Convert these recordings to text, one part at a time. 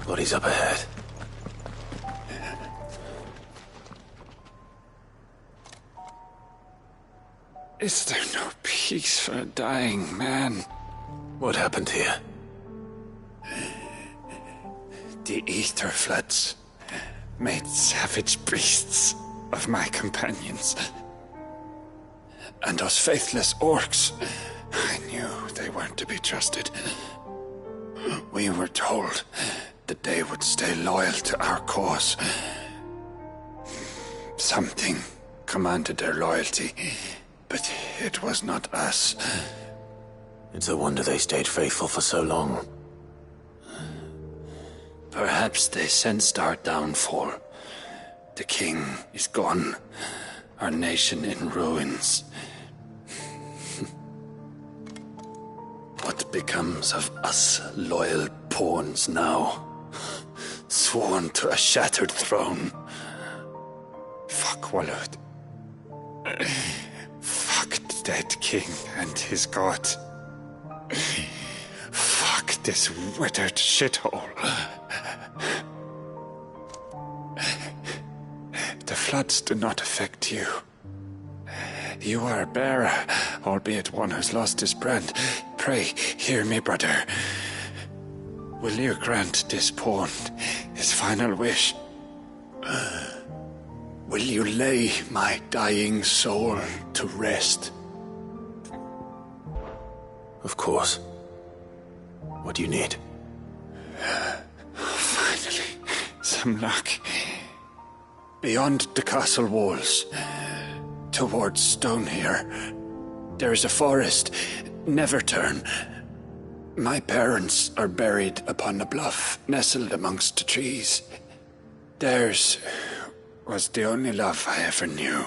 Bodies up ahead. Is there no peace for a dying man? What happened here? The ether floods made savage beasts of my companions. And those faithless orcs, I knew they weren't to be trusted. We were told that they would stay loyal to our cause. Something commanded their loyalty, but it was not us. It's a wonder they stayed faithful for so long. Perhaps they sensed our downfall. The king is gone, our nation in ruins. What becomes of us loyal pawns now? Sworn to a shattered throne. Fuck Walud. Fuck the dead king and his god. Fuck this withered shithole. The floods do not affect you. You are a bearer, albeit one who's lost his brand. Pray, hear me, brother. Will you grant this pawn his final wish? Will you lay my dying soul to rest? Of course. What do you need? Finally, some luck. Beyond the castle walls, towards Stone here, there is a forest. Never turn. My parents are buried upon a bluff, nestled amongst the trees. Theirs was the only love I ever knew.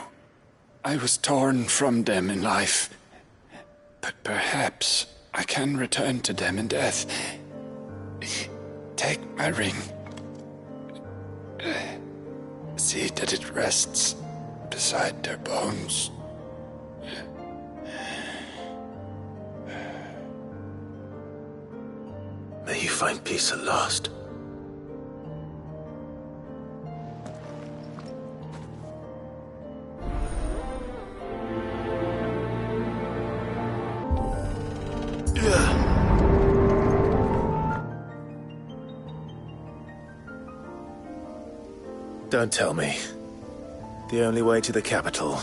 I was torn from them in life, but perhaps I can return to them in death. Take my ring. See that it rests beside their bones. May you find peace at last. Don't tell me. The only way to the capital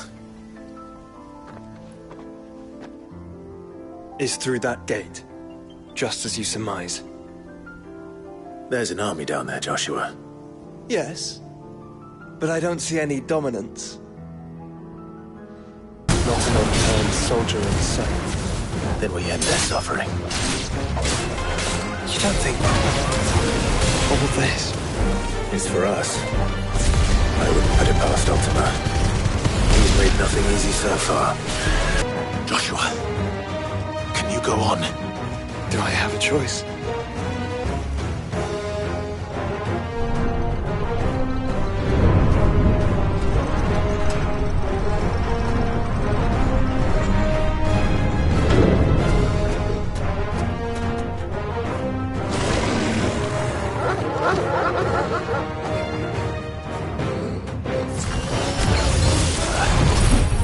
is through that gate, just as you surmise. There's an army down there, Joshua. Yes, but I don't see any dominance. Not an unturned soldier in sight. Then we end their suffering. You don't think all this is for us? I wouldn't put it past Ultima. He's made nothing easy so far. Joshua, can you go on? Do I have a choice?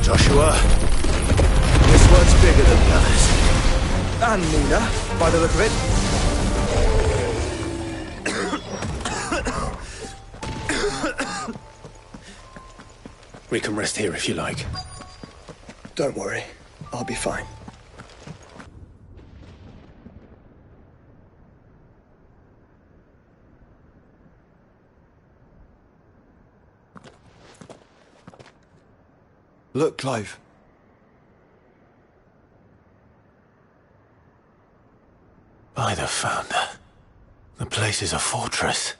Joshua, this one's bigger than the others. And Nina, by the look of it. We can rest here if you like. Don't worry, I'll be fine. Look, Clive. By the Founder, the place is a fortress.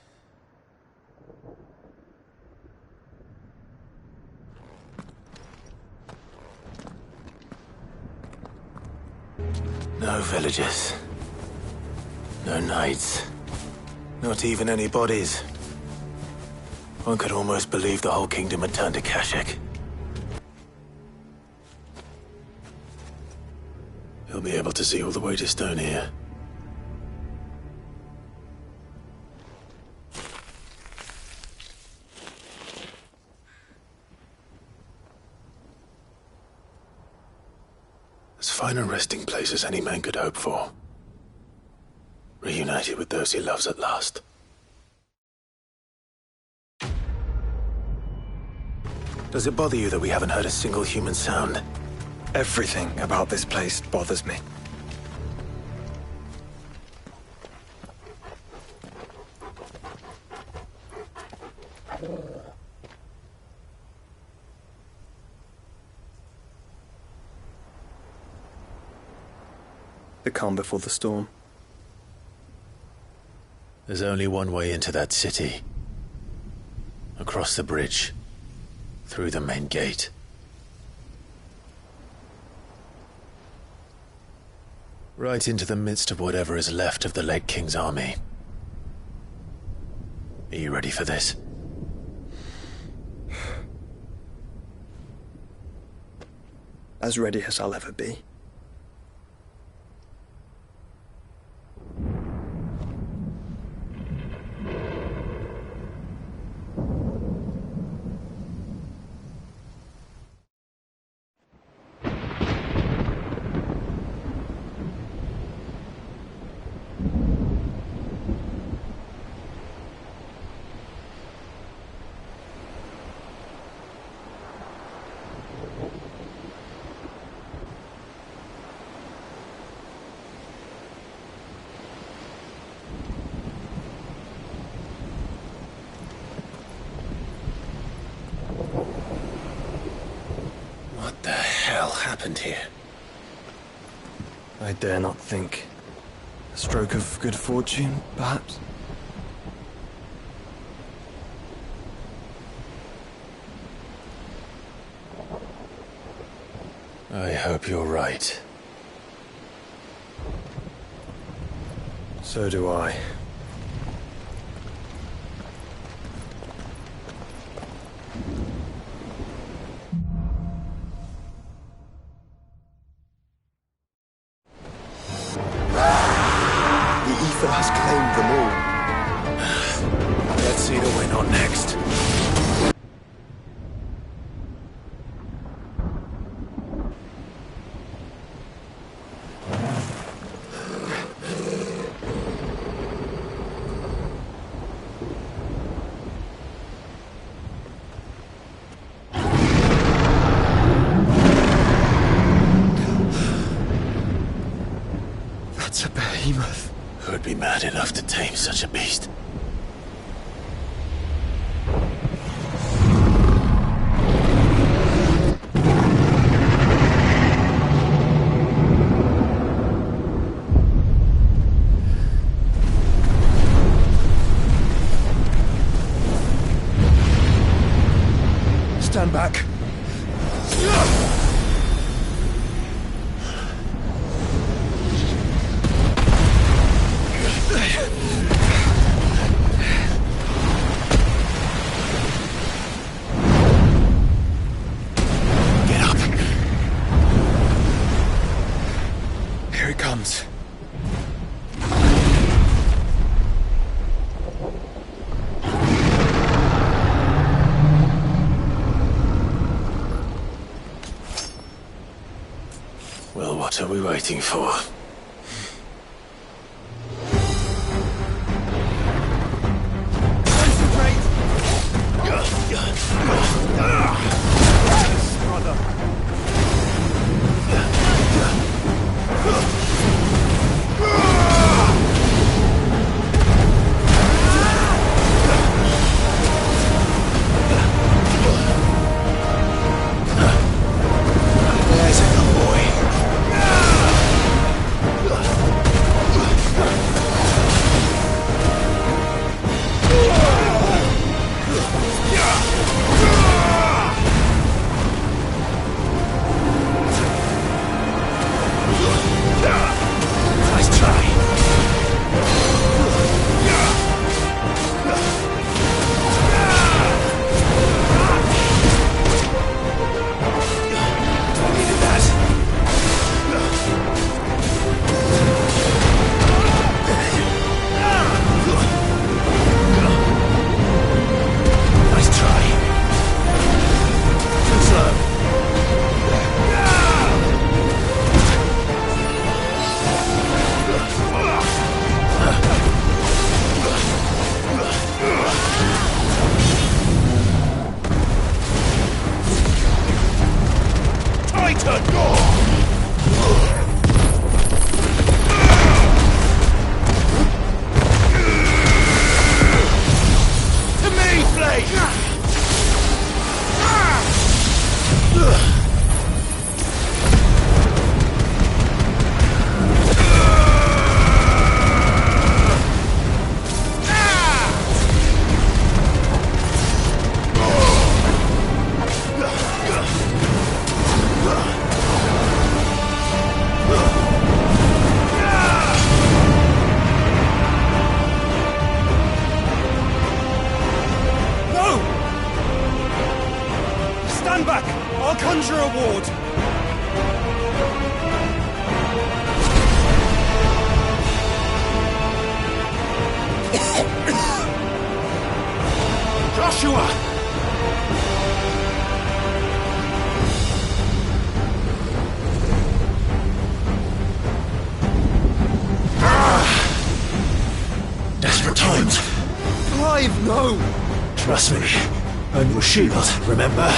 No villagers. No knights. Not even any bodies. One could almost believe the whole kingdom had turned to Kashyyyk. He'll be able to see all the way to Stone here. finer resting place as any man could hope for. Reunited with those he loves at last. Does it bother you that we haven't heard a single human sound? Everything about this place bothers me. The calm before the storm. There's only one way into that city. Across the bridge. Through the main gate. Right into the midst of whatever is left of the late King's army. Are you ready for this? As ready as I'll ever be. What the hell happened here? I dare not think. A stroke of good fortune, perhaps? I hope you're right. So do I. The ether has claimed them all. Let's see the win on next. That's a behemoth. Who'd be mad enough to tame such a beast? Stand back. Get up! Here it comes. Well, what are we waiting for? There's a good boy. reward! Joshua! Desperate times. Clive, no! Trust me. I'm your shield, remember?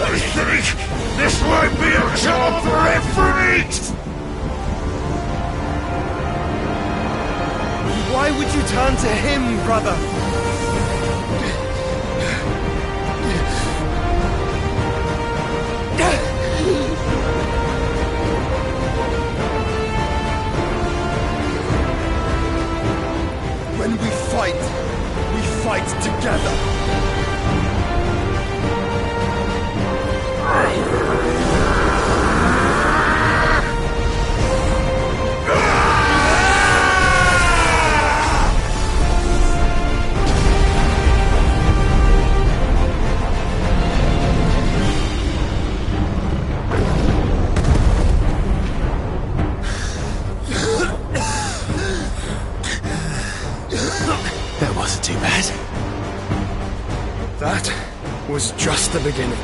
I think this might be a job for F16! Why would you turn to him, brother? When we fight together. That wasn't too bad. That was just the beginning.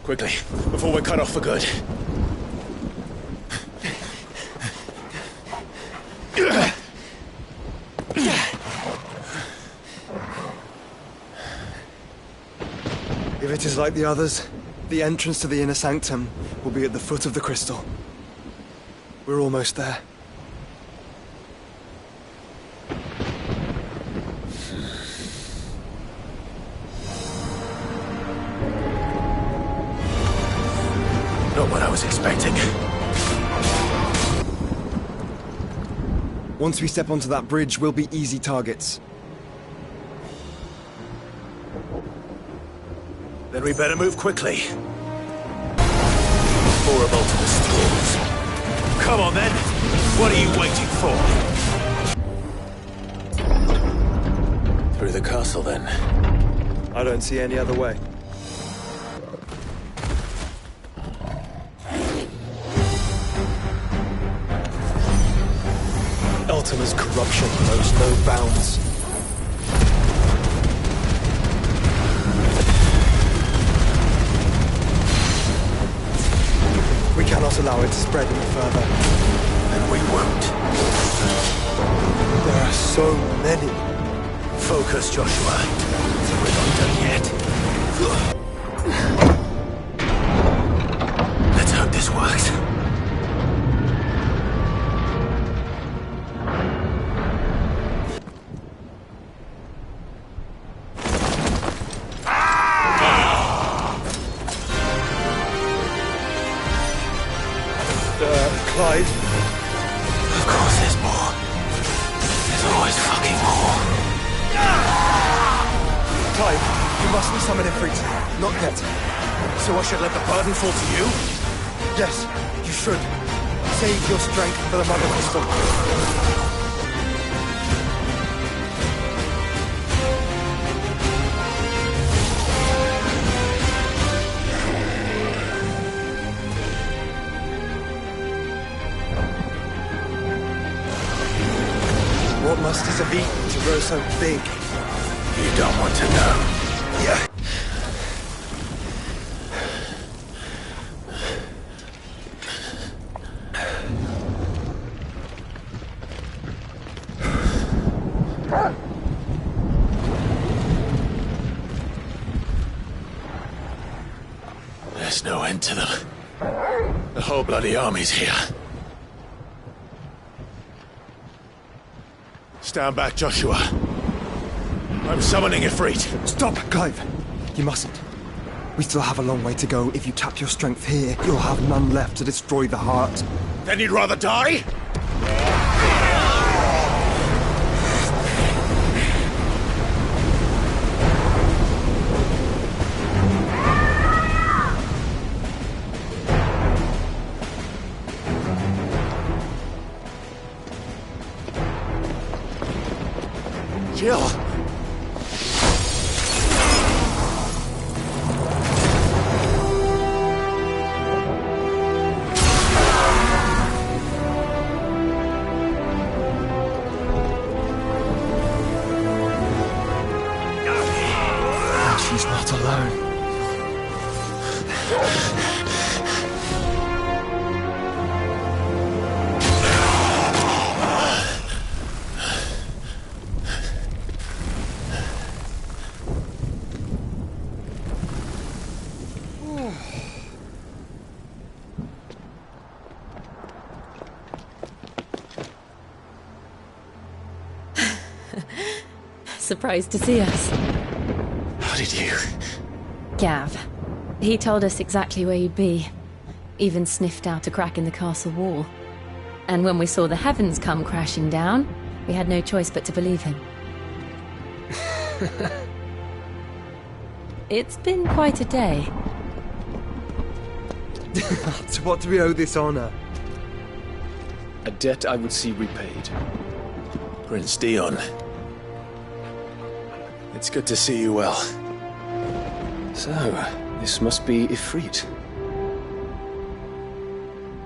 Quickly, before we're cut off for good. If it is like the others, the entrance to the inner sanctum will be at the foot of the crystal. We're almost there. Not what I was expecting. Once we step onto that bridge, we'll be easy targets. Then we better move quickly. Before a Ultimus stalls. Come on then! What are you waiting for? Through the castle then. I don't see any other way. Ultima's corruption knows no bounds. We cannot allow it to spread any further. And we won't. There are so many. Focus, Joshua. We're not done yet. Let's hope this works. Clive? Of course there's more. There's always fucking more. Clive, you mustn't summon Ifrit. Not yet. So I should let the burden fall to you? Yes, you should. Save your strength for the Mother Crystal. What must have eaten to grow so big? You don't want to know. Yeah. There's no end to them. The whole bloody army's here. Stand back, Joshua. I'm summoning Ifrit. Stop, Clive. You mustn't. We still have a long way to go. If you tap your strength here, you'll have none left to destroy the heart. Then you'd rather die? Jill! She's not alone. Surprised to see us. How did you? Gav. He told us exactly where you'd be. Even sniffed out a crack in the castle wall. And when we saw the heavens come crashing down, we had no choice but to believe him. It's been quite a day. To what do we owe this honor? A debt I would see repaid. Prince Dion. It's good to see you well. So, this must be Ifrit.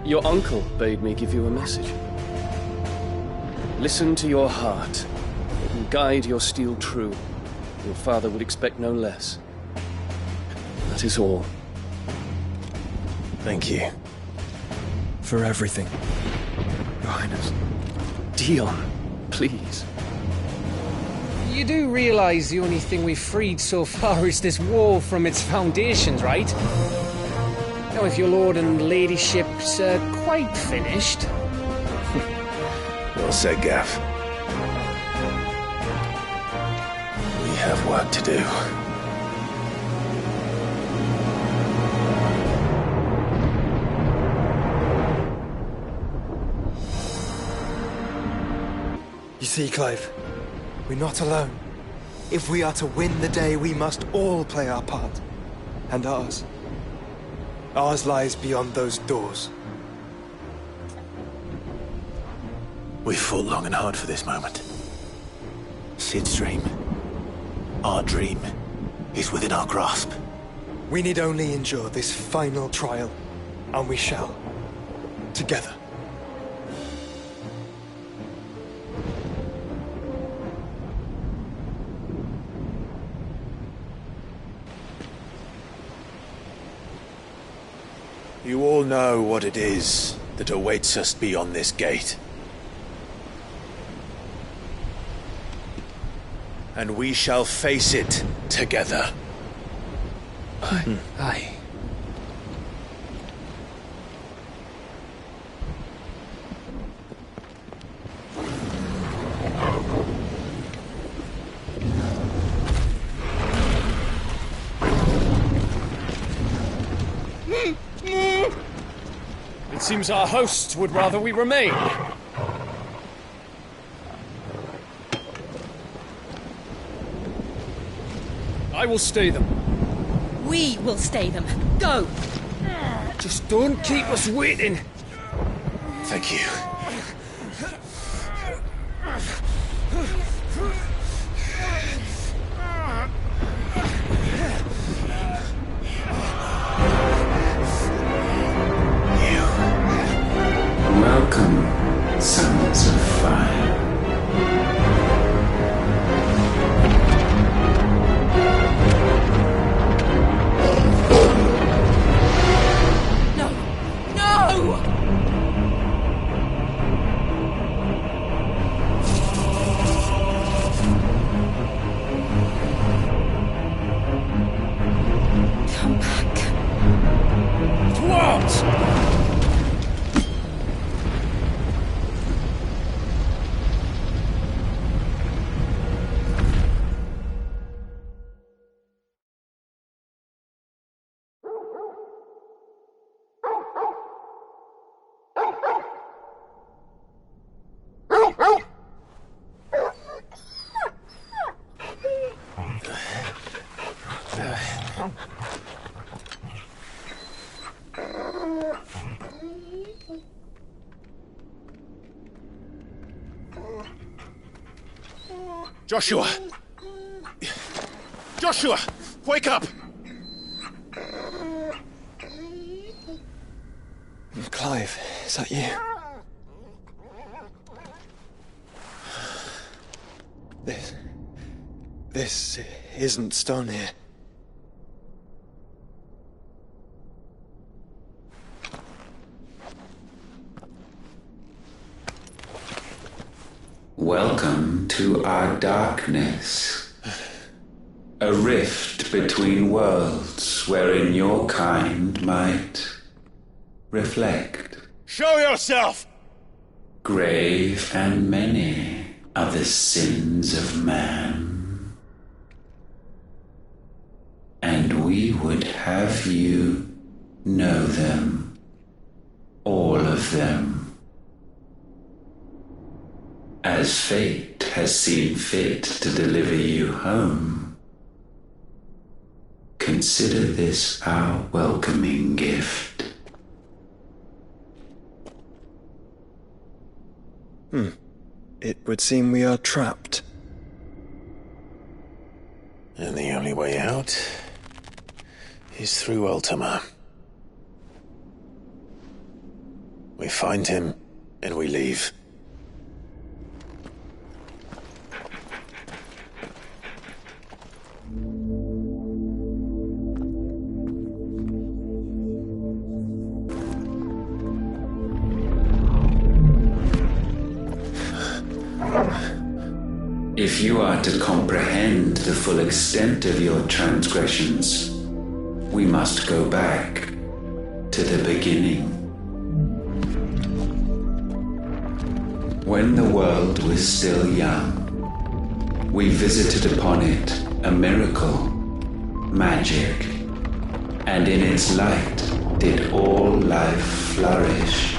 Your uncle bade me give you a message. Listen to your heart. It will guide your steel true. Your father would expect no less. That is all. Thank you. For everything, Your Highness. Dion, please. You do realize the only thing we've freed so far is this wall from its foundations, right? Now, if your lord and ladyship's quite finished... Well said, Gav. We have work to do. You see, Clive, we're not alone. If we are to win the day, we must all play our part. And ours. Ours lies beyond those doors. We've fought long and hard for this moment. Sid's dream, our dream, is within our grasp. We need only endure this final trial, and we shall. Together. You all know what it is that awaits us beyond this gate. And we shall face it together. Aye. It seems our hosts would rather we remain. I will stay them. We will stay them. Go! Just don't keep us waiting. Thank you. Welcome, sons of fire. No! No! Come back. Towards! Joshua! Joshua! Wake up! Clive, is that you? This isn't stone here. Welcome to our darkness. A rift between worlds wherein your kind might reflect. Show yourself! Grave and many are the sins of man. And we would have you know them, all of them. As fate has seen fit to deliver you home, consider this our welcoming gift. It would seem we are trapped. And the only way out is through Ultima. We find him, and we leave. If you are to comprehend the full extent of your transgressions, we must go back to the beginning. When the world was still young, we visited upon it a miracle, magic, and in its light did all life flourish.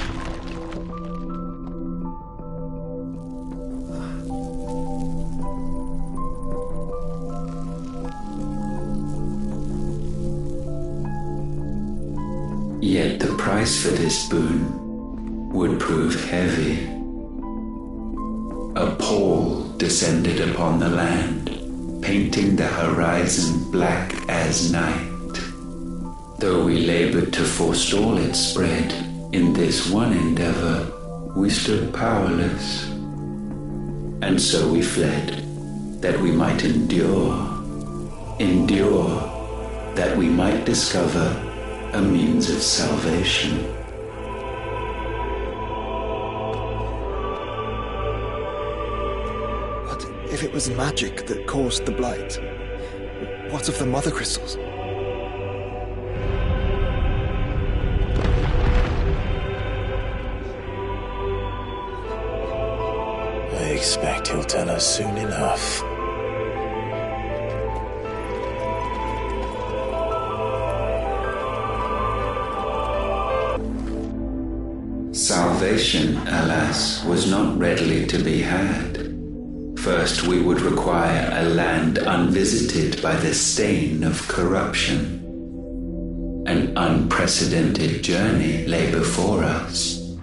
Yet the price for this boon would prove heavy. A pall descended upon the land, painting the horizon black as night. Though we labored to forestall its spread, in this one endeavor we stood powerless. And so we fled, that we might endure, that we might discover a means of salvation. But if it was magic that caused the blight, what of the mother crystals? I expect he'll tell us soon enough. Salvation, alas, was not readily to be had. First, we would require a land unvisited by the stain of corruption. An unprecedented journey lay before us,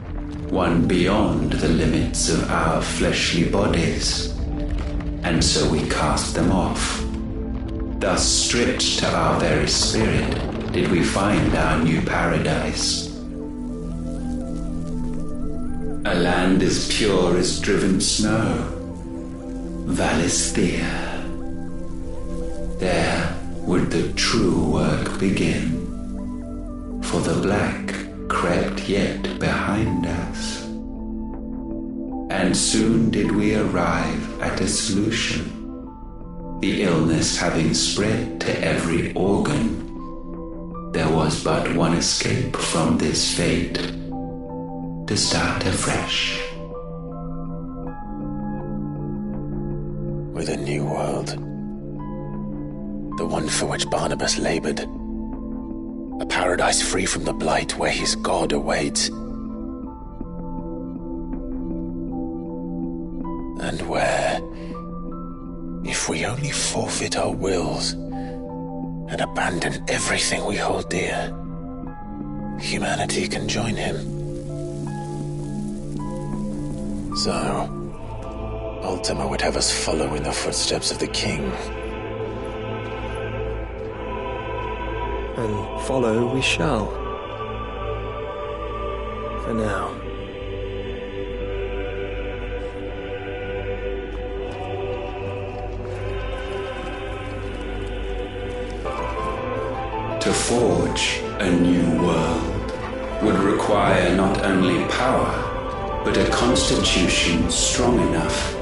one beyond the limits of our fleshly bodies, and so we cast them off. Thus, stripped to our very spirit, did we find our new paradise. A land as pure as driven snow, Valisthea. There would the true work begin, for the black crept yet behind us. And soon did we arrive at a solution, the illness having spread to every organ. There was but one escape from this fate, to start afresh. With a new world. The one for which Barnabas labored. A paradise free from the blight where his God awaits. And where, if we only forfeit our wills and abandon everything we hold dear, humanity can join him. So, Ultima would have us follow in the footsteps of the king. And follow we shall. For now. To forge a new world would require not only power, but a constitution strong enough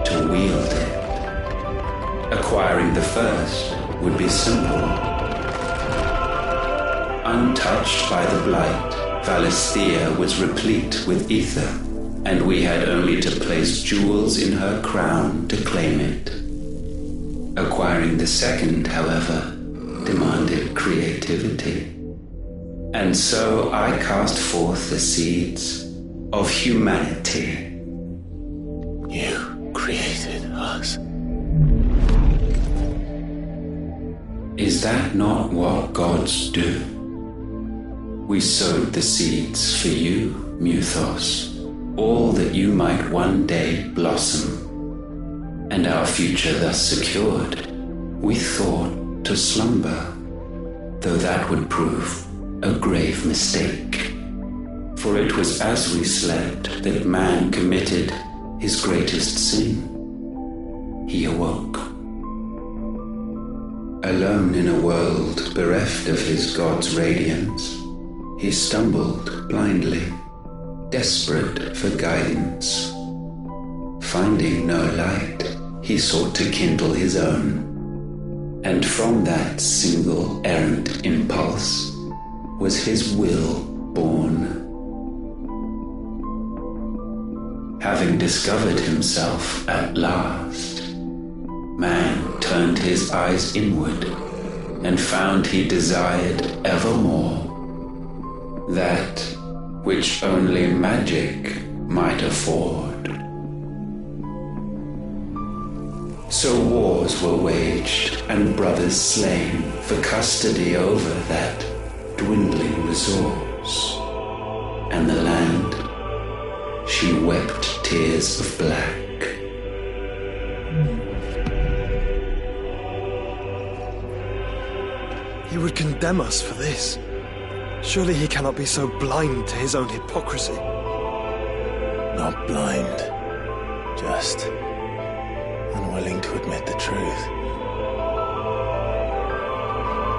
to wield it. Acquiring the first would be simple. Untouched by the blight, Valisthea was replete with ether, and we had only to place jewels in her crown to claim it. Acquiring the second, however, demanded creativity. And so I cast forth the seeds of humanity. You created us. Is that not what gods do? We sowed the seeds for you, Muthos, all that you might one day blossom. And our future thus secured, we thought to slumber, though that would prove a grave mistake. For it was as we slept that man committed his greatest sin. He awoke. Alone in a world bereft of his God's radiance, he stumbled blindly, desperate for guidance. Finding no light, he sought to kindle his own. And from that single errant impulse was his will born. Having discovered himself at last, man turned his eyes inward and found he desired evermore that which only magic might afford. So wars were waged and brothers slain for custody over that dwindling resource, and the land, she wept tears of black. He would condemn us for this. Surely he cannot be so blind to his own hypocrisy. Not blind, just unwilling to admit the truth.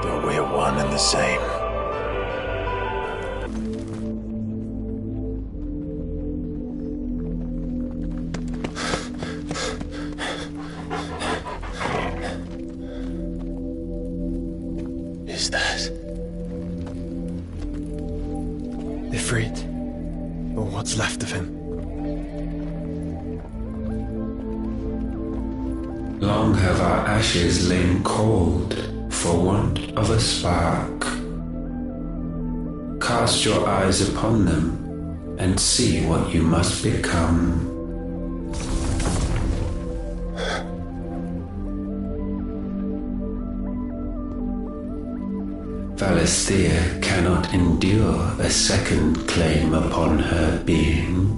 But we're one and the same. Siegfried, or what's left of him. Long have our ashes lain cold for want of a spark. Cast your eyes upon them and see what you must become. Valisthea cannot endure a second claim upon her being.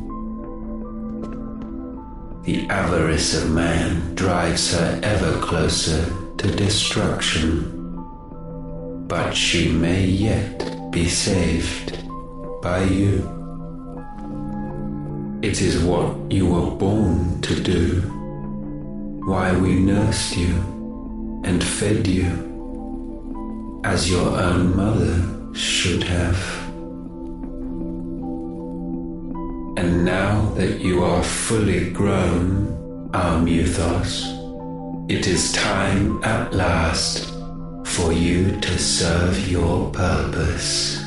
The avarice of man drives her ever closer to destruction. But she may yet be saved by you. It is what you were born to do, why we nursed you and fed you as your own mother should have. And now that you are fully grown, our Muthos, it is time at last for you to serve your purpose.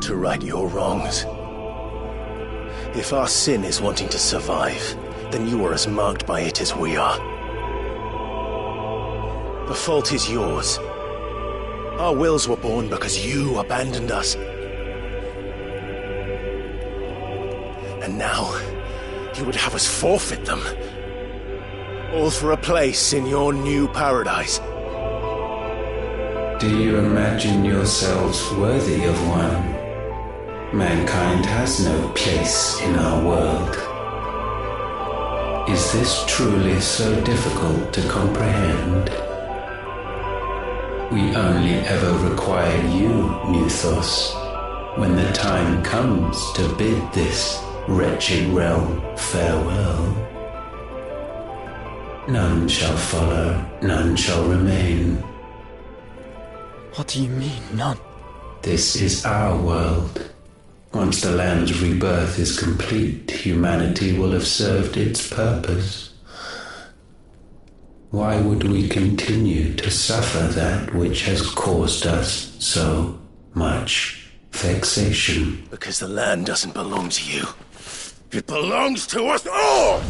To right your wrongs. If our sin is wanting to survive, then you are as marked by it as we are. The fault is yours. Our wills were born because you abandoned us. And now, you would have us forfeit them. All for a place in your new paradise. Do you imagine yourselves worthy of one? Mankind has no place in our world. Is this truly so difficult to comprehend? We only ever require you, Muthos, when the time comes to bid this wretched realm farewell. None shall follow, none shall remain. What do you mean, none? This is our world. Once the land's rebirth is complete, humanity will have served its purpose. Why would we continue to suffer that which has caused us so much vexation? Because the land doesn't belong to you. It belongs to us all!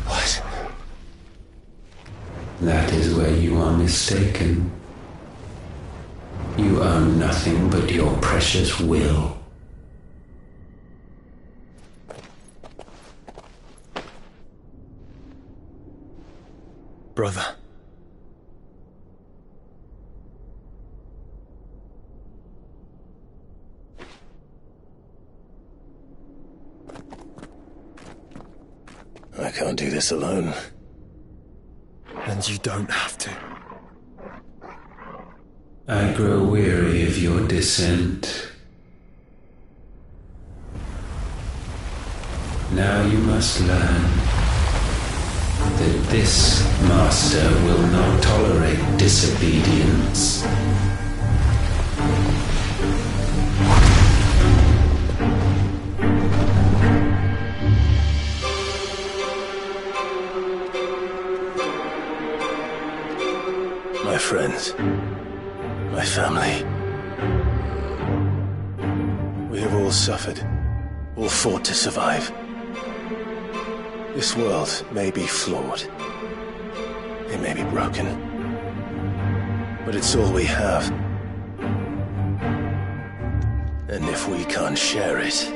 What? That is where you are mistaken. You own nothing but your precious will. Brother. I can't do this alone. And you don't have to. I grow weary of your dissent. Now you must learn that this master will not tolerate disobedience. My friends, my family. We have all suffered, all fought to survive. This world may be flawed. It may be broken. But it's all we have. And if we can't share it,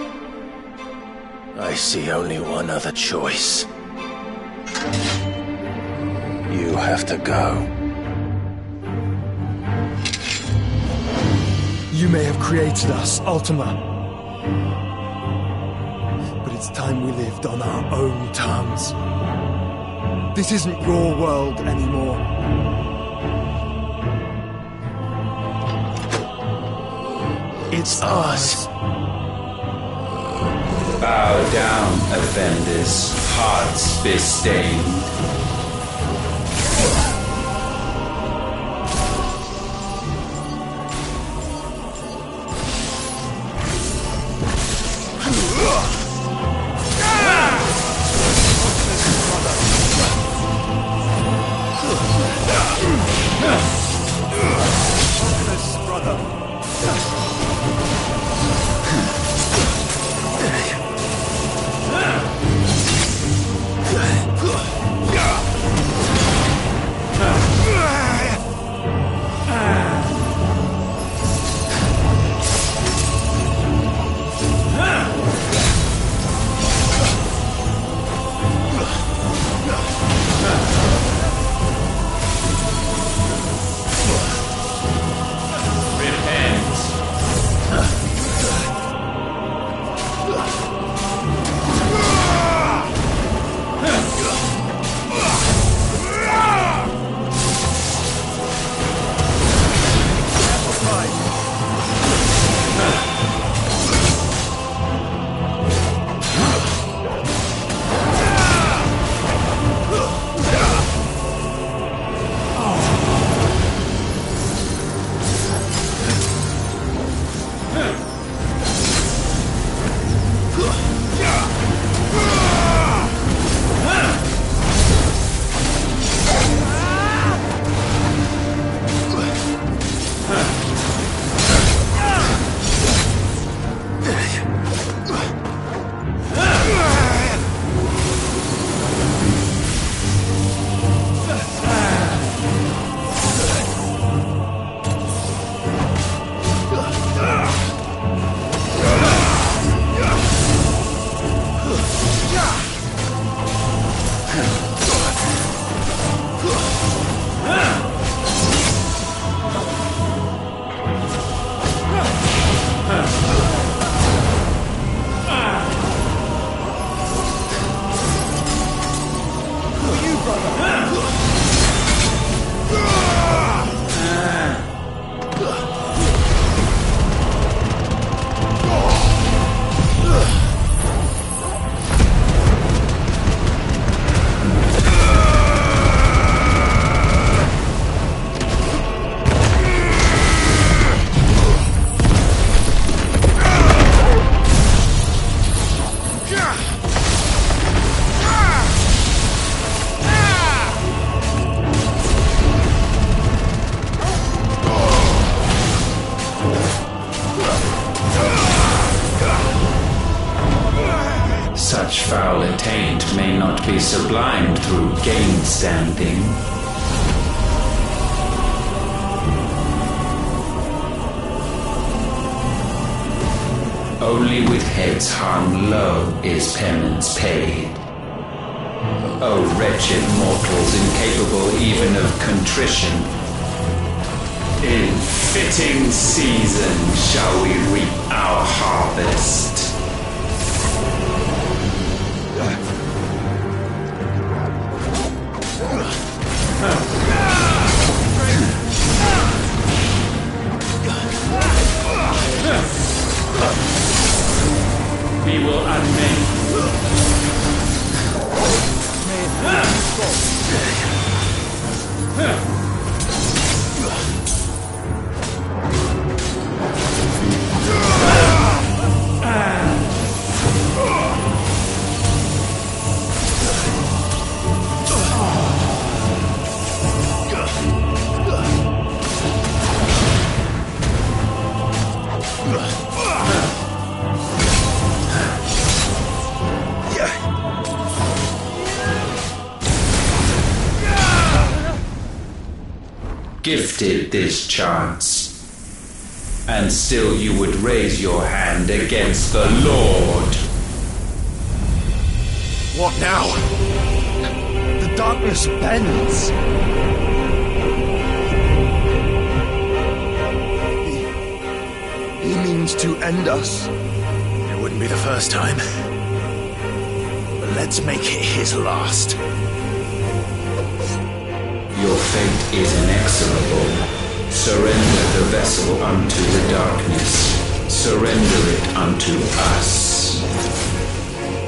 I see only one other choice. You have to go. You may have created us, Ultima. But it's time we lived on our own terms. This isn't your world anymore. It's ours. Bow down, offenders, hearts bestained. Such foul attaint may not be sublimed through gainstanding. Only with heads hung low is penance paid. O wretched mortals incapable even of contrition, in fitting season shall we reap our harvest. We will unmake. Gifted this chance, and still you would raise your hand against the Lord. What now? The darkness bends. He means to end us. It wouldn't be the first time. But let's make it his last. Your fate is inexorable. Surrender the vessel unto the darkness. Surrender it unto us.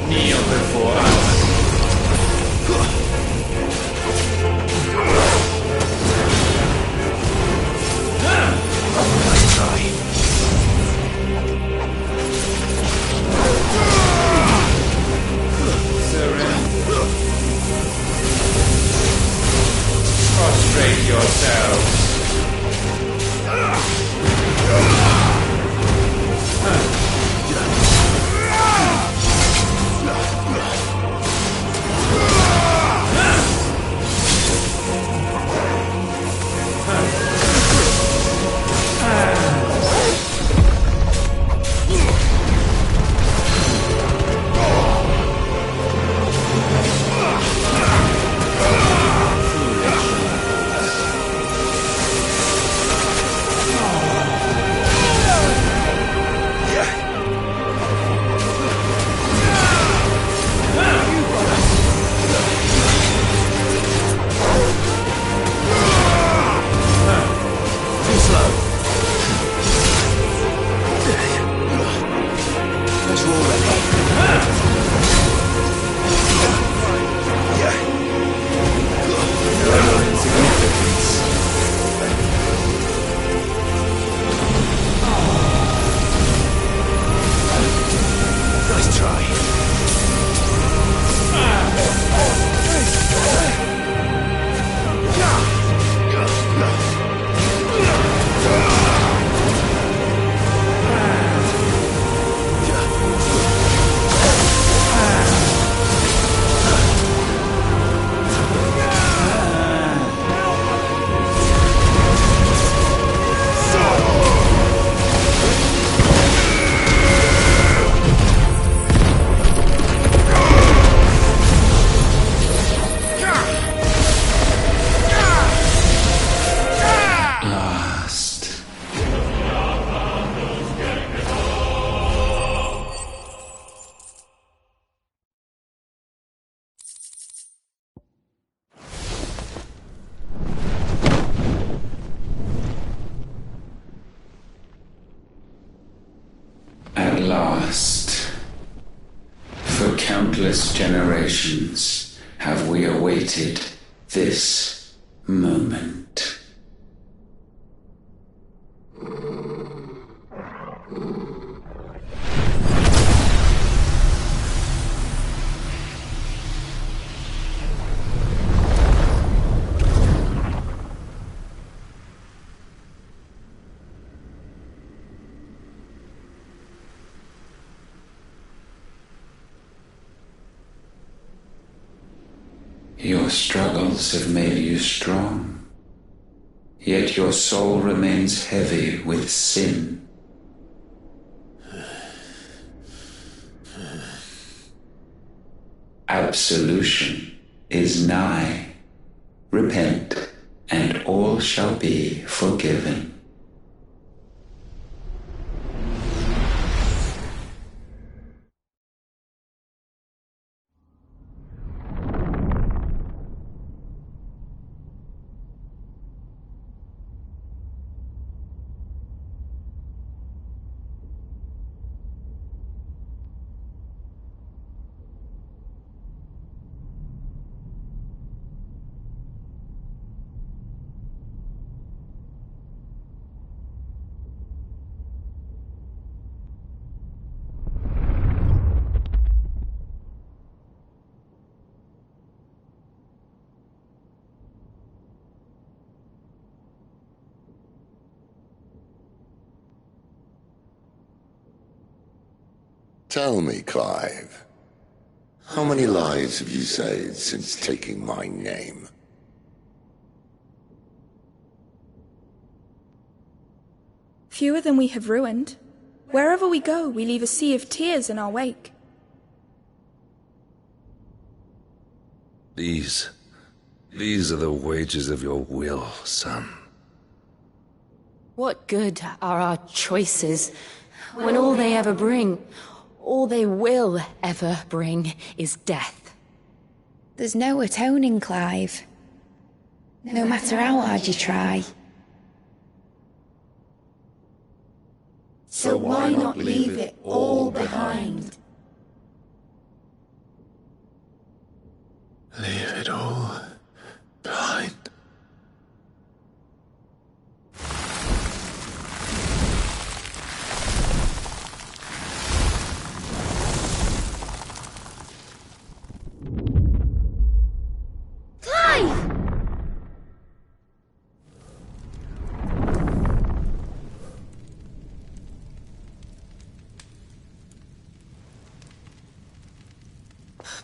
Kneel before us. Let's try. Prostrate yourselves. For countless generations have we awaited this moment. Your struggles have made you strong, yet your soul remains heavy with sin. Absolution is nigh. Repent, and all shall be forgiven. Tell me, Clive, how many lives have you saved since taking my name? Fewer than we have ruined. Wherever we go, we leave a sea of tears in our wake. These are the wages of your will, son. What good are our choices when all they ever bring, all they will ever bring, is death? There's no atoning, Clive. No matter how hard you try. So why not leave it all behind? Leave it all behind.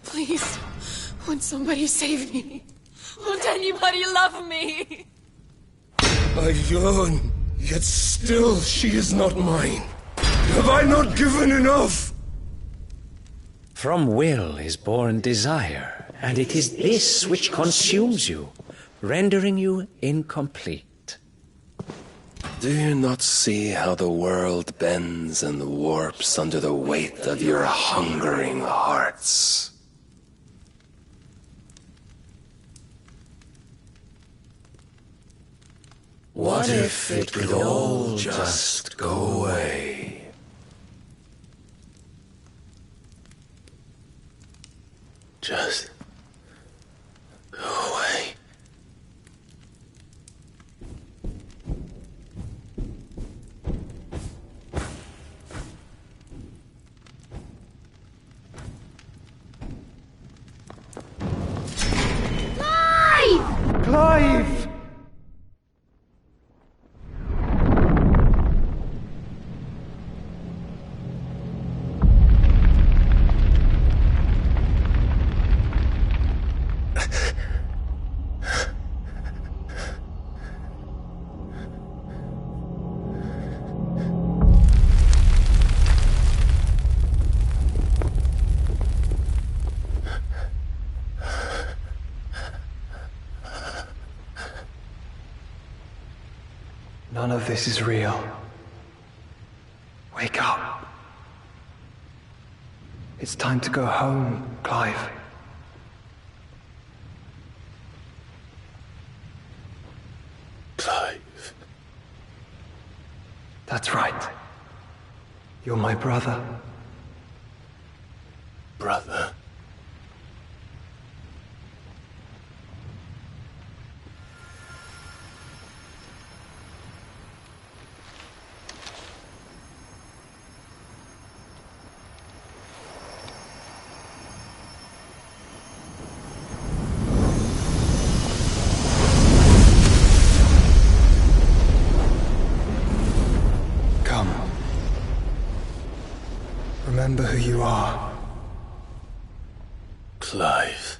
Please, won't somebody save me? Won't anybody love me? I yearn, yet still she is not mine. Have I not given enough? From will is born desire, and it is this which consumes you, rendering you incomplete. Do you not see how the world bends and warps under the weight of your hungering hearts? What if it could all just go away? Just go away. Clive! Clive! None of this is real. Wake up. It's time to go home, Clive. Clive. That's right. You're my brother. Brother. Father. Come. Remember who you are. Clive.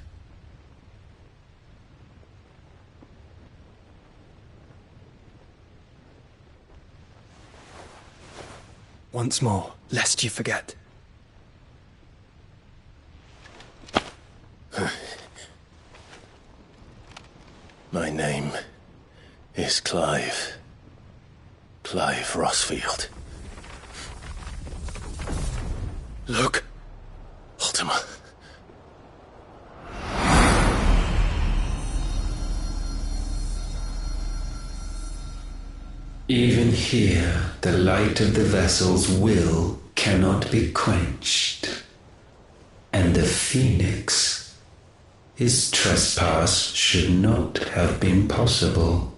Once more, lest you forget. My name is Clive. Clive Rossfield. Look, Ultima. Even here, the light of the vessel's will cannot be quenched. And the Phoenix, his trespass should not have been possible.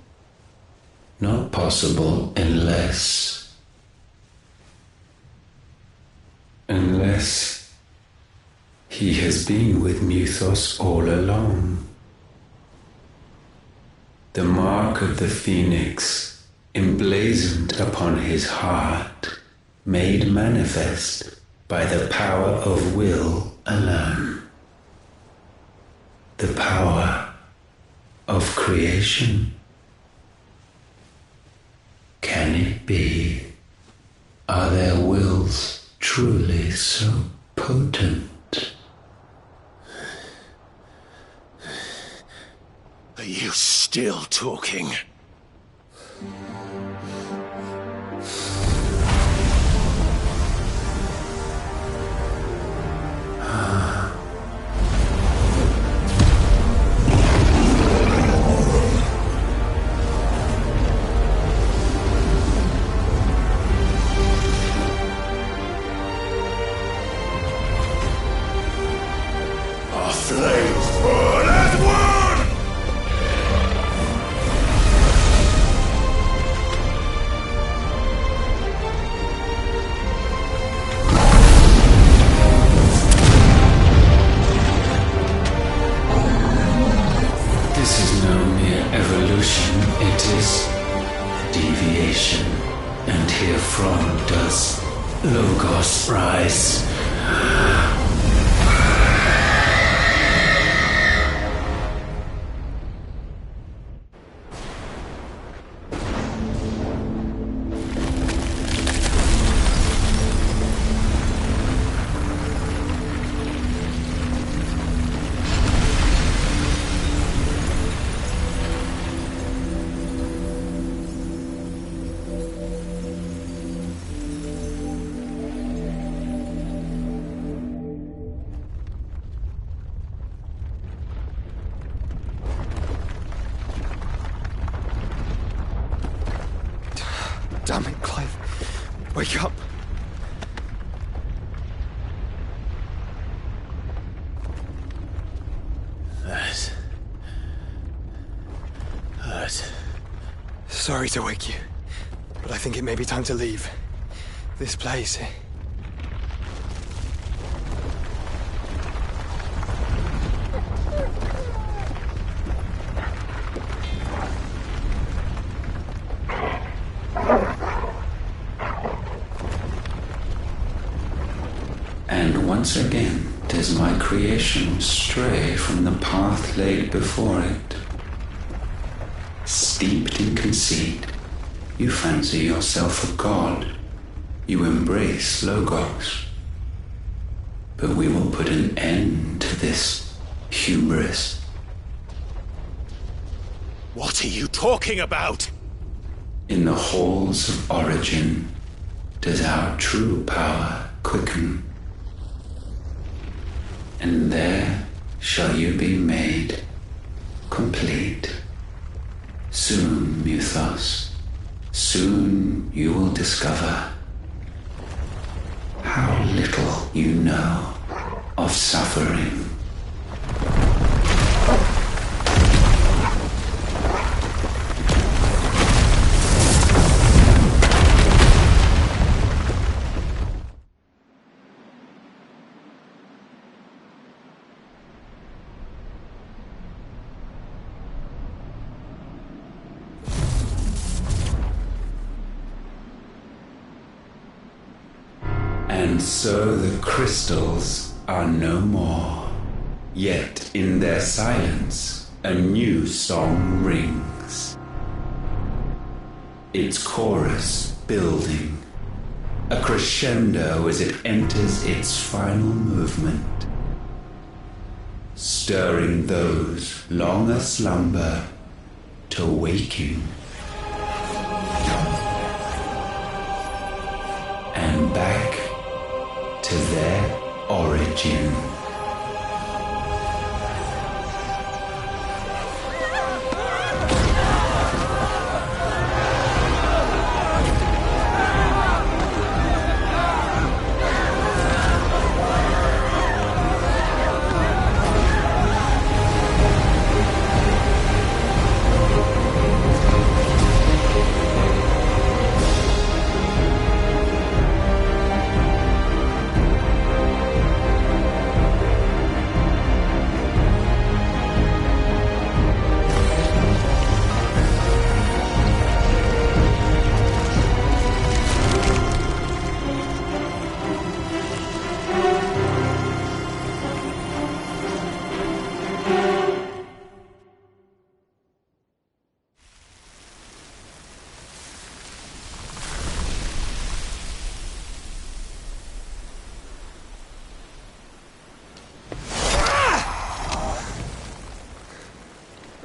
Not possible unless he has been with Muthos all along. The mark of the Phoenix, emblazoned upon his heart, made manifest by the power of will alone. The power of creation. Can it be? Are their wills truly so potent? Are you still talking? Our flames burn as one! This is no mere evolution, it is deviation. And herefrom does Logos rise. Damn it, Clive. Wake up. That hurt. Sorry to wake you, but I think it may be time to leave. This place. And once again does my creation stray from the path laid before it. Steeped in conceit, you fancy yourself a god. You embrace Logos. But we will put an end to this hubris. What are you talking about? In the halls of origin does our true power quicken. And there shall you be made complete. Soon, Muthos, soon you will discover how little you know of suffering. And so the crystals are no more. Yet in their silence, a new song rings. Its chorus building, a crescendo as it enters its final movement, stirring those long aslumber to waking. And back to their origin.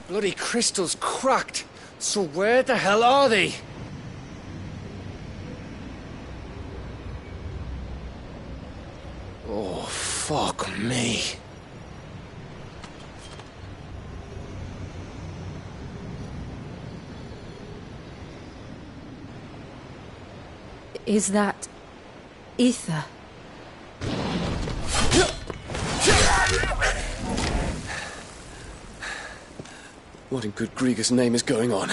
Bloody crystal's cracked. So where the hell are they? Oh, fuck me. Is that ether? What in good Grieg's name is going on?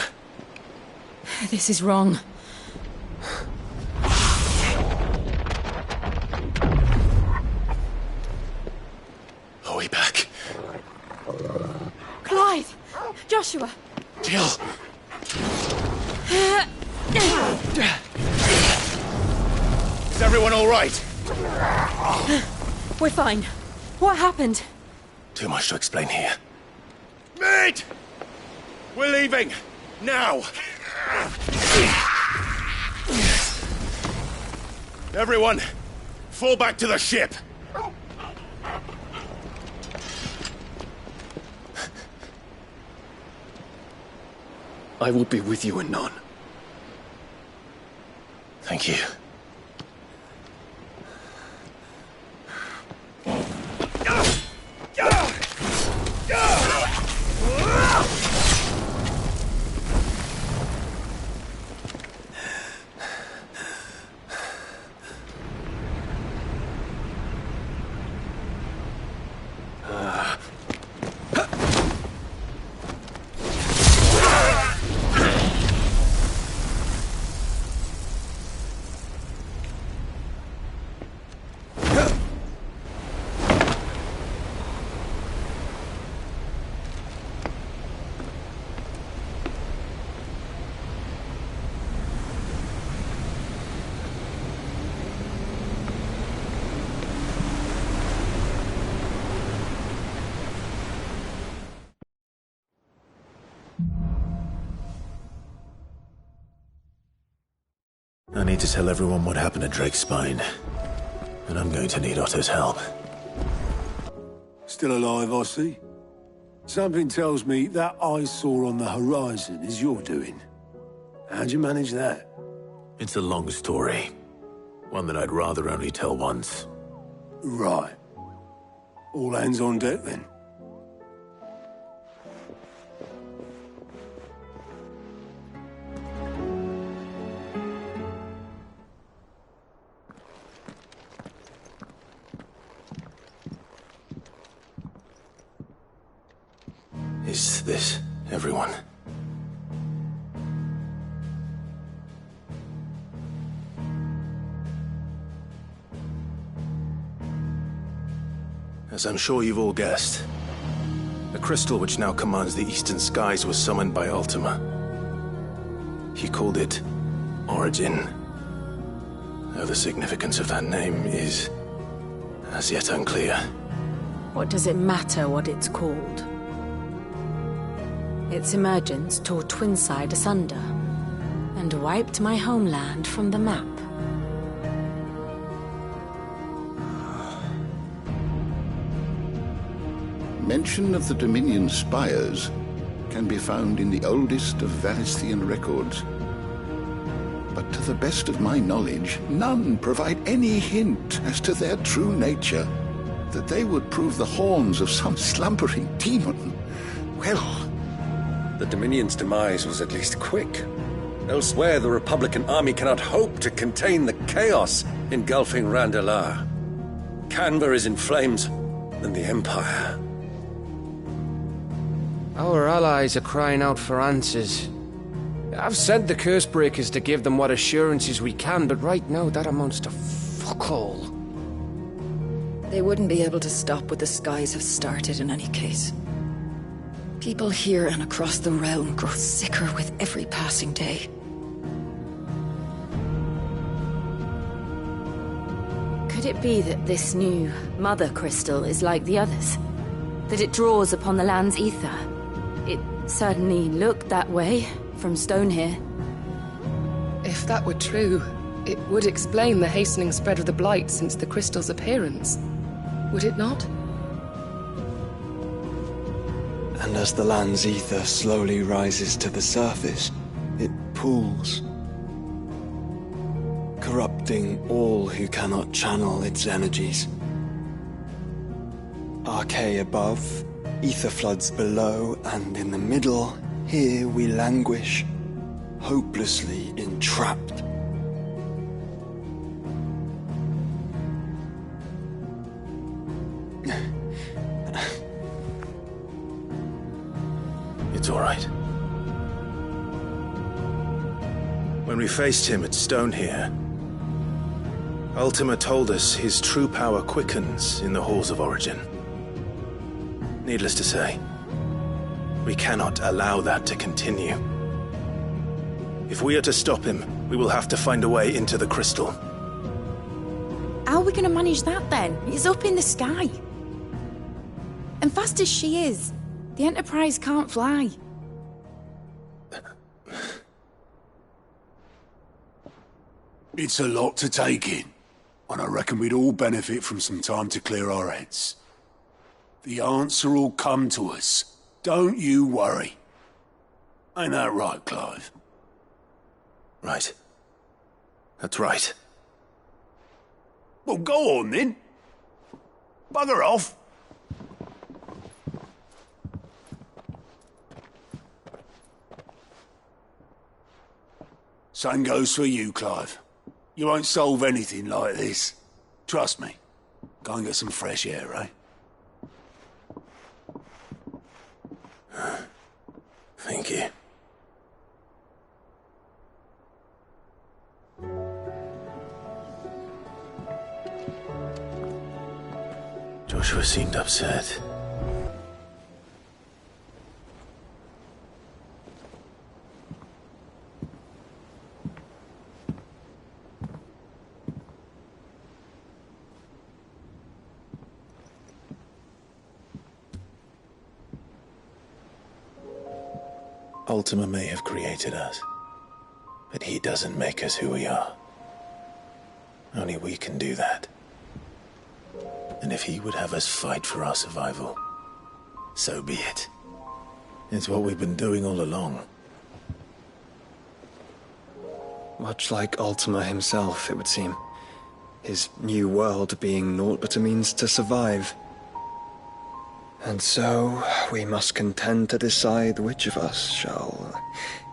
This is wrong. Are we back? Clive! Joshua! Jill! Is everyone all right? We're fine. What happened? Too much to explain here. Mate! We're leaving! Now! Everyone, fall back to the ship! I will be with you anon. Thank you. I need to tell everyone what happened at Drake's Spine. And I'm going to need Otto's help. Still alive, I see. Something tells me that eyesore on the horizon is your doing. How'd you manage that? It's a long story. One that I'd rather only tell once. Right. All hands on deck, then. Is this everyone? As I'm sure you've all guessed, the crystal which now commands the eastern skies was summoned by Ultima. He called it Origin. Though the significance of that name is as yet unclear. What does it matter what it's called? Its emergence tore Twinside asunder, and wiped my homeland from the map. Mention of the Dominion spires can be found in the oldest of Varisthian records. But to the best of my knowledge, none provide any hint as to their true nature. That they would prove the horns of some slumbering demon. Well... The Dominion's demise was at least quick. Elsewhere, the Republican army cannot hope to contain the chaos engulfing Randalar. Canva is in flames, and the Empire. Our allies are crying out for answers. I've sent the Cursebreakers to give them what assurances we can, but right now that amounts to fuck all. They wouldn't be able to stop what the skies have started in any case. People here and across the realm grow sicker with every passing day. Could it be that this new Mother Crystal is like the others? That it draws upon the land's ether? It certainly looked that way from stone here. If that were true, it would explain the hastening spread of the Blight since the crystal's appearance. Would it not? And as the land's ether slowly rises to the surface, it pools, corrupting all who cannot channel its energies. Archay above, ether floods below, and in the middle, here we languish, hopelessly entrapped. It's all right. When we faced him at Stone here, Ultima told us his true power quickens in the halls of Origin. Needless to say, we cannot allow that to continue. If we are to stop him, we will have to find a way into the crystal. How are we going to manage that then? It's up in the sky. And fast as she is, the Enterprise can't fly. It's a lot to take in, and I reckon we'd all benefit from some time to clear our heads. The answer will come to us. Don't you worry. Ain't that right, Clive? Right. That's right. Well, go on then. Bugger off. Same goes for you, Clive. You won't solve anything like this. Trust me. Go and get some fresh air, eh? Thank you. Joshua seemed upset. Ultima may have created us, but he doesn't make us who we are. Only we can do that. And if he would have us fight for our survival, so be it. It's what we've been doing all along. Much like Ultima himself, it would seem. His new world being naught but a means to survive. And so, we must contend to decide which of us shall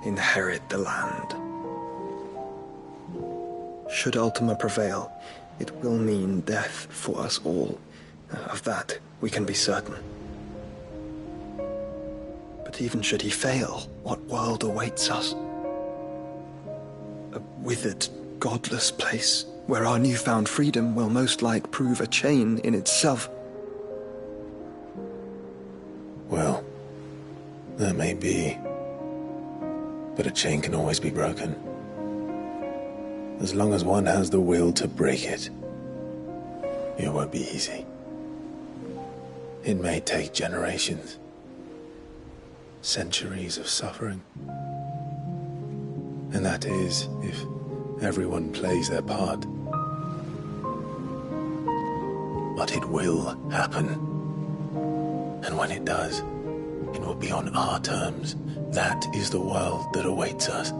inherit the land. Should Ultima prevail, it will mean death for us all. Of that, we can be certain. But even should he fail, what world awaits us? A withered, godless place where our newfound freedom will most like prove a chain in itself. Well, that may be. But a chain can always be broken. As long as one has the will to break it. It won't be easy. It may take generations. Centuries of suffering. And that is, if everyone plays their part. But it will happen. And when it does, it will be on our terms. That is the world that awaits us.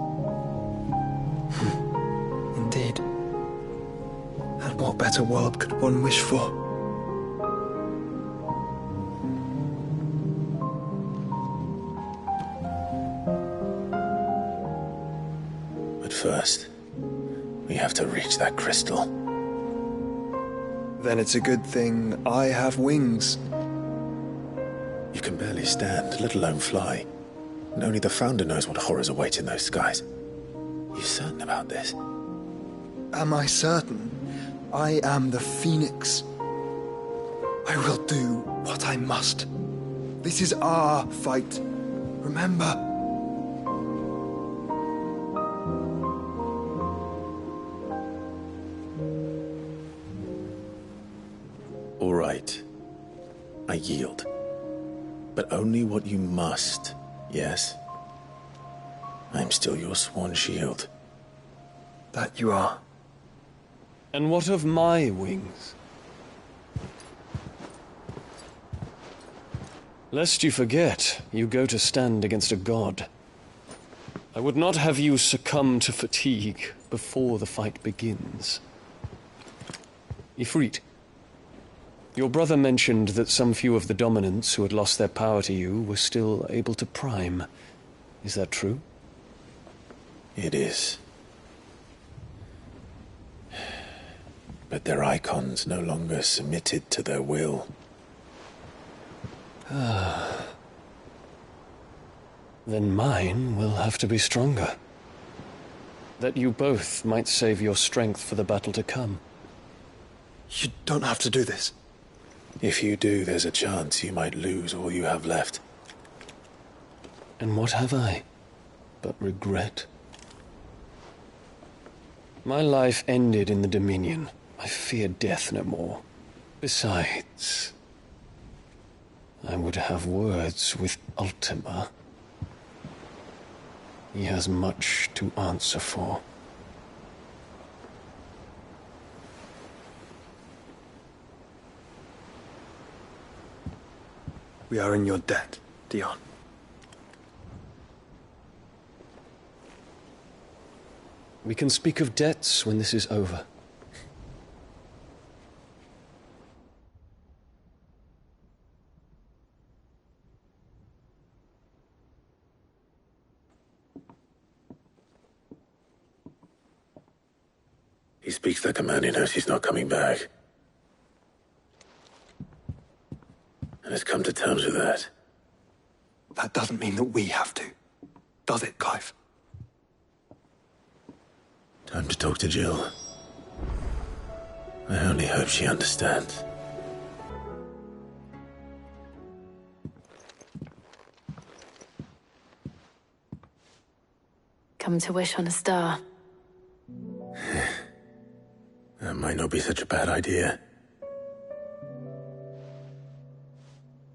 Indeed. And what better world could one wish for? But first, we have to reach that crystal. Then it's a good thing I have wings. You can barely stand, let alone fly. And only the Founder knows what horrors await in those skies. You certain about this? Am I certain? I am the Phoenix. I will do what I must. This is our fight. Remember? All right. I yield. But only what you must, yes? I'm still your sworn shield. That you are. And what of my wings? Lest you forget, you go to stand against a god. I would not have you succumb to fatigue before the fight begins. Ifrit, your brother mentioned that some few of the dominants who had lost their power to you were still able to prime. Is that true? It is. But their icons no longer submitted to their will. Then mine will have to be stronger. That you both might save your strength for the battle to come. You don't have to do this. If you do, there's a chance you might lose all you have left. And what have I but regret? My life ended in the Dominion. I fear death no more. Besides, I would have words with Ultima. He has much to answer for. We are in your debt, Dion. We can speak of debts when this is over. He speaks like a man who knows he's not coming back. And has come to terms with that. That doesn't mean that we have to, does it, Clive? Time to talk to Jill. I only hope she understands. Come to wish on a star. That might not be such a bad idea.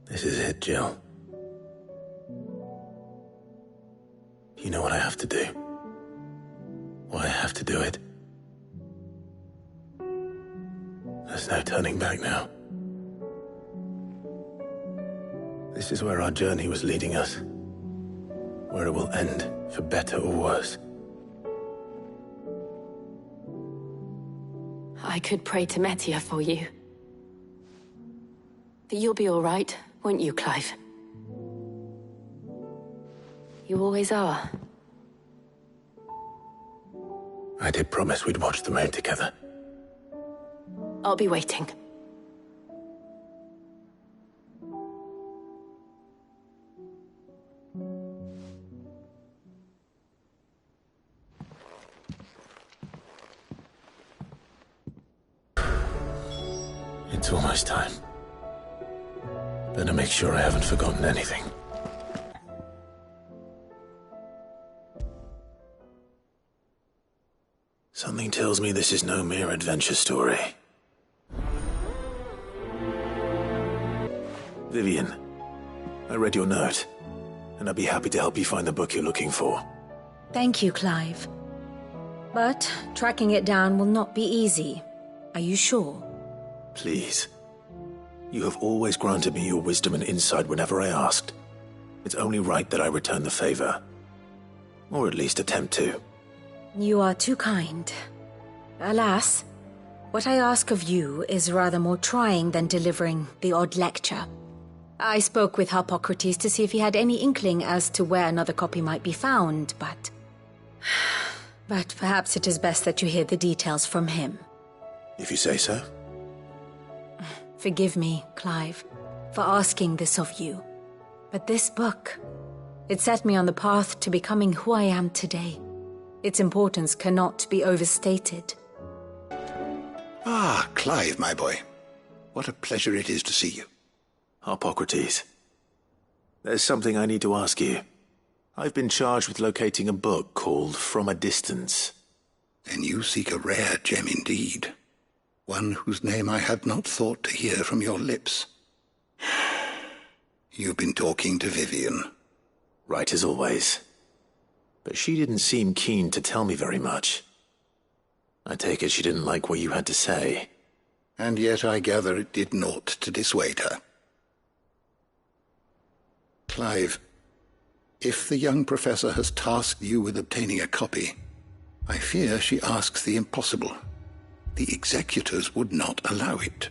This is it, Jill. You know what I have to do. Why I have to do it. There's no turning back now. This is where our journey was leading us. Where it will end, for better or worse. I could pray to Metia for you. But you'll be all right, won't you, Clive? You always are. I did promise we'd watch the moon together. I'll be waiting. It's almost time. Better make sure I haven't forgotten anything. Something tells me this is no mere adventure story. Vivian, I read your note, and I'd be happy to help you find the book you're looking for. Thank you, Clive. But tracking it down will not be easy. Are you sure? Please. You have always granted me your wisdom and insight whenever I asked. It's only right that I return the favor. Or at least attempt to. You are too kind. Alas, what I ask of you is rather more trying than delivering the odd lecture. I spoke with Harpocrates to see if he had any inkling as to where another copy might be found, but perhaps it is best that you hear the details from him. If you say so. Forgive me, Clive, for asking this of you. But this book, it set me on the path to becoming who I am today. Its importance cannot be overstated. Ah, Clive, my boy. What a pleasure it is to see you. Harpocrates, there's something I need to ask you. I've been charged with locating a book called From a Distance. Then you seek a rare gem indeed. One whose name I had not thought to hear from your lips. You've been talking to Vivian. Right as always. But she didn't seem keen to tell me very much. I take it she didn't like what you had to say. And yet I gather it did naught to dissuade her. Clive, if the young professor has tasked you with obtaining a copy, I fear she asks the impossible. The executors would not allow it.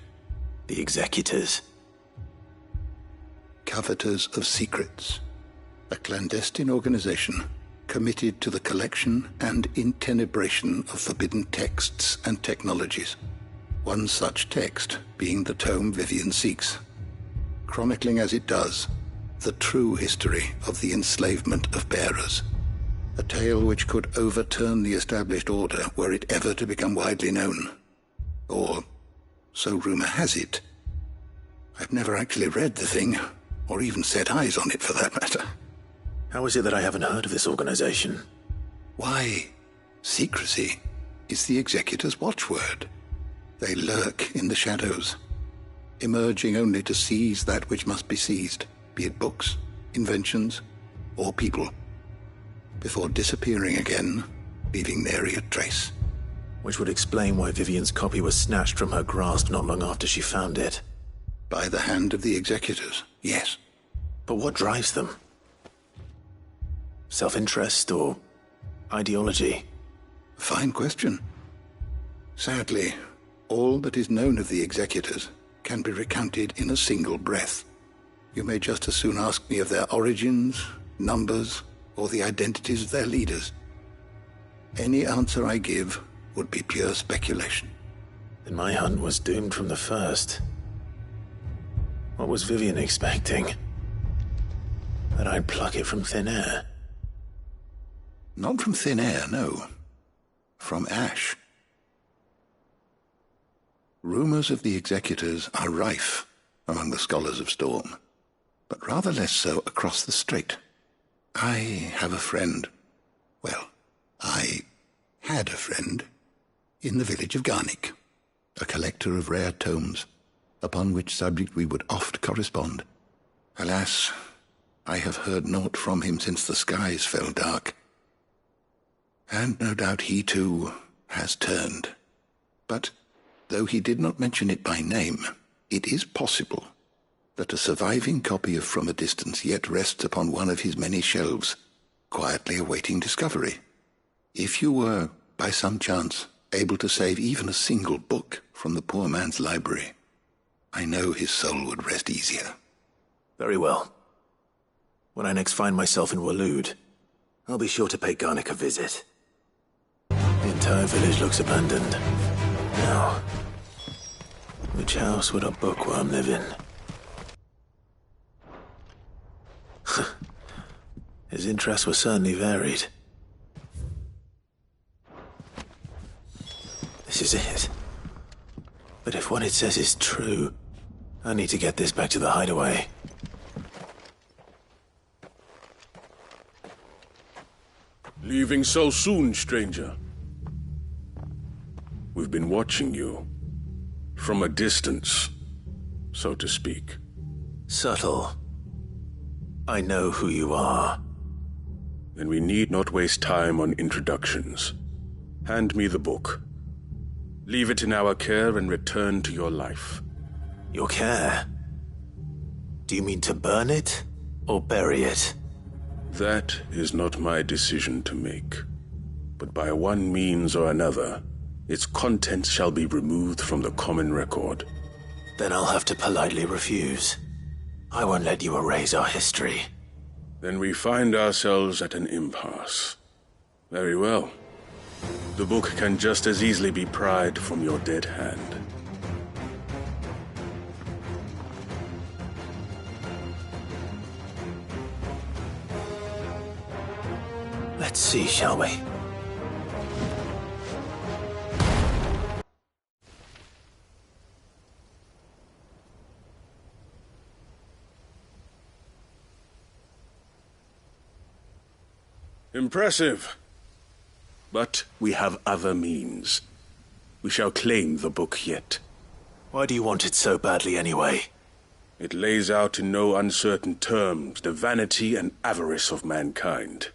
The executors? Coveters of Secrets. A clandestine organization committed to the collection and intenebration of forbidden texts and technologies. One such text being the tome Vivian seeks, chronicling as it does the true history of the enslavement of bearers. A tale which could overturn the established order were it ever to become widely known. Or, so rumor has it. I've never actually read the thing, or even set eyes on it for that matter. How is it that I haven't heard of this organization? Why, secrecy is the executor's watchword. They lurk in the shadows, emerging only to seize that which must be seized, be it books, inventions, or people, before disappearing again, leaving nary a trace. Which would explain why Vivian's copy was snatched from her grasp not long after she found it. By the hand of the executors, yes. But what drives them? Self-interest or ideology? Fine question. Sadly, all that is known of the executors can be recounted in a single breath. You may just as soon ask me of their origins, numbers, or the identities of their leaders. Any answer I give would be pure speculation. Then my hunt was doomed from the first. What was Vivian expecting? That I'd pluck it from thin air? Not from thin air, no. From ash. Rumors of the executors are rife among the scholars of Storm, but rather less so across the strait. I have a friend. Well, I had a friend in the village of Garnick, a collector of rare tomes, upon which subject we would oft correspond. Alas, I have heard naught from him since the skies fell dark. And no doubt he, too, has turned. But, though he did not mention it by name, it is possible that a surviving copy of From a Distance yet rests upon one of his many shelves, quietly awaiting discovery. If you were, by some chance, able to save even a single book from the poor man's library, I know his soul would rest easier. Very well. When I next find myself in Waloed, I'll be sure to pay Garnick a visit. The entire village looks abandoned. Now, which house would a bookworm live in? His interests were certainly varied. This is it. But if what it says is true, I need to get this back to the hideaway. Leaving so soon, stranger? We've been watching you. From a distance, so to speak. Subtle. I know who you are. Then we need not waste time on introductions. Hand me the book. Leave it in our care and return to your life. Your care? Do you mean to burn it, or bury it? That is not my decision to make. But by one means or another, its contents shall be removed from the common record. Then I'll have to politely refuse. I won't let you erase our history. Then we find ourselves at an impasse. Very well. The book can just as easily be pried from your dead hand. Let's see, shall we? Impressive. But we have other means. We shall claim the book yet. Why do you want it so badly anyway? It lays out in no uncertain terms the vanity and avarice of mankind.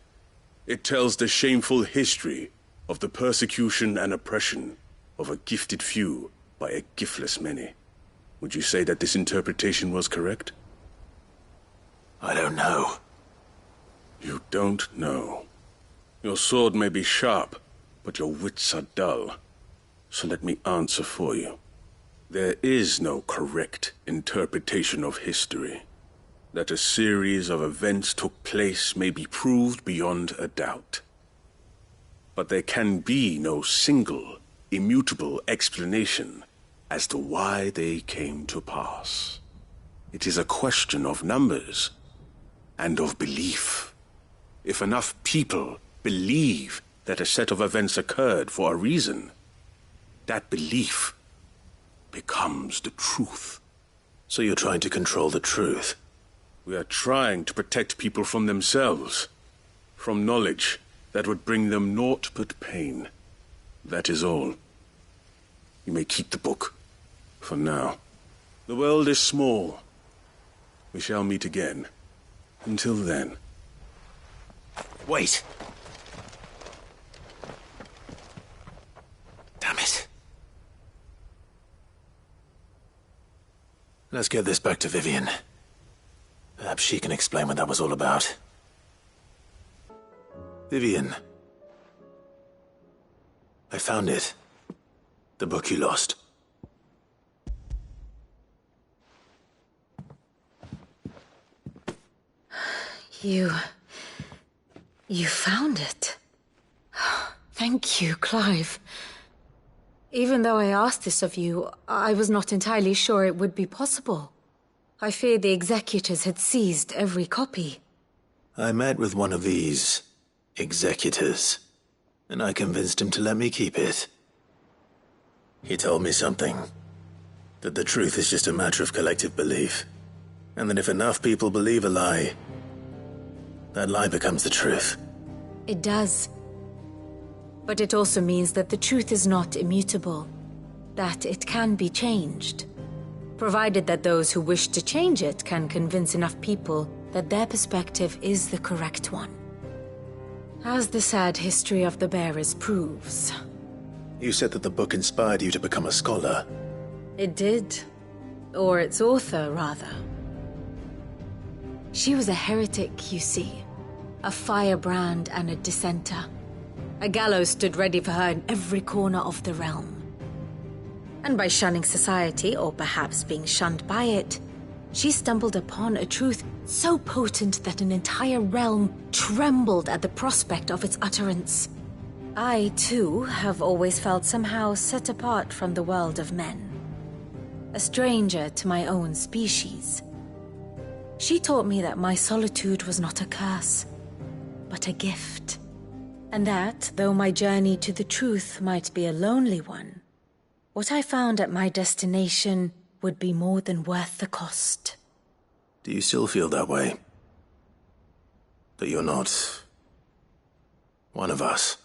It tells the shameful history of the persecution and oppression of a gifted few by a giftless many. Would you say that this interpretation was correct? I don't know. You don't know. Your sword may be sharp, but your wits are dull. So let me answer for you. There is no correct interpretation of history. That a series of events took place may be proved beyond a doubt. But there can be no single, immutable explanation as to why they came to pass. It is a question of numbers and of belief. If enough people believe that a set of events occurred for a reason, that belief becomes the truth. So you're trying to control the truth? We are trying to protect people from themselves, from knowledge that would bring them naught but pain. That is all. You may keep the book, for now. The world is small. We shall meet again. Until then. Wait! Damn it. Let's get this back to Vivian. Perhaps she can explain what that was all about. Vivian. I found it. The book you lost. You found it. Thank you, Clive. Even though I asked this of you, I was not entirely sure it would be possible. I feared the executors had seized every copy. I met with one of these executors, and I convinced him to let me keep it. He told me something. That the truth is just a matter of collective belief. And that if enough people believe a lie, that lie becomes the truth. It does. But it also means that the truth is not immutable. That it can be changed. Provided that those who wish to change it can convince enough people that their perspective is the correct one. As the sad history of the bearers proves. You said that the book inspired you to become a scholar. It did. Or its author, rather. She was a heretic, you see. A firebrand and a dissenter. A gallows stood ready for her in every corner of the realm. And by shunning society, or perhaps being shunned by it, she stumbled upon a truth so potent that an entire realm trembled at the prospect of its utterance. I, too, have always felt somehow set apart from the world of men. A stranger to my own species. She taught me that my solitude was not a curse, but a gift. And that, though my journey to the truth might be a lonely one, What I found at my destination would be more than worth the cost. Do you still feel that way? That you're not one of us?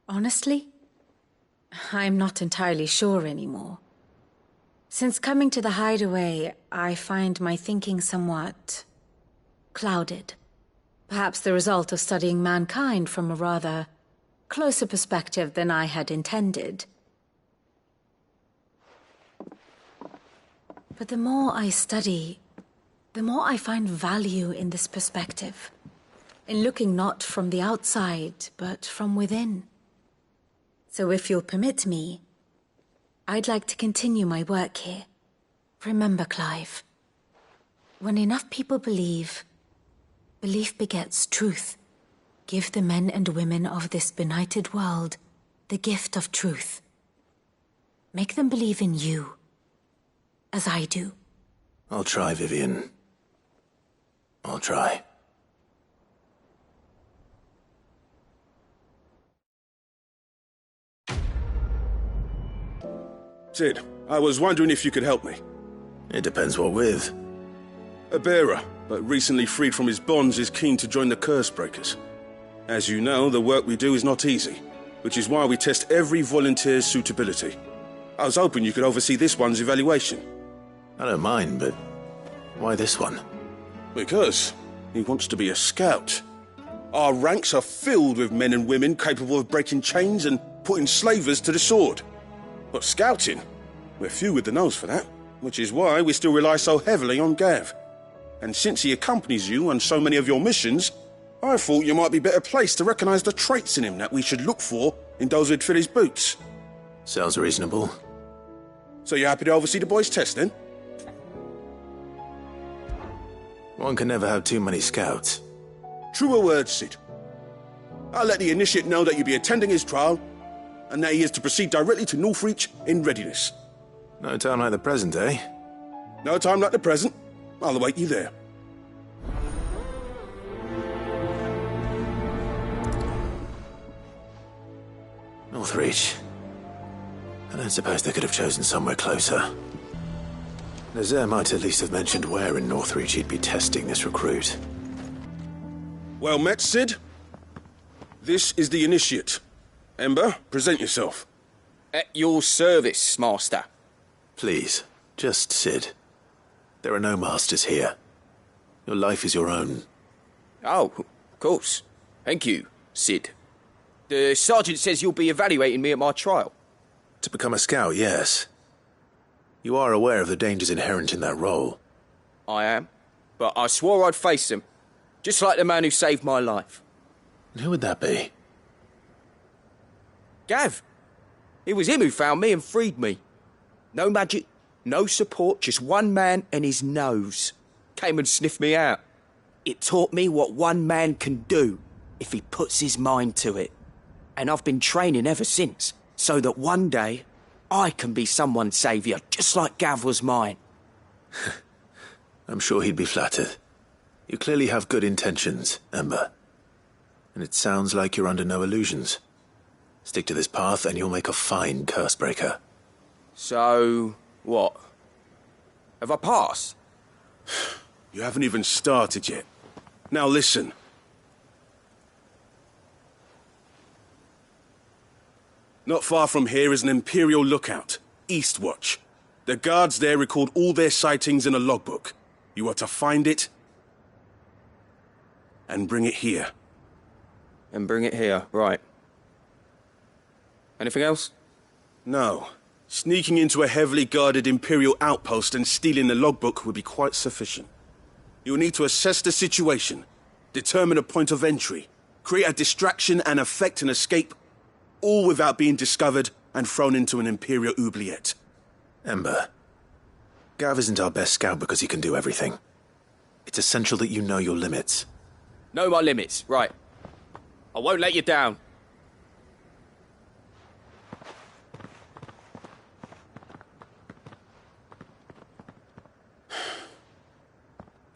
Honestly, I'm not entirely sure anymore. Since coming to the hideaway, I find my thinking somewhat clouded. Perhaps the result of studying mankind from a rather closer perspective than I had intended. But the more I study, the more I find value in this perspective. In looking not from the outside, but from within. So if you'll permit me, I'd like to continue my work here. Remember, Clive, when enough people believe, belief begets truth. Give the men and women of this benighted world the gift of truth. Make them believe in you, as I do. I'll try, Vivian. I'll try. Sid, I was wondering if you could help me. It depends what with. A bearer, but recently freed from his bonds, is keen to join the Curse Breakers. As you know, the work we do is not easy, which is why we test every volunteer's suitability. I was hoping you could oversee this one's evaluation. I don't mind, but why this one? Because he wants to be a scout. Our ranks are filled with men and women capable of breaking chains and putting slavers to the sword. But scouting, we're few with the nose for that, which is why we still rely so heavily on Gav. And since he accompanies you on so many of your missions, I thought you might be better placed to recognize the traits in him that we should look for in those who'd fill his boots. Sounds reasonable. So you're happy to oversee the boys' test, then? One can never have too many scouts. Truer words, Sid. I'll let the initiate know that you'll be attending his trial, and that he is to proceed directly to Northreach in readiness. No time like the present, eh? No time like the present. I'll await you there. Northreach. I don't suppose they could have chosen somewhere closer. Nazaire might at least have mentioned where in Northreach he'd be testing this recruit. Well met, Sid. This is the initiate. Ember, present yourself. At your service, Master. Please, just Sid. There are no masters here. Your life is your own. Oh, of course. Thank you, Sid. The sergeant says you'll be evaluating me at my trial. To become a scout, yes. You are aware of the dangers inherent in that role. I am. But I swore I'd face them. Just like the man who saved my life. And who would that be? Gav. It was him who found me and freed me. No magic, no support, just one man and his nose. Came and sniffed me out. It taught me what one man can do if he puts his mind to it. And I've been training ever since, so that one day I can be someone's saviour, just like Gav was mine. I'm sure he'd be flattered. You clearly have good intentions, Ember. And it sounds like you're under no illusions. Stick to this path and you'll make a fine Cursebreaker. So, what? Have I passed? You haven't even started yet. Now listen. Not far from here is an Imperial lookout, Eastwatch. The guards there record all their sightings in a logbook. You are to find it and bring it here. And bring it here, right. Anything else? No. Sneaking into a heavily guarded Imperial outpost and stealing the logbook would be quite sufficient. You'll need to assess the situation, determine a point of entry, create a distraction and effect an escape, all without being discovered and thrown into an Imperial oubliette. Ember, Gav isn't our best scout because he can do everything. It's essential that you know your limits. Know my limits, right. I won't let you down.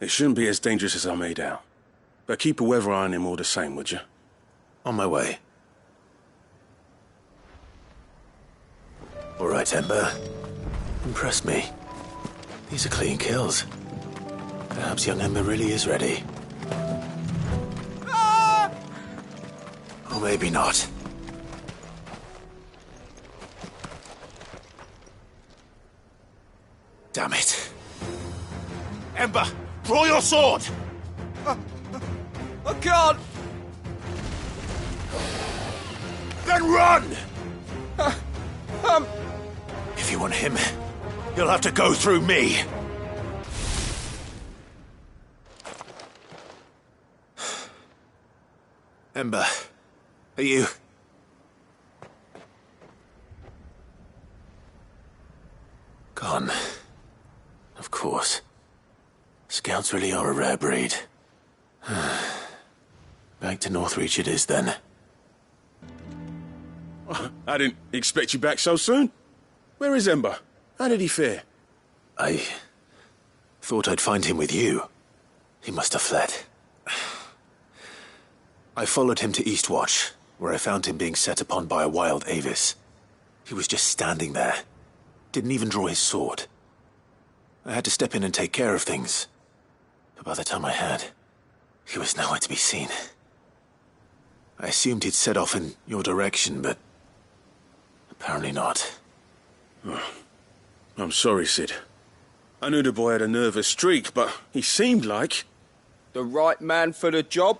It shouldn't be as dangerous as I made out. But keep a weather eye on him all the same, would you? On my way. All right, Ember. Impressed me. These are clean kills. Perhaps young Ember really is ready. Or maybe not. Damn it. Ember, draw your sword! I can't! Then run! If you want him, you'll have to go through me. Ember, are you... Gone. Of course. Scouts really are a rare breed. Back to Northreach it is, then. I didn't expect you back so soon. Where is Ember? How did he fare? I thought I'd find him with you. He must have fled. I followed him to Eastwatch, where I found him being set upon by a wild Avis. He was just standing there. Didn't even draw his sword. I had to step in and take care of things. But by the time I had, he was nowhere to be seen. I assumed he'd set off in your direction, but apparently not. Oh, I'm sorry, Sid. I knew the boy had a nervous streak, but he seemed like... The right man for the job?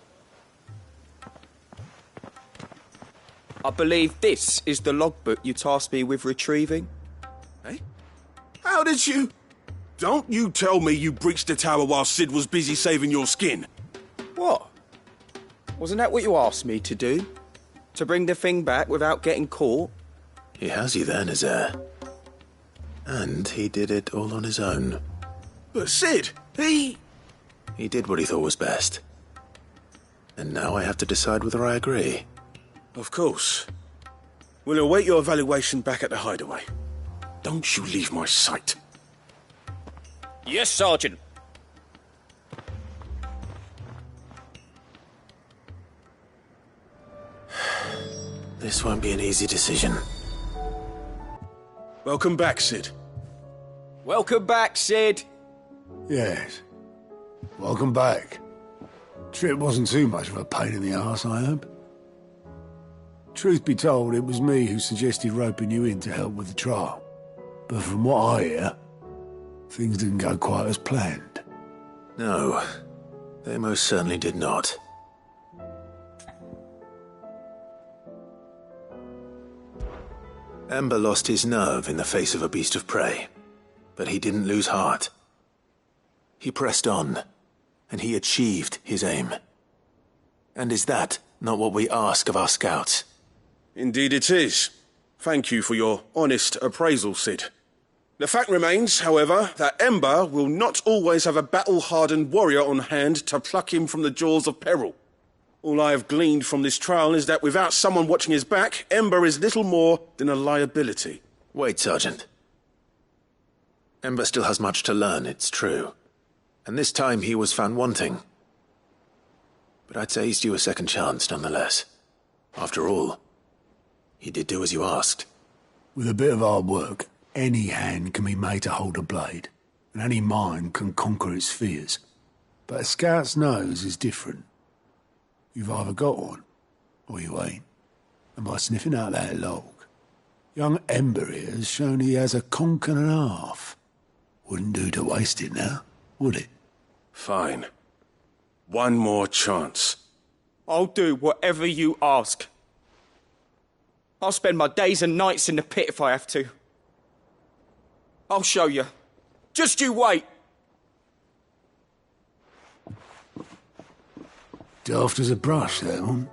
I believe this is the logbook you tasked me with retrieving. Eh? How did you... Don't you tell me you breached the tower while Sid was busy saving your skin. What? Wasn't that what you asked me to do? To bring the thing back without getting caught? He has you then, Azure. And he did it all on his own. But Sid, he did what he thought was best. And now I have to decide whether I agree. Of course. We'll await your evaluation back at the hideaway. Don't you leave my sight. Yes, Sergeant. This won't be an easy decision. Welcome back, Sid. Welcome back, Sid. Yes. Welcome back. Trip wasn't too much of a pain in the arse, I hope. Truth be told, it was me who suggested roping you in to help with the trial. But from what I hear, things didn't go quite as planned. No, they most certainly did not. Ember lost his nerve in the face of a beast of prey, but he didn't lose heart. He pressed on, and he achieved his aim. And is that not what we ask of our scouts? Indeed it is. Thank you for your honest appraisal, Sid. The fact remains, however, that Ember will not always have a battle-hardened warrior on hand to pluck him from the jaws of peril. All I have gleaned from this trial is that without someone watching his back, Ember is little more than a liability. Wait, Sergeant. Ember still has much to learn, it's true. And this time he was found wanting. But I'd say he's due a second chance, nonetheless. After all, he did do as you asked. With a bit of hard work, any hand can be made to hold a blade, and any mind can conquer its fears. But a scout's nose is different. You've either got one, or you ain't. And by sniffing out that log, young Ember here has shown he has a conch and a half. Wouldn't do to waste it now, would it? Fine. One more chance. I'll do whatever you ask. I'll spend my days and nights in the pit if I have to. I'll show you. Just you wait. Daft as a brush, that one.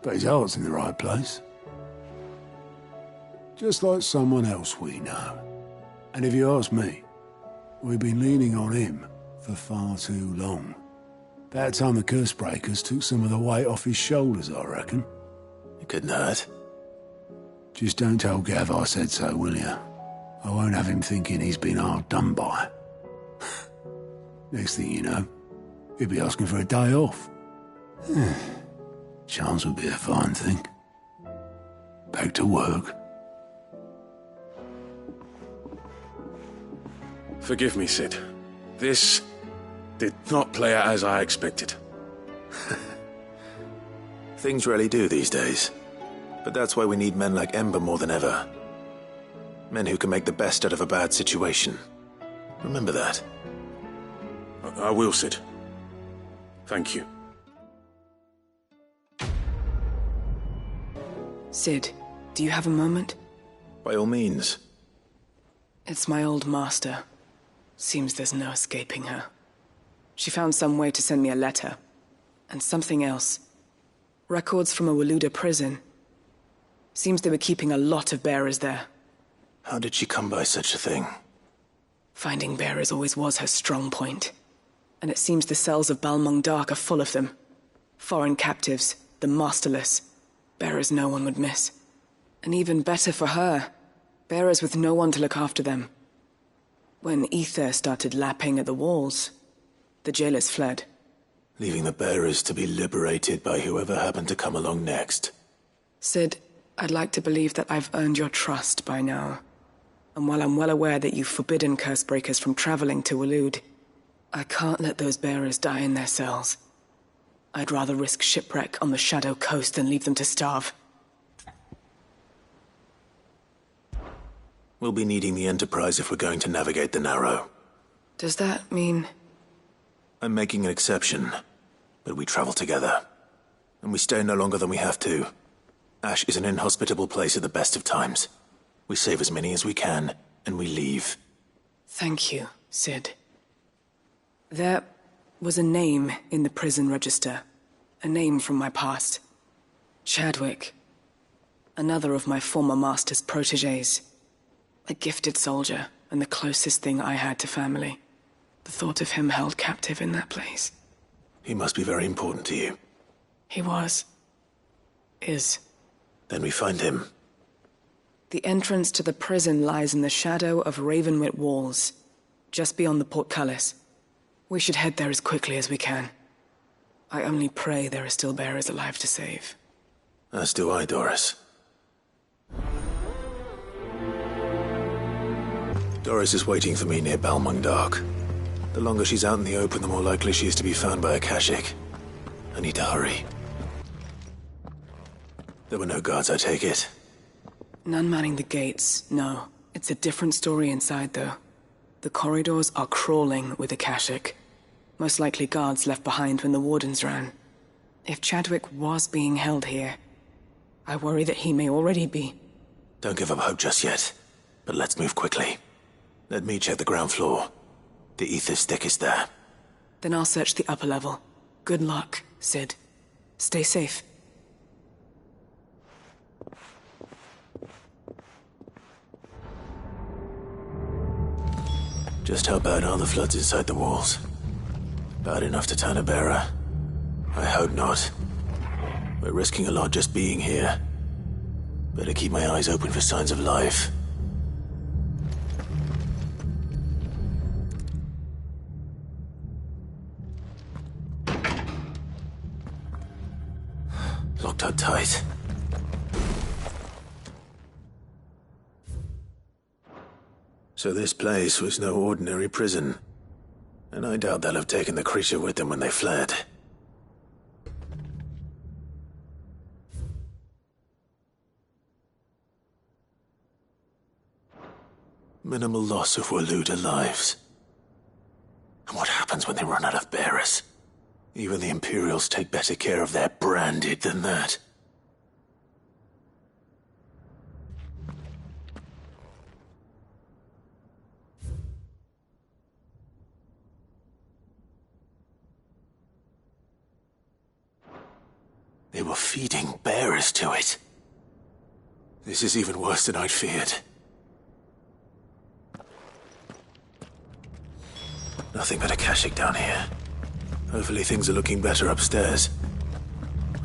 But his heart's in the right place. Just like someone else we know. And if you ask me, we've been leaning on him for far too long. About time the curse breakers took some of the weight off his shoulders, I reckon. It couldn't hurt. Just don't tell Gav I said so, will you? I won't have him thinking he's been hard done by. Next thing you know, he'll be asking for a day off. Chance would be a fine thing. Back to work. Forgive me, Cid. This did not play out as I expected. Things rarely do these days. But that's why we need men like Ember more than ever. Men who can make the best out of a bad situation. Remember that. I will, Cid. Thank you. Cid, do you have a moment? By all means. It's my old master. Seems there's no escaping her. She found some way to send me a letter. And something else. Records from a Waluda prison. Seems they were keeping a lot of bearers there. How did she come by such a thing? Finding bearers always was her strong point. And it seems the cells of Balmung Dark are full of them. Foreign captives, the masterless. Bearers no one would miss. And even better for her, bearers with no one to look after them. When ether started lapping at the walls, the jailers fled. Leaving the bearers to be liberated by whoever happened to come along next. Cid, I'd like to believe that I've earned your trust by now. And while I'm well aware that you've forbidden Cursebreakers from traveling to Waloed, I can't let those bearers die in their cells. I'd rather risk shipwreck on the Shadow Coast than leave them to starve. We'll be needing the Enterprise if we're going to navigate the Narrow. Does that mean... I'm making an exception, but we travel together. And we stay no longer than we have to. Ash is an inhospitable place at the best of times. We save as many as we can, and we leave. Thank you, Cid. There was a name in the prison register. A name from my past. Chadwick. Another of my former master's protégés. A gifted soldier, and the closest thing I had to family. The thought of him held captive in that place. He must be very important to you. He was. Is. Then we find him. The entrance to the prison lies in the shadow of Ravenwit Walls, just beyond the portcullis. We should head there as quickly as we can. I only pray there are still bearers alive to save. As do I, Doris. Doris is waiting for me near Balmung Dark. The longer she's out in the open, the more likely she is to be found by a Kashyyyk. I need to hurry. There were no guards, I take it. None manning the gates, no. It's a different story inside, though. The corridors are crawling with a Kashyyyk. Most likely guards left behind when the wardens ran. If Chadwick was being held here, I worry that he may already be. Don't give up hope just yet, but let's move quickly. Let me check the ground floor. The ether stick is there. Then I'll search the upper level. Good luck, Cid. Stay safe. Just how bad are the floods inside the walls? Bad enough to turn a bearer? I hope not. We're risking a lot just being here. Better keep my eyes open for signs of life. Locked up tight. So this place was no ordinary prison. And I doubt they'll have taken the creature with them when they fled. Minimal loss of Waluda lives. And what happens when they run out of bearers? Even the Imperials take better care of their branded than that. They were feeding bearers to it. This is even worse than I'd feared. Nothing but a Kashyyyk down here. Hopefully things are looking better upstairs.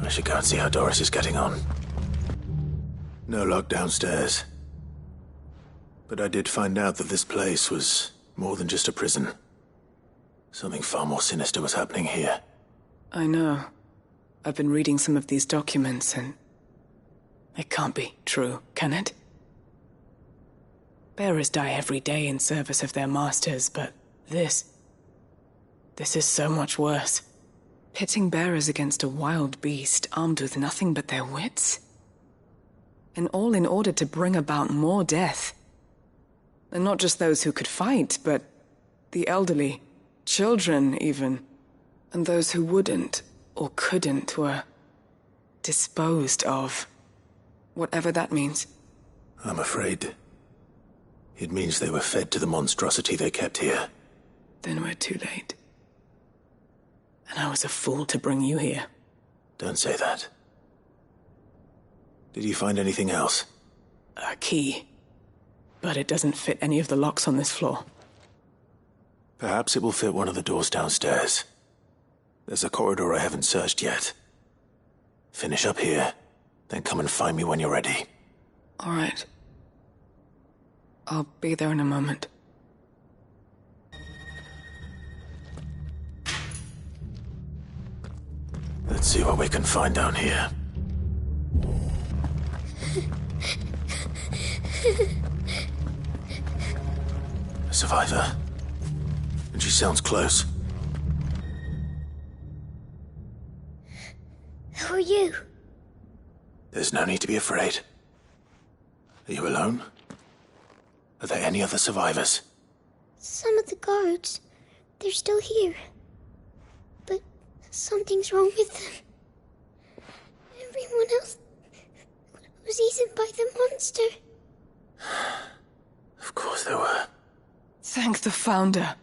I should go and see how Doris is getting on. No lock downstairs. But I did find out that this place was more than just a prison. Something far more sinister was happening here. I know. I've been reading some of these documents and... it can't be true, can it? Bearers die every day in service of their masters, but this is so much worse. Pitting bearers against a wild beast armed with nothing but their wits. And all in order to bring about more death. And not just those who could fight, but the elderly, children even. And those who wouldn't or couldn't were disposed of. Whatever that means. I'm afraid it means they were fed to the monstrosity they kept here. Then we're too late. And I was a fool to bring you here. Don't say that. Did you find anything else? A key. But it doesn't fit any of the locks on this floor. Perhaps it will fit one of the doors downstairs. There's a corridor I haven't searched yet. Finish up here, then come and find me when you're ready. All right. I'll be there in a moment. Let's see what we can find down here. A survivor. And she sounds close. Who are you? There's no need to be afraid. Are you alone? Are there any other survivors? Some of the guards. They're still here. But something's wrong with them. Everyone else was eaten by the monster. Of course there were. Thank the Founder.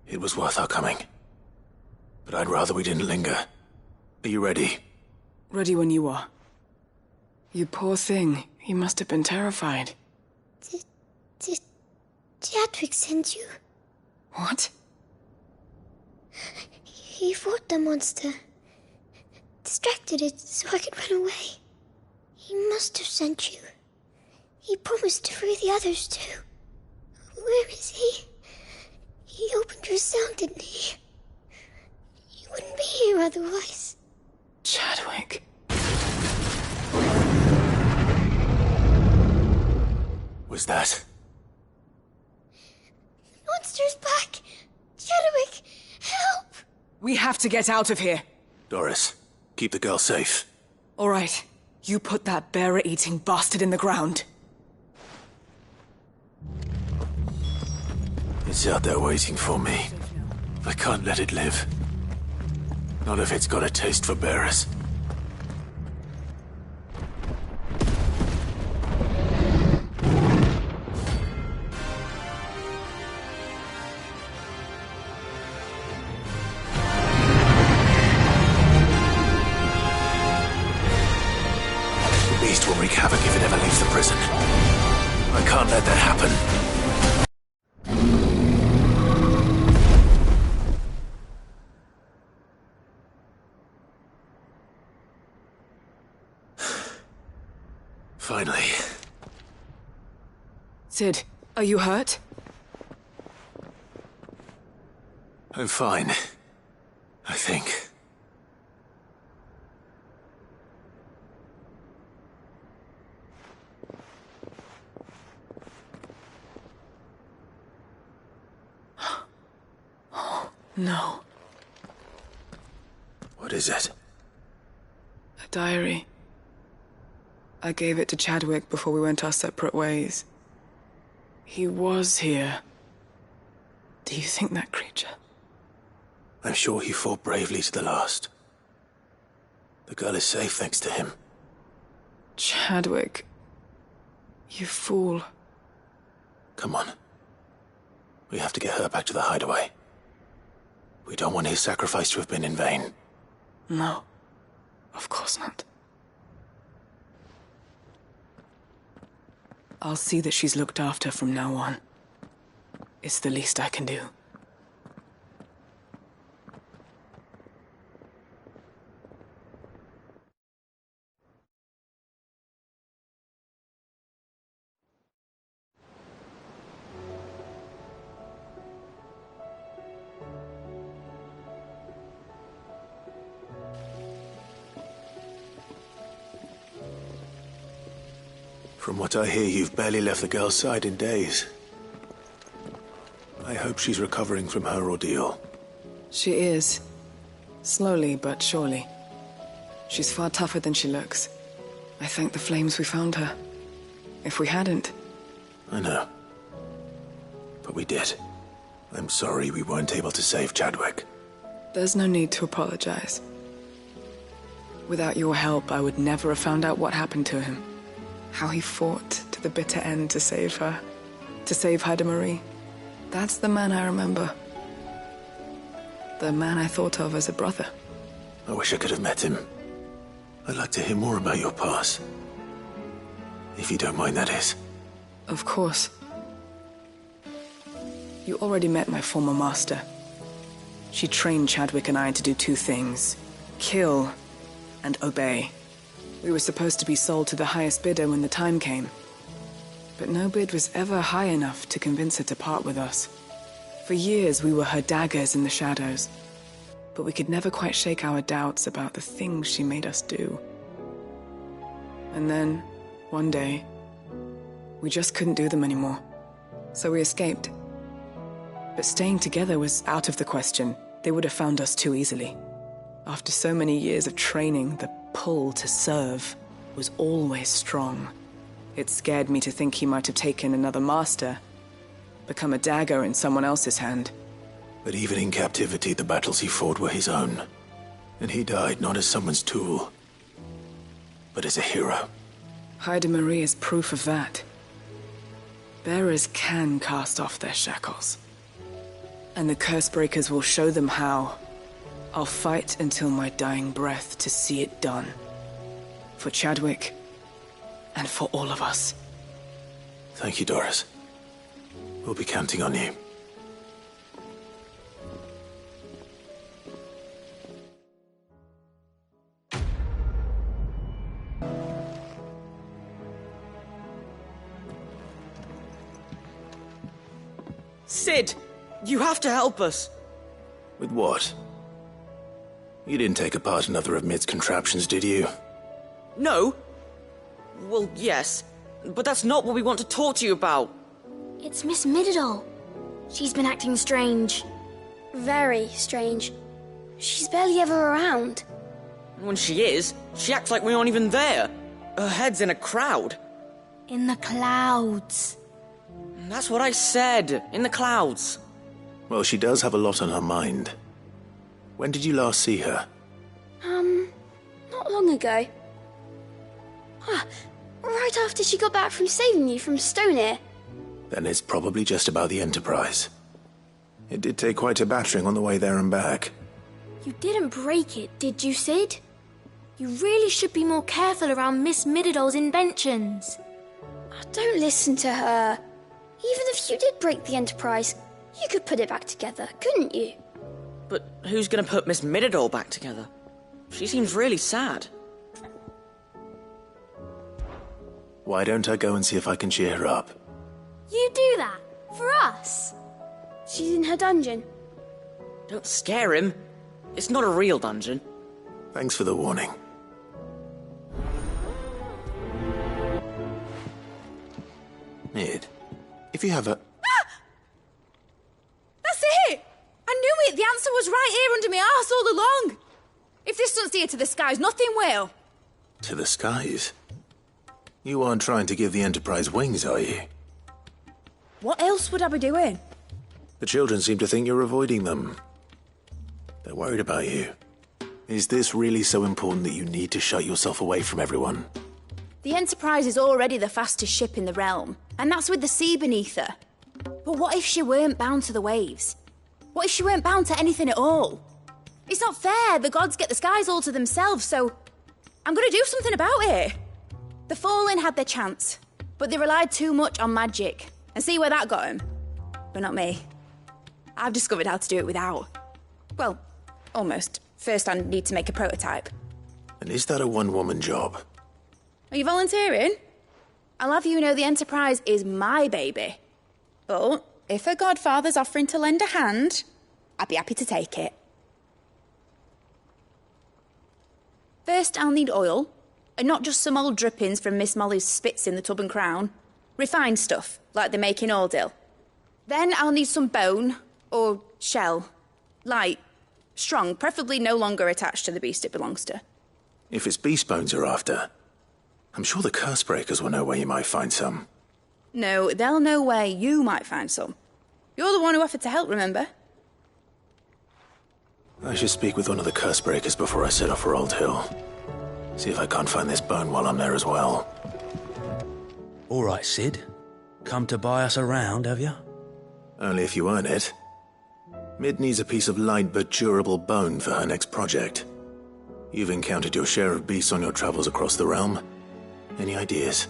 It was worth our coming. But I'd rather we didn't linger. Are you ready? Ready when you are. You poor thing. He must have been terrified. Did Chadwick send you? What? He fought the monster. Distracted it so I could run away. He must have sent you. He promised to free the others too. Where is he? He opened your cell, didn't he? He wouldn't be here otherwise. Chadwick. Was that? Monster's back! Chadwick, help! We have to get out of here. Doris, keep the girl safe. All right. You put that bearer-eating bastard in the ground. It's out there waiting for me. I can't let it live. Not if it's got a taste for bearers. The beast will wreak havoc if it ever leaves the prison. I can't let that happen. Finally. Sid, are you hurt? I'm fine. I think. Oh, no. What is it? A diary. I gave it to Chadwick before we went our separate ways. He was here. Do you think that creature? I'm sure he fought bravely to the last. The girl is safe thanks to him. Chadwick. You fool. Come on. We have to get her back to the hideaway. We don't want his sacrifice to have been in vain. No. Of course not. I'll see that she's looked after from now on. It's the least I can do. From what I hear, you've barely left the girl's side in days. I hope she's recovering from her ordeal. She is. Slowly but surely. She's far tougher than she looks. I thank the flames we found her. If we hadn't... I know. But we did. I'm sorry we weren't able to save Chadwick. There's no need to apologize. Without your help, I would never have found out what happened to him. How he fought to the bitter end to save her. To save Haida Marie. That's the man I remember. The man I thought of as a brother. I wish I could have met him. I'd like to hear more about your past. If you don't mind, that is. Of course. You already met my former master. She trained Chadwick and I to do two things. Kill and obey. We were supposed to be sold to the highest bidder when the time came. But no bid was ever high enough to convince her to part with us. For years we were her daggers in the shadows. But we could never quite shake our doubts about the things she made us do. And then, one day, we just couldn't do them anymore. So we escaped. But staying together was out of the question. They would have found us too easily. After so many years of training, the pull to serve was always strong. It scared me to think he might have taken another master, become a dagger in someone else's hand. But even in captivity, the battles he fought were his own. And he died not as someone's tool, but as a hero. Haida Marie is proof of that. Bearers can cast off their shackles. And the Cursebreakers will show them how. I'll fight until my dying breath to see it done. For Chadwick, and for all of us. Thank you, Doris. We'll be counting on you. Sid, you have to help us. With what? You didn't take apart another of Mid's contraptions, did you? No. Well, yes. But that's not what we want to talk to you about. It's Miss Mididol. She's been acting strange. Very strange. She's barely ever around. And when she is, she acts like we aren't even there. Her head's in a crowd. In the clouds. That's what I said. In the clouds. Well, she does have a lot on her mind. When did you last see her? Not long ago. Right after she got back from saving you from Stoneir. Then it's probably just about the Enterprise. It did take quite a battering on the way there and back. You didn't break it, did you, Sid? You really should be more careful around Miss Mididol's inventions. Don't listen to her. Even if you did break the Enterprise, you could put it back together, couldn't you? But who's gonna put Miss Mididol back together? She seems really sad. Why don't I go and see if I can cheer her up? You do that? For us? She's in her dungeon. Don't scare him. It's not a real dungeon. Thanks for the warning. Mid, if you have a... That's it! I knew it! The answer was right here under my arse all along! If this doesn't steer to the skies, nothing will. To the skies? You aren't trying to give the Enterprise wings, are you? What else would I be doing? The children seem to think you're avoiding them. They're worried about you. Is this really so important that you need to shut yourself away from everyone? The Enterprise is already the fastest ship in the realm, and that's with the sea beneath her. But what if she weren't bound to the waves? What if she weren't bound to anything at all? It's not fair. The gods get the skies all to themselves, so I'm gonna do something about it. The Fallen had their chance, but they relied too much on magic. And see where that got them? But not me. I've discovered how to do it without. Well, almost. First I need to make a prototype. And is that a one-woman job? Are you volunteering? I'll have you know the Enterprise is my baby. But if her godfather's offering to lend a hand, I'd be happy to take it. First, I'll need oil, And not just some old drippings from Miss Molly's spits in the Tub and Crown. Refined stuff, like they make in Ordill. Then I'll need some bone, or shell. Light, strong, preferably no longer attached to the beast it belongs to. If it's beast bones you're after, I'm sure the curse breakers will know where you might find some. No, they'll know where you might find some. You're the one who offered to help, remember? I should speak with one of the curse breakers before I set off for Old Hill. See if I can't find this bone while I'm there as well. All right, Sid. Come to buy us around, have you? Only if you earn it. Mid needs a piece of light but durable bone for her next project. You've encountered your share of beasts on your travels across the realm. Any ideas?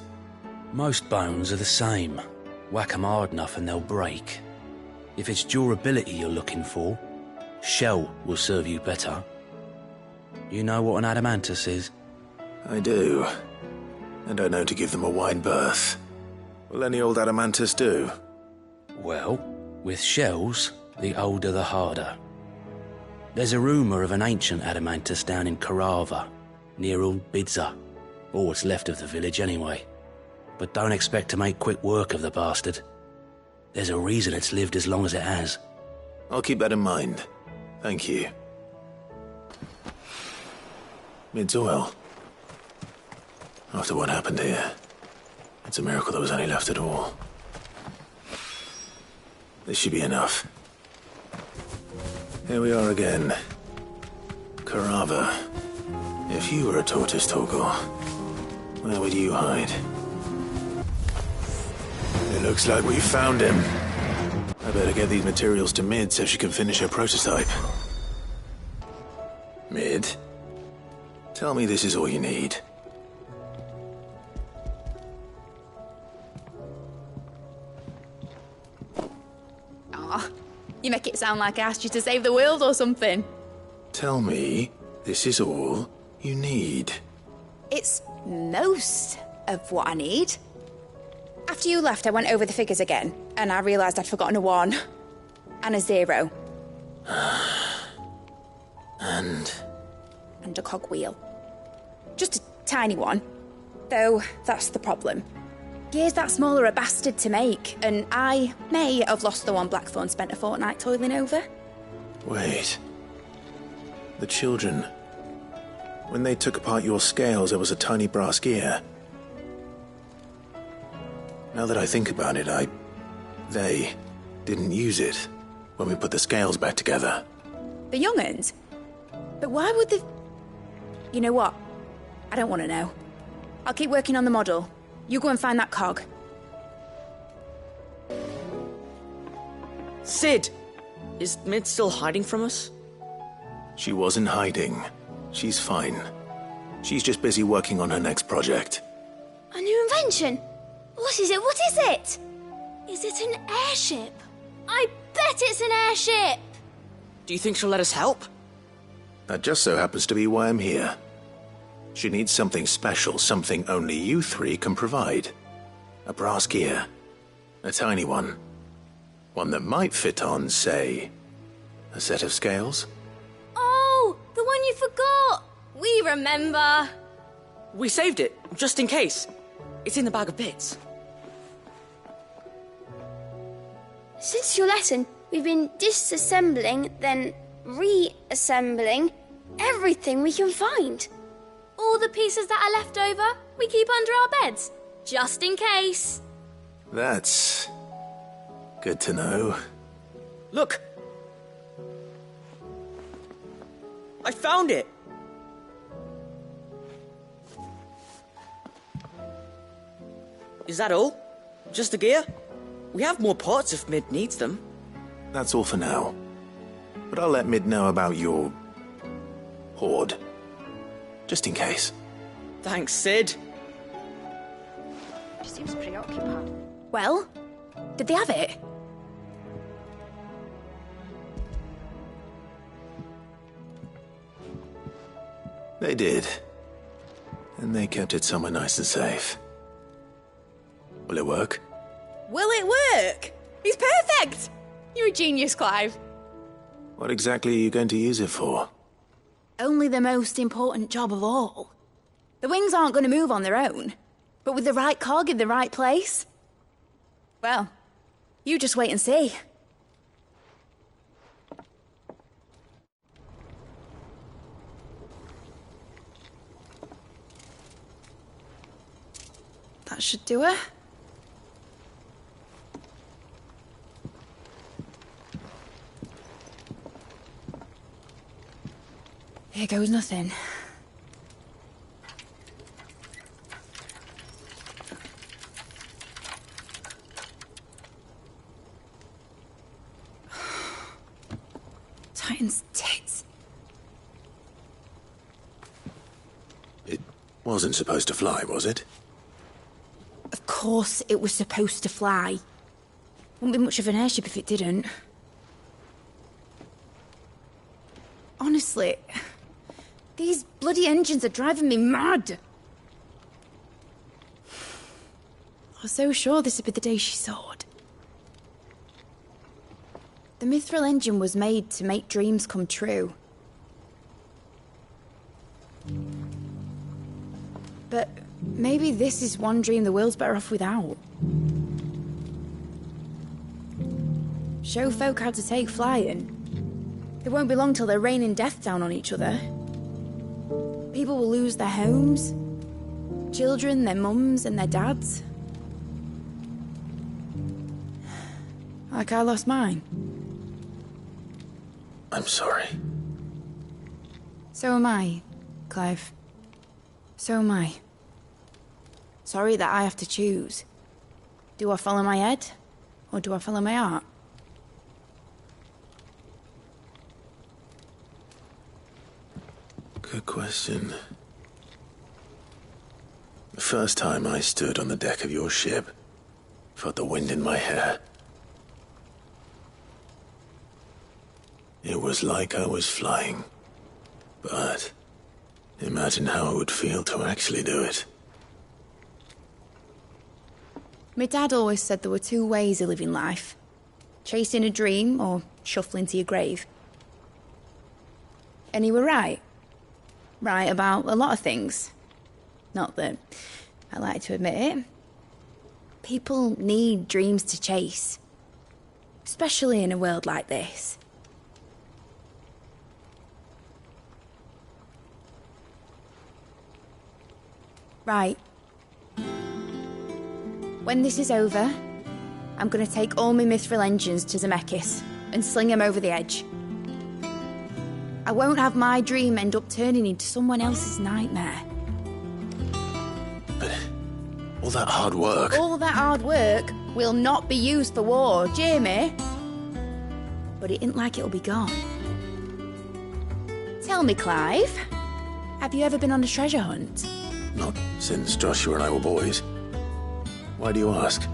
Most bones are the same. Whack 'em hard enough and they'll break. If it's durability you're looking for, shell will serve you better. You know what an adamantus is? I do. And I know to give them a wide berth. Will any old adamantus do? Well, with shells, the older the harder. There's a rumour of an ancient adamantus down in Karava, near Old Bidza. Or what's left of the village anyway. But don't expect to make quick work of the bastard. There's a reason it's lived as long as it has. I'll keep that in mind. Thank you. Mid's oil. After what happened here, it's a miracle there was any left at all. This should be enough. Here we are again. Karava. If you were a tortoise, Torgor, where would you hide? It looks like we found him. I better get these materials to Mid so she can finish her prototype. Mid, tell me this is all you need. You make it sound like I asked you to save the world or something. Tell me this is all you need. It's most of what I need. After you left, I went over the figures again, and I realised I'd forgotten a 1 and a 0. And a cogwheel. Just a tiny one. Though, that's the problem. Gears that small are a bastard to make, and I may have lost the one Blackthorn spent a fortnight toiling over. Wait. The children. When they took apart your scales, there was a tiny brass gear. Now that I think about it, they didn't use it when we put the scales back together. The young'uns? But why would the... You know what? I don't want to know. I'll keep working on the model. You go and find that cog. Sid! Is Mid still hiding from us? She wasn't hiding. She's fine. She's just busy working on her next project. A new invention? What is it? What is it? Is it an airship? I bet it's an airship! Do you think she'll let us help? That just so happens to be why I'm here. She needs something special, something only you three can provide. A brass gear. A tiny one. One that might fit on, say, a set of scales? Oh, the one you forgot! We remember! We saved it, just in case. It's in the bag of bits. Since your lesson, we've been disassembling, then reassembling everything we can find. All the pieces that are left over, we keep under our beds, just in case. That's good to know. Look! I found it! Is that all? Just the gear? We have more parts if Mid needs them. That's all for now. But I'll let Mid know about your hoard. Just in case. Thanks, Sid. She seems preoccupied. Well, did they have it? They did. And they kept it somewhere nice and safe. Will it work? Will it work? He's perfect! You're a genius, Clive. What exactly are you going to use it for? Only the most important job of all. The wings aren't going to move on their own. But with the right cog in the right place... Well, you just wait and see. That should do it. Here goes nothing. Titan's tits. It wasn't supposed to fly, was it? Of course it was supposed to fly. Wouldn't be much of an airship if it didn't. Honestly, these bloody engines are driving me mad. I was so sure this would be the day she soared. The Mithril engine was made to make dreams come true. But maybe this is one dream the world's better off without. Show folk how to take flying. It won't be long till they're raining death down on each other. People will lose their homes. Children, their mums and their dads. Like I lost mine. I'm sorry. So am I, Clive. So am I. Sorry that I have to choose. Do I follow my head, or do I follow my heart? Good question. The first time I stood on the deck of your ship, felt the wind in my hair. It was like I was flying. But imagine how it would feel to actually do it. My dad always said there were two ways of living life. Chasing a dream or shuffling to your grave. And he were right. Right about a lot of things. Not that I like to admit it. People need dreams to chase. Especially in a world like this. Right. When this is over, I'm gonna take all my Mithril engines to Zemeckis and sling them over the edge. I won't have my dream end up turning into someone else's nightmare. But all that hard work... All that hard work will not be used for war, Jamie. But it ain't like it'll be gone. Tell me, Clive, have you ever been on a treasure hunt? Not since Joshua and I were boys. Why do you ask?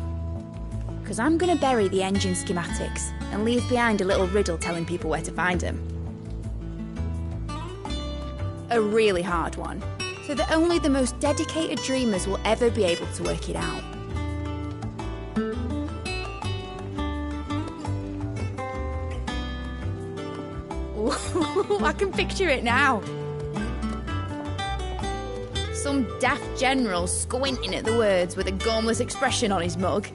Because I'm going to bury the engine schematics and leave behind a little riddle telling people where to find them. A really hard one, so that only the most dedicated dreamers will ever be able to work it out. Ooh, I can picture it now. Some daft general squinting at the words with a gormless expression on his mug.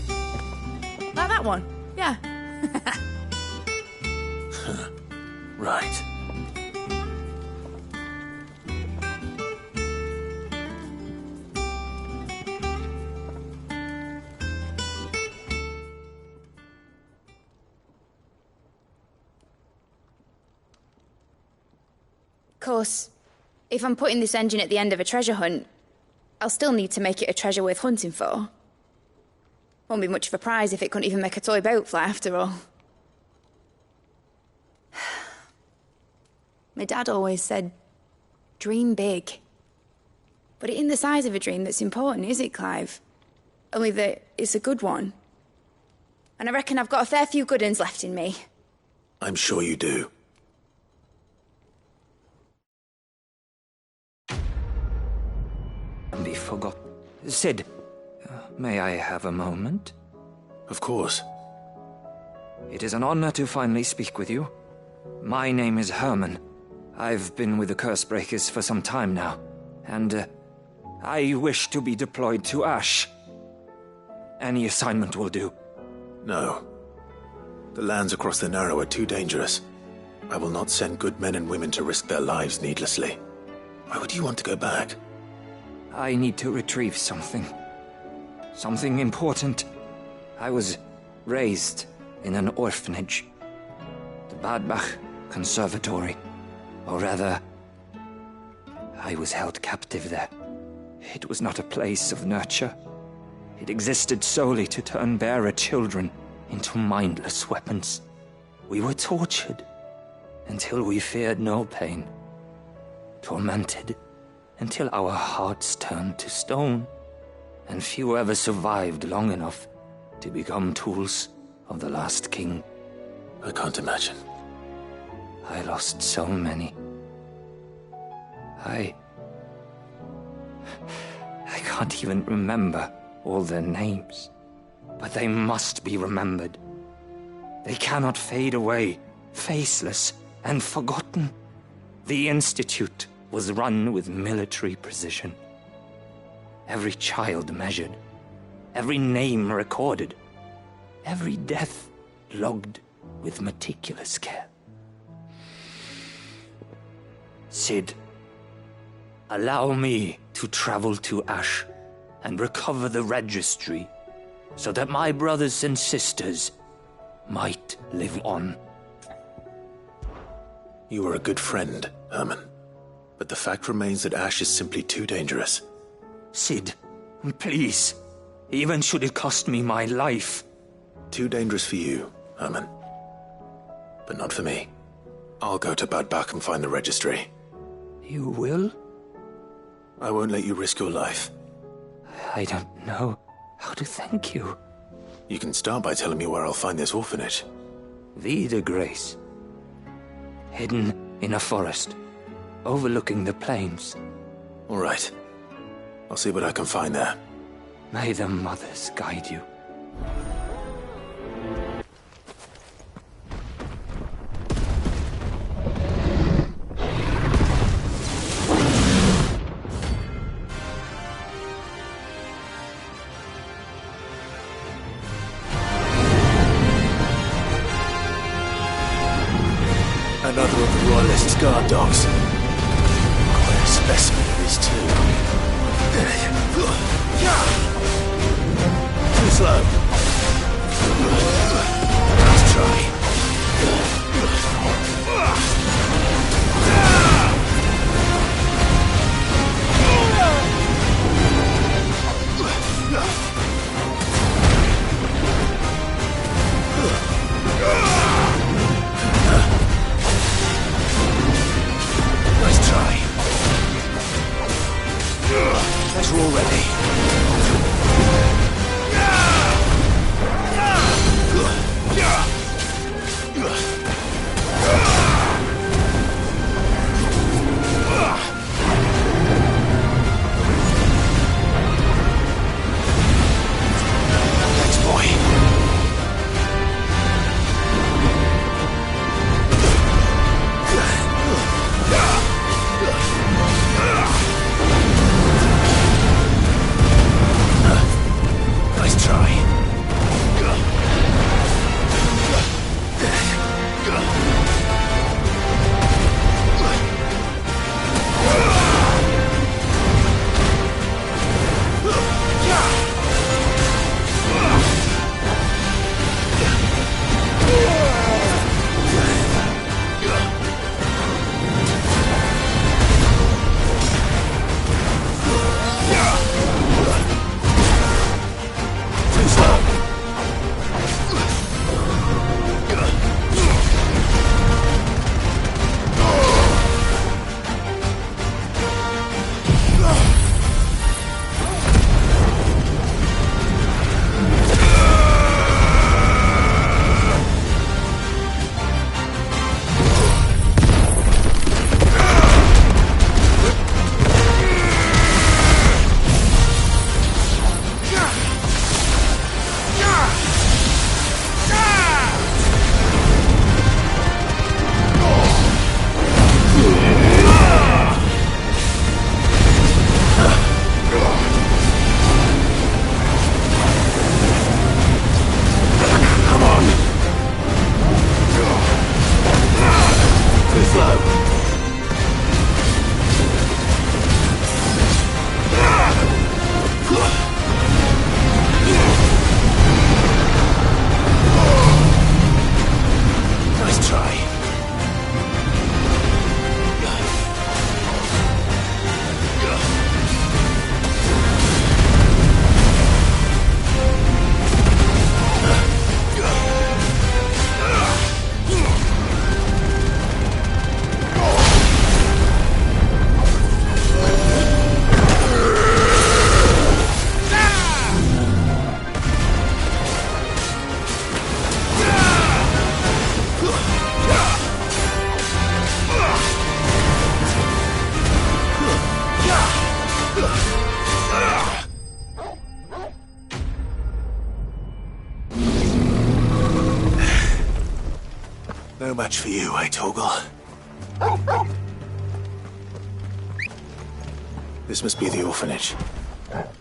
Like that one, yeah. Right. Of course, if I'm putting this engine at the end of a treasure hunt, I'll still need to make it a treasure worth hunting for. Won't be much of a prize if it couldn't even make a toy boat fly after all. My dad always said, dream big. But it ain't the size of a dream that's important, is it, Clive? Only that it's a good one. And I reckon I've got a fair few good uns left in me. I'm sure you do. We forgot. Sid, may I have a moment? Of course. It is an honor to finally speak with you. My name is Herman. I've been with the Cursebreakers for some time now, and I wish to be deployed to Ash. Any assignment will do. No. The lands across the Narrow are too dangerous. I will not send good men and women to risk their lives needlessly. Why would you want to go back? I need to retrieve something. Something important. I was raised in an orphanage. The Badbach Conservatory. Or rather, I was held captive there. It was not a place of nurture. It existed solely to turn bearer children into mindless weapons. We were tortured until we feared no pain. Tormented until our hearts turned to stone. And few ever survived long enough to become tools of the last king. I can't imagine. I lost so many. I can't even remember all their names. But they must be remembered. They cannot fade away, faceless and forgotten. The Institute was run with military precision. Every child measured, every name recorded, every death logged with meticulous care. Sid, allow me to travel to Ash and recover the registry so that my brothers and sisters might live on. You were a good friend, Herman. But the fact remains that Ash is simply too dangerous. Sid, please. Even should it cost me my life. Too dangerous for you, Herman. But not for me. I'll go to Badbach and find the registry. You will? I won't let you risk your life. I don't know how to thank you. You can start by telling me where I'll find this orphanage. Vida Grace. Hidden in a forest, overlooking the plains. All right. I'll see what I can find there. May the mothers guide you. Another of the Royalists' guard dogs. Quite a specimen it is, too. Too slow. Nice try. Nice try. Guess we're all ready. Thanks, boy. flow. Nice try. No match for you, eh, Torgal? This must be the orphanage.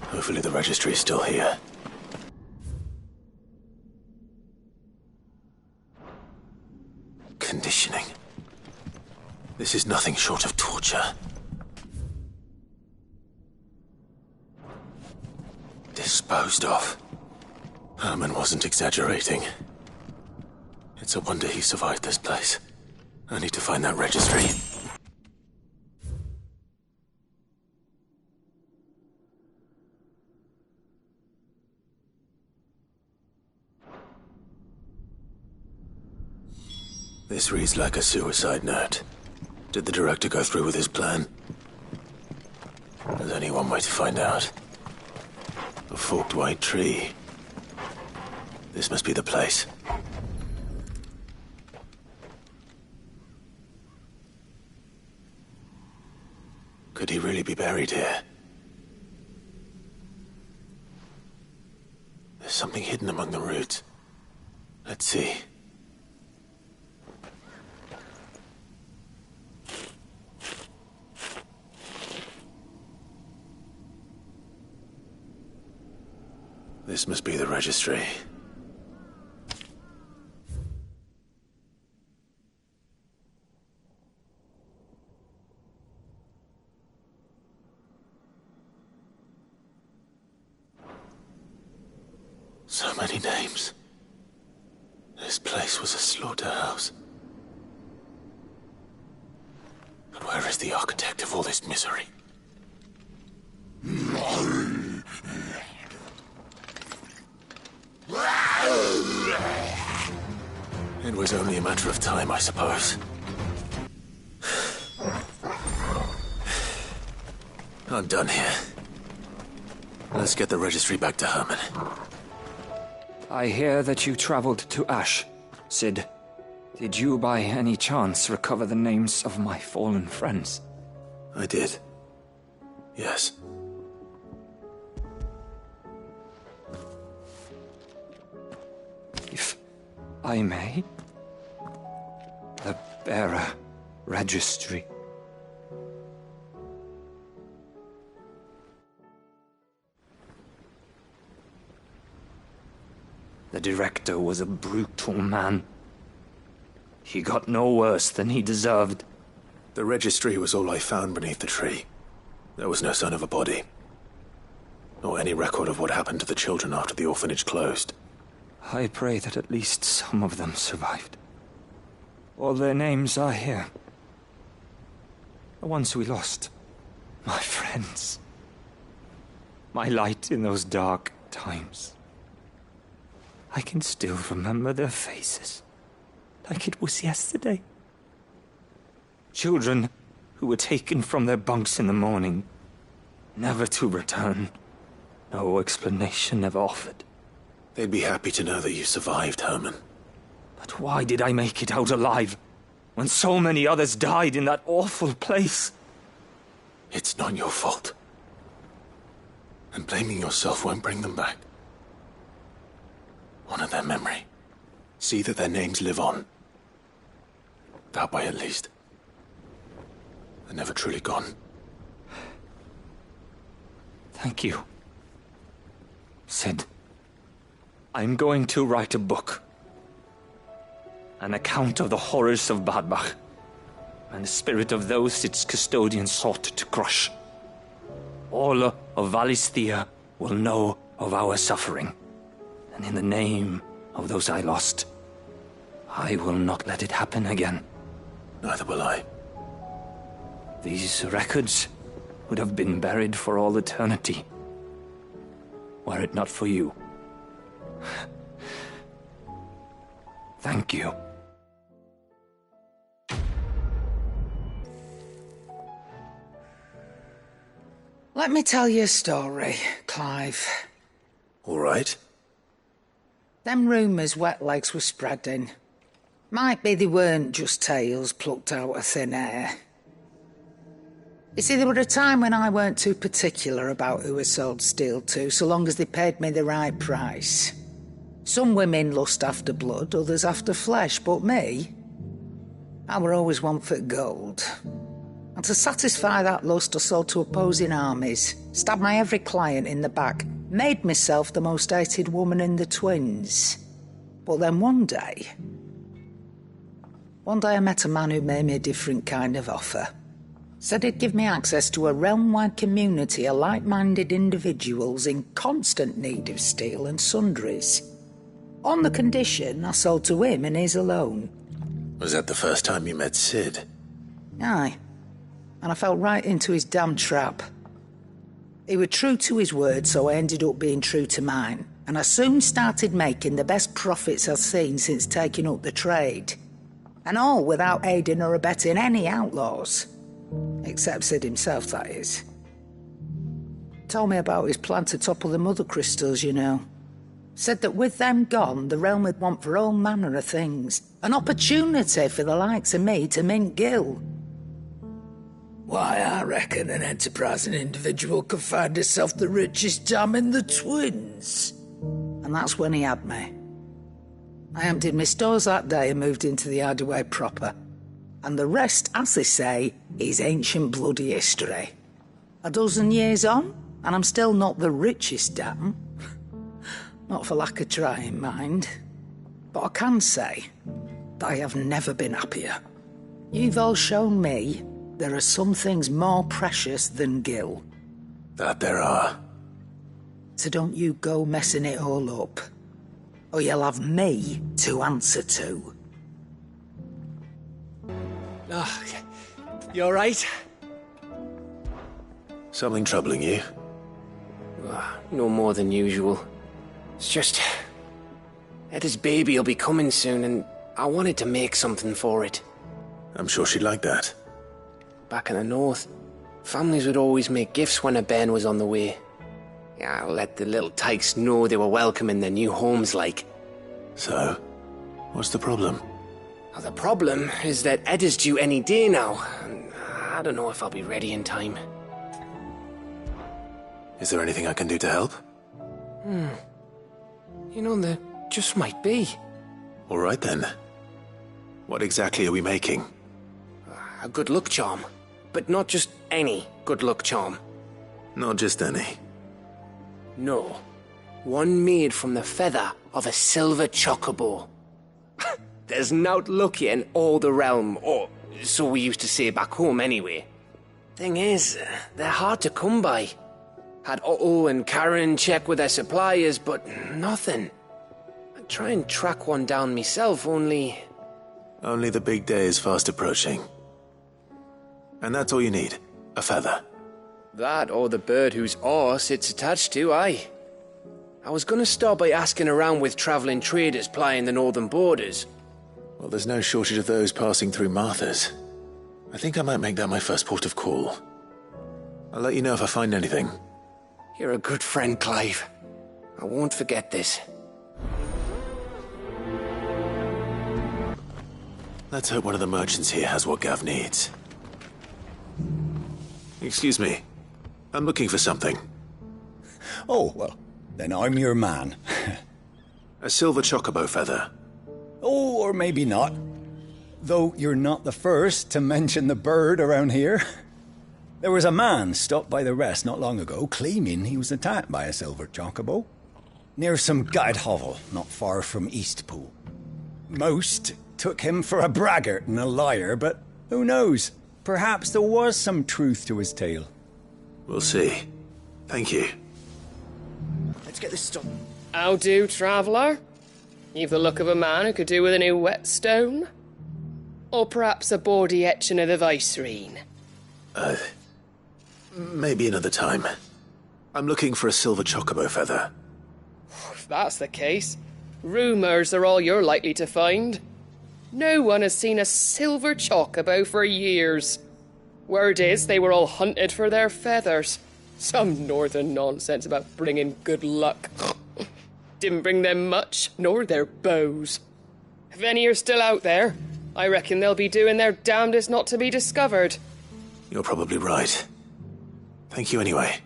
Hopefully the registry is still here. Conditioning. This is nothing short of torture. Disposed of. Herman wasn't exaggerating. It's a wonder he survived this place. I need to find that registry. This reads like a suicide note. Did the director go through with his plan? There's only one way to find out. A forked white tree. This must be the place. Could he really be buried here? There's something hidden among the roots. Let's see. This must be the registry. So many names. This place was a slaughterhouse. But where is the architect of all this misery? It was only a matter of time, I suppose. I'm done here. Let's get the registry back to Herman. I hear that you traveled to Ash, Sid. Did you by any chance recover the names of my fallen friends? I did. Yes. If I may, the bearer registry. The director was a brutal man. He got no worse than he deserved. The registry was all I found beneath the tree. There was no sign of a body. Or any record of what happened to the children after the orphanage closed. I pray that at least some of them survived. All their names are here. The ones we lost. My friends. My light in those dark times. I can still remember their faces, like it was yesterday. Children who were taken from their bunks in the morning, never to return. No explanation ever offered. They'd be happy to know that you survived, Herman. But why did I make it out alive, when so many others died in that awful place? It's not your fault. And blaming yourself won't bring them back. Honor their memory. See that their names live on. That way, at least. They're never truly gone. Thank you. Sid, I'm going to write a book. An account of the horrors of Bad Bach. and the spirit of those its custodian sought to crush. All of Valisthea will know of our suffering, and in the name of those I lost, I will not let it happen again. Neither will I. These records would have been buried for all eternity, were it not for you. Thank you. Let me tell you a story, Clive. All right. Them rumours Wetlegs were spreading. Might be they weren't just tales plucked out of thin air. You see, there were a time when I weren't too particular about who I sold steel to, so long as they paid me the right price. Some women lust after blood, others after flesh, but me, I were always one for gold. And to satisfy that lust, I sold to opposing armies, stabbed my every client in the back, made myself the most hated woman in the twins. But then one day I met a man who made me a different kind of offer. Said he'd give me access to a realm-wide community of like-minded individuals in constant need of steel and sundries. On the condition I sold to him and his alone. Was that the first time you met Sid? Aye. And I fell right into his damn trap. He was true to his word, so I ended up being true to mine. And I soon started making the best profits I've seen since taking up the trade. And all without aiding or abetting any outlaws. Except Sid himself, that is. Told me about his plan to topple the mother crystals, you know. Said that with them gone, the realm would want for all manner of things. An opportunity for the likes of me to mint Gil. Why, I reckon an enterprising individual could find himself the richest dam in the twins. And that's when he had me. I emptied my stores that day and moved into the hideaway proper. And the rest, as they say, is ancient bloody history. A dozen years on, and I'm still not the richest dam. Not for lack of trying, mind. But I can say that I have never been happier. You've all shown me there are some things more precious than Gil. That there are. So don't you go messing it all up, or you'll have me to answer to. Oh, you alright? Something troubling you? No more than usual. It's just... Etta's baby will be coming soon, and I wanted to make something for it. I'm sure she'd like that. Back in the north, families would always make gifts when a bairn was on the way. Yeah, I'll let the little tykes know they were welcome in their new homes, like. So, what's the problem? Well, the problem is that Etta's due any day now, and I don't know if I'll be ready in time. Is there anything I can do to help? You know, there just might be. All right then. What exactly are we making? A good luck charm. But not just any good luck charm. Not just any. No. One made from the feather of a silver chocobo. There's nowt luckier in all the realm, or so we used to say back home anyway. Thing is, they're hard to come by. Had Otto and Karen check with their suppliers, but nothing. I'd try and track one down myself, only... Only the big day is fast approaching. And that's all you need, a feather. That or the bird whose horse it's attached to, aye. I was gonna start by asking around with travelling traders plying the northern borders. Well, there's no shortage of those passing through Martha's. I think I might make that my first port of call. I'll let you know if I find anything. You're a good friend, Clive. I won't forget this. Let's hope one of the merchants here has what Gav needs. Excuse me. I'm looking for something. Oh, well, then I'm your man. A silver chocobo feather. Oh, or maybe not. Though you're not the first to mention the bird around here. There was a man stopped by the rest not long ago claiming he was attacked by a silver chocobo. Near some guide hovel not far from Eastpool. Most took him for a braggart and a liar, but Who knows? Perhaps there was some truth to his tale. We'll see. Thank you. Let's get this done. How do, traveller? You've the look of a man who could do with a new whetstone. Or perhaps a bawdy etching of the Vicerine. Maybe another time. I'm looking for a silver chocobo feather. If that's the case, rumours are all you're likely to find. No one has seen a silver chocobo for years. Word is they were all hunted for their feathers. Some northern nonsense about bringing good luck. Didn't bring them much, nor their bows. If any are still out there, I reckon they'll be doing their damnedest not to be discovered. You're probably right. Thank you anyway.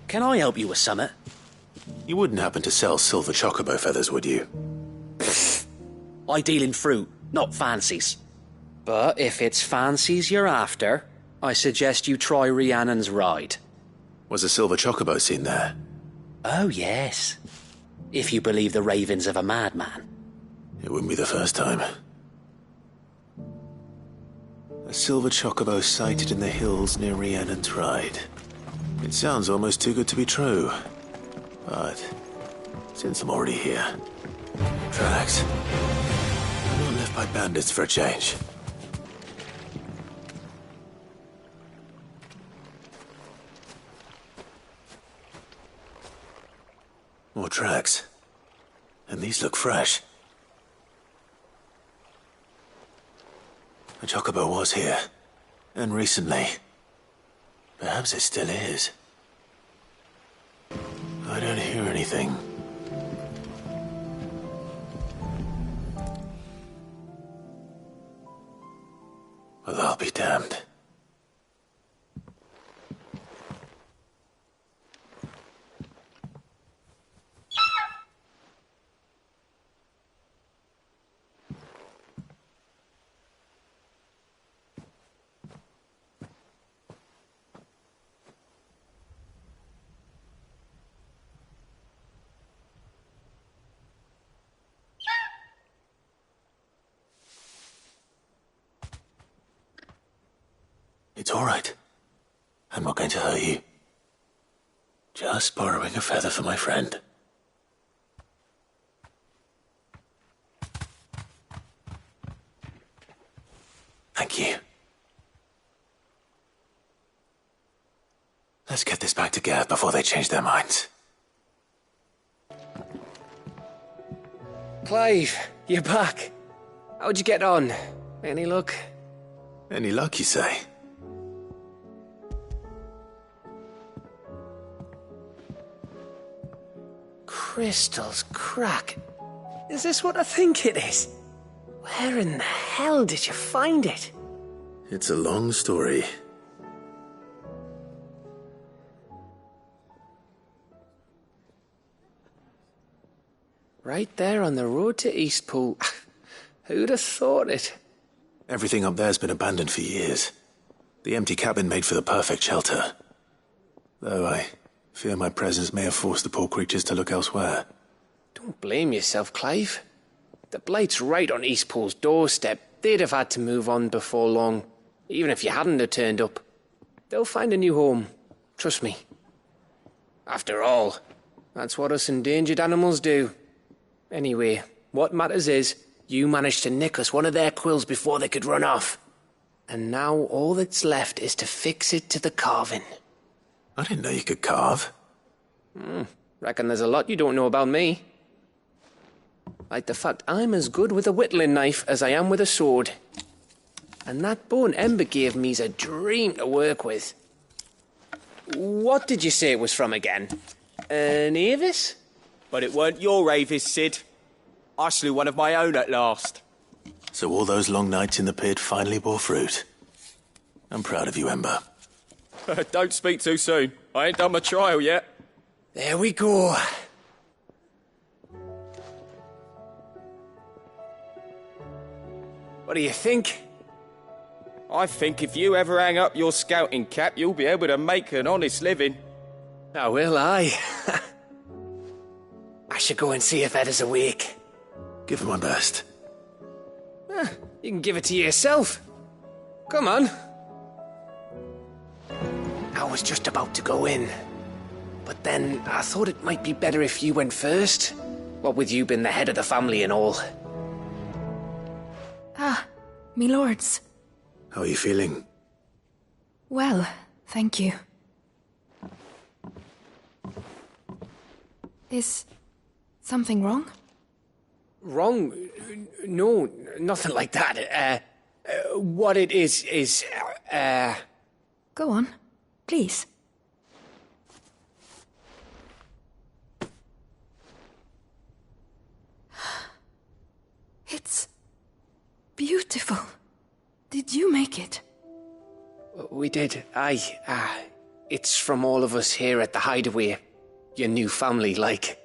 Can I help you with summit? You wouldn't happen to sell silver chocobo feathers, would you? I deal in fruit, not fancies. But if it's fancies you're after, I suggest you try Rhiannon's ride. Was a silver chocobo seen there? Oh, yes. If you believe the ravings of a madman. It wouldn't be the first time. A silver chocobo sighted in the hills near Rhiannon's ride. It sounds almost too good to be true. But since I'm already here, tracks. I'm not left by bandits for a change. More tracks. And these look fresh. A chocobo was here. And recently. Perhaps it still is. I don't hear anything. Well, I'll be damned. It's all right. I'm not going to hurt you. Just borrowing a feather for my friend. Thank you. Let's get this back to Gav before they change their minds. Clive, you're back. How'd you get on? Any luck? Any luck, you say? Crystal's crack. Is this what I think it is? Where in the hell did you find it? It's a long story. Right there on the road to Eastpool. Who'd have thought it? Everything up there's been abandoned for years. The empty cabin made for the perfect shelter. Though I fear my presence may have forced the poor creatures to look elsewhere. Don't blame yourself, Clive. The Blight's right on Eastpool's doorstep. They'd have had to move on before long, even if you hadn't have turned up. They'll find a new home. Trust me. After all, that's what us endangered animals do. Anyway, what matters is, you managed to nick us one of their quills before they could run off. And now all that's left is to fix it to the carving. I didn't know you could carve. Reckon there's a lot you don't know about me. Like the fact I'm as good with a whittling knife as I am with a sword. And that bone Ember gave me's a dream to work with. What did you say it was from again? An Avis? But it weren't your Avis, Sid. I slew one of my own at last. So all those long nights in the pit finally bore fruit. I'm proud of you, Ember. Don't speak too soon. I ain't done my trial yet. There we go. What do you think? I think if you ever hang up your scouting cap, you'll be able to make an honest living. Oh, will I? I should go and see if Ed is awake. Give him my best. You can give it to yourself. Come on. I was just about to go in. But then I thought it might be better if you went first. What with you being the head of the family and all. Ah, me lords. How are you feeling? Well, thank you. Is something wrong? Wrong? No, nothing like that. What it is, Go on, please. It's beautiful. Did you make it? We did. It's from all of us here at the Hideaway. Your new family, like.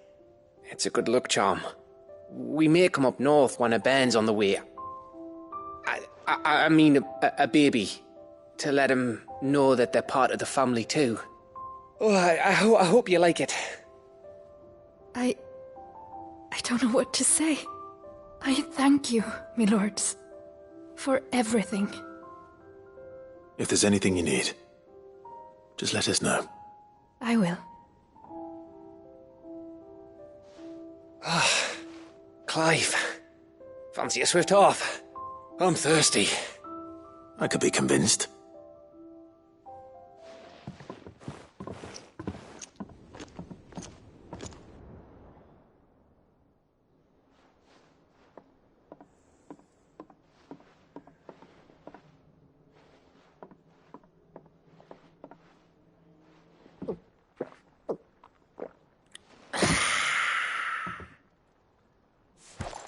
It's a good luck charm. We may come up north when a band's on the way. I mean a baby. To let him know that they're part of the family too. Oh, I hope you like it. I don't know what to say. I thank you, me lords, for everything. If there's anything you need, just let us know. I will. Clive, fancy a swift off? I'm thirsty. I could be convinced.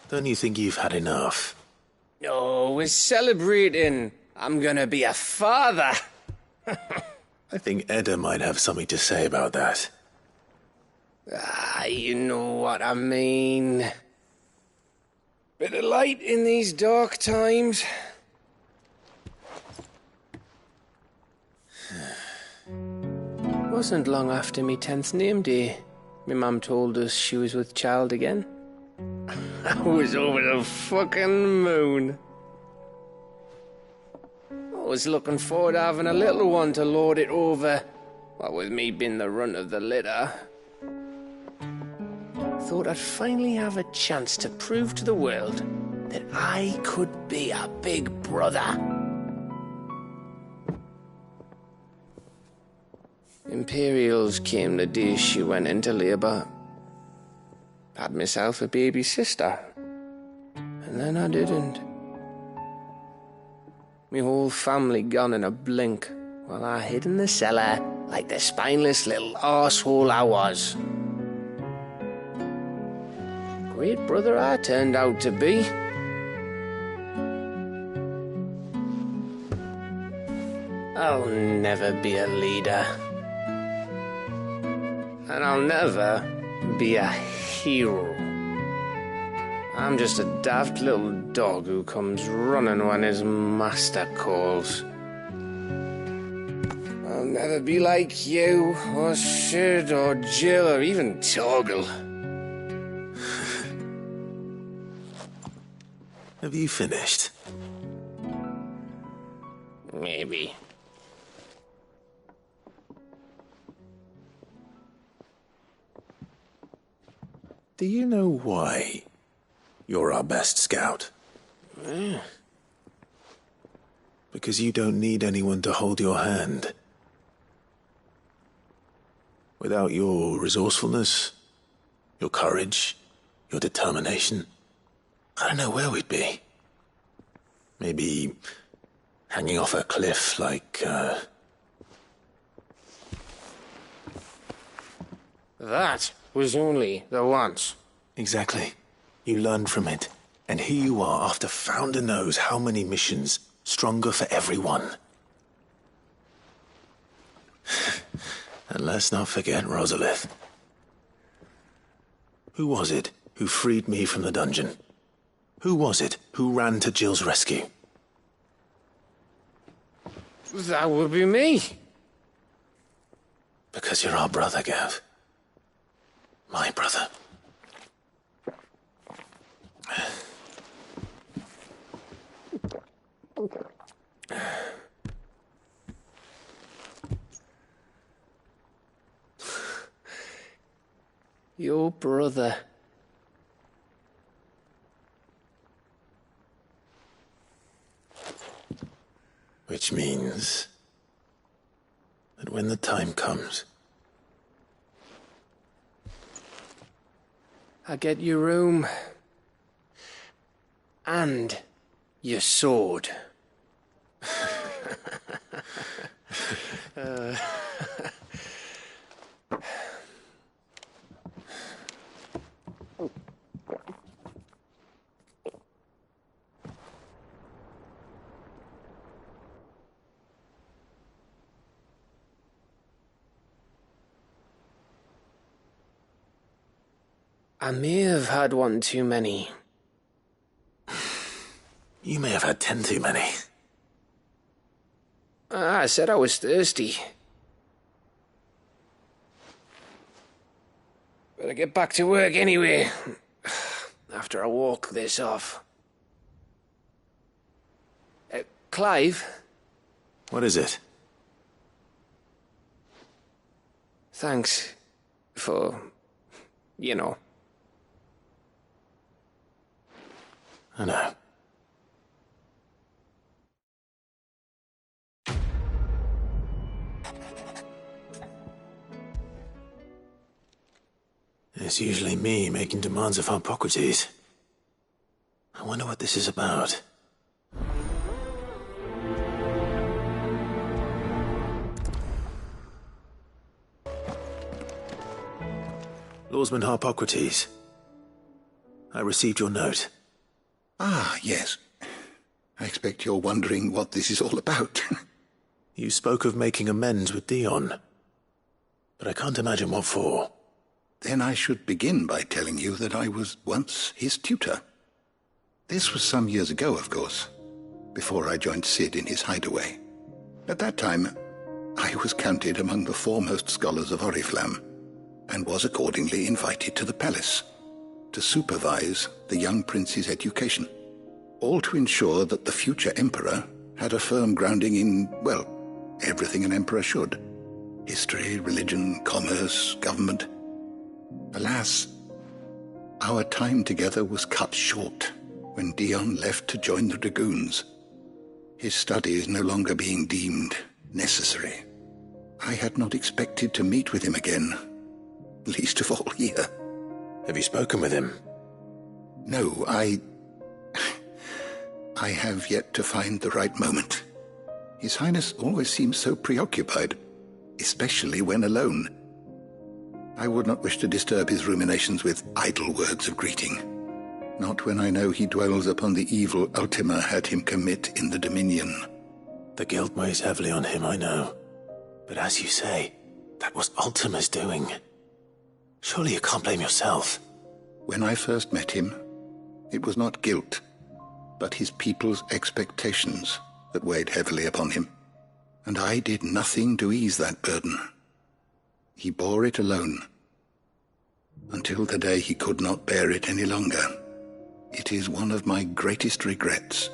Don't you think you've had enough? Oh, we're celebrating. I'm gonna be a father. I think Edda might have something to say about that. You know what I mean. Bit of light in these dark times. Wasn't long after me 10th name day. My mum told us she was with child again. I was over the fucking moon. I was looking forward to having a little one to lord it over, what with me being the runt of the litter. Thought I'd finally have a chance to prove to the world that I could be a big brother. Imperials came the day she went into labour. Had myself a baby sister. And then I didn't. Me whole family gone in a blink, while I hid in the cellar like the spineless little arsehole I was. Great brother I turned out to be. I'll never be a leader. And I'll never be a hero. I'm just a daft little dog who comes running when his master calls. I'll never be like you, or Sid, or Jill, or even Torgal. Have you finished? Maybe. Do you know why you're our best scout? Because you don't need anyone to hold your hand. Without your resourcefulness, your courage, your determination, I don't know where we'd be. Maybe hanging off a cliff like, That was only the once. Exactly. You learned from it. And here you are after Founder knows how many missions, stronger for everyone. And let's not forget Rosalith. Who was it who freed me from the dungeon? Who was it who ran to Jill's rescue? That would be me. Because you're our brother, Gav. My brother. Your brother. Which means that when the time comes, I get your room. And your sword. I may have had one too many. you may have had 10 too many. I said I was thirsty. Better get back to work anyway, after I walk this off. Clive? What is it? Thanks for, you know. I know. It's usually me making demands of Hippocrates. I wonder what this is about. Lawsman Hippocrates, I received your note. Ah, yes. I expect you're wondering what this is all about. You spoke of making amends with Dion, but I can't imagine what for. Then I should begin by telling you that I was once his tutor. This was some years ago, of course, before I joined Sid in his hideaway. At that time, I was counted among the foremost scholars of Oriflamme, and was accordingly invited to the palace to supervise the young prince's education, all to ensure that the future emperor had a firm grounding in, well, everything an emperor should. History, religion, commerce, government. Alas, our time together was cut short when Dion left to join the Dragoons, his studies no longer being deemed necessary. I had not expected to meet with him again, least of all here. Have you spoken with him? No, I have yet to find the right moment. His Highness always seems so preoccupied, especially when alone. I would not wish to disturb his ruminations with idle words of greeting. Not when I know he dwells upon the evil Ultima had him commit in the Dominion. The guilt weighs heavily on him, I know. But as you say, that was Ultima's doing. Surely you can't blame yourself. When I first met him, it was not guilt, but his people's expectations that weighed heavily upon him. And I did nothing to ease that burden. He bore it alone, until the day he could not bear it any longer. It is one of my greatest regrets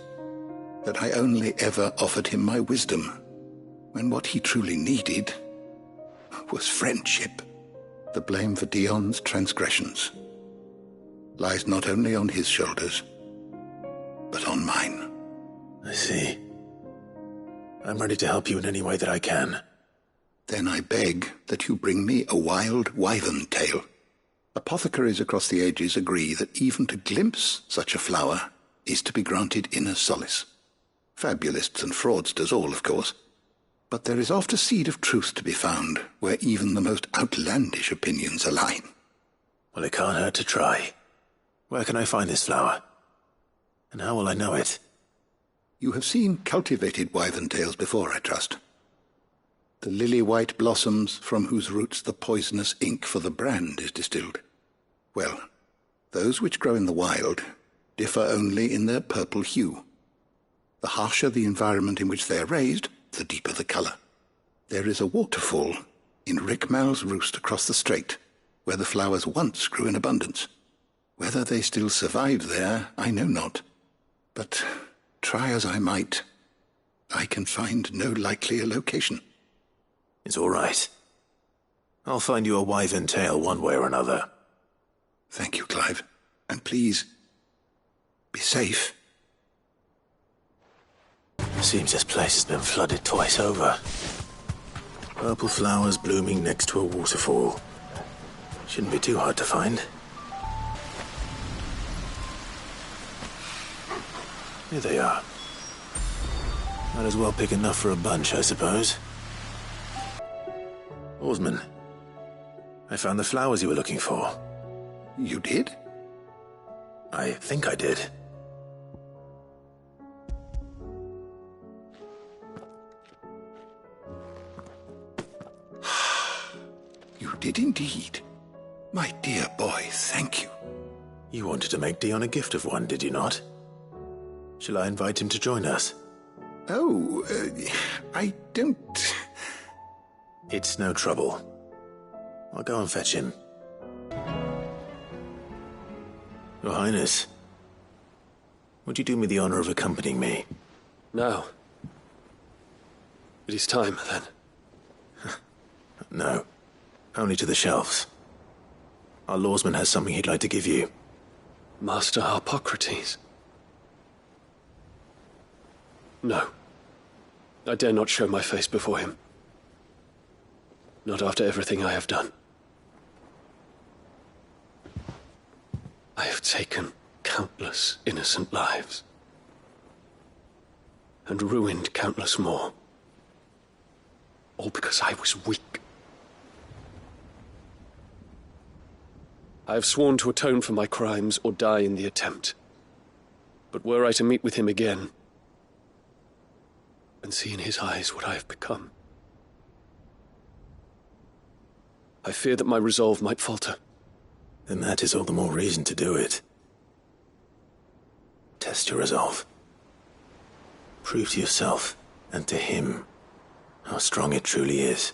that I only ever offered him my wisdom, when what he truly needed was friendship. The blame for Dion's transgressions lies not only on his shoulders, but on mine. I see. I'm ready to help you in any way that I can. Then I beg that you bring me a wild wyvern tail. Apothecaries across the ages agree that even to glimpse such a flower is to be granted inner solace. Fabulists and fraudsters all, of course. But there is oft a seed of truth to be found where even the most outlandish opinions align. Well, it can't hurt to try. Where can I find this flower? And how will I know it? You have seen cultivated wyvern tails before, I trust. The lily-white blossoms from whose roots the poisonous ink for the brand is distilled. Well, those which grow in the wild differ only in their purple hue. The harsher the environment in which they are raised, the deeper the colour. There is a waterfall in Rickmal's roost across the strait, where the flowers once grew in abundance. Whether they still survive there, I know not. But try as I might, I can find no likelier location. It's all right. I'll find you a wyvern tail one way or another. Thank you, Clive. And please, be safe. Seems this place has been flooded twice over. Purple flowers blooming next to a waterfall. Shouldn't be too hard to find. Here they are. Might as well pick enough for a bunch, I suppose. Oarsman, I found the flowers you were looking for. You did? I think I did. You did indeed. My dear boy, thank you. You wanted to make Dion a gift of one, did you not? Shall I invite him to join us? Oh, I don't... It's no trouble. I'll go and fetch him. Your Highness, would you do me the honor of accompanying me? No. It is time, then. No. Only to the shelves. Our lawsman has something he'd like to give you. Master Harpocrates. No. I dare not show my face before him. Not after everything I have done. I have taken countless innocent lives. And ruined countless more. All because I was weak. I have sworn to atone for my crimes or die in the attempt. But were I to meet with him again, and see in his eyes what I have become, I fear that my resolve might falter. Then that is all the more reason to do it. Test your resolve. Prove to yourself, and to him, how strong it truly is.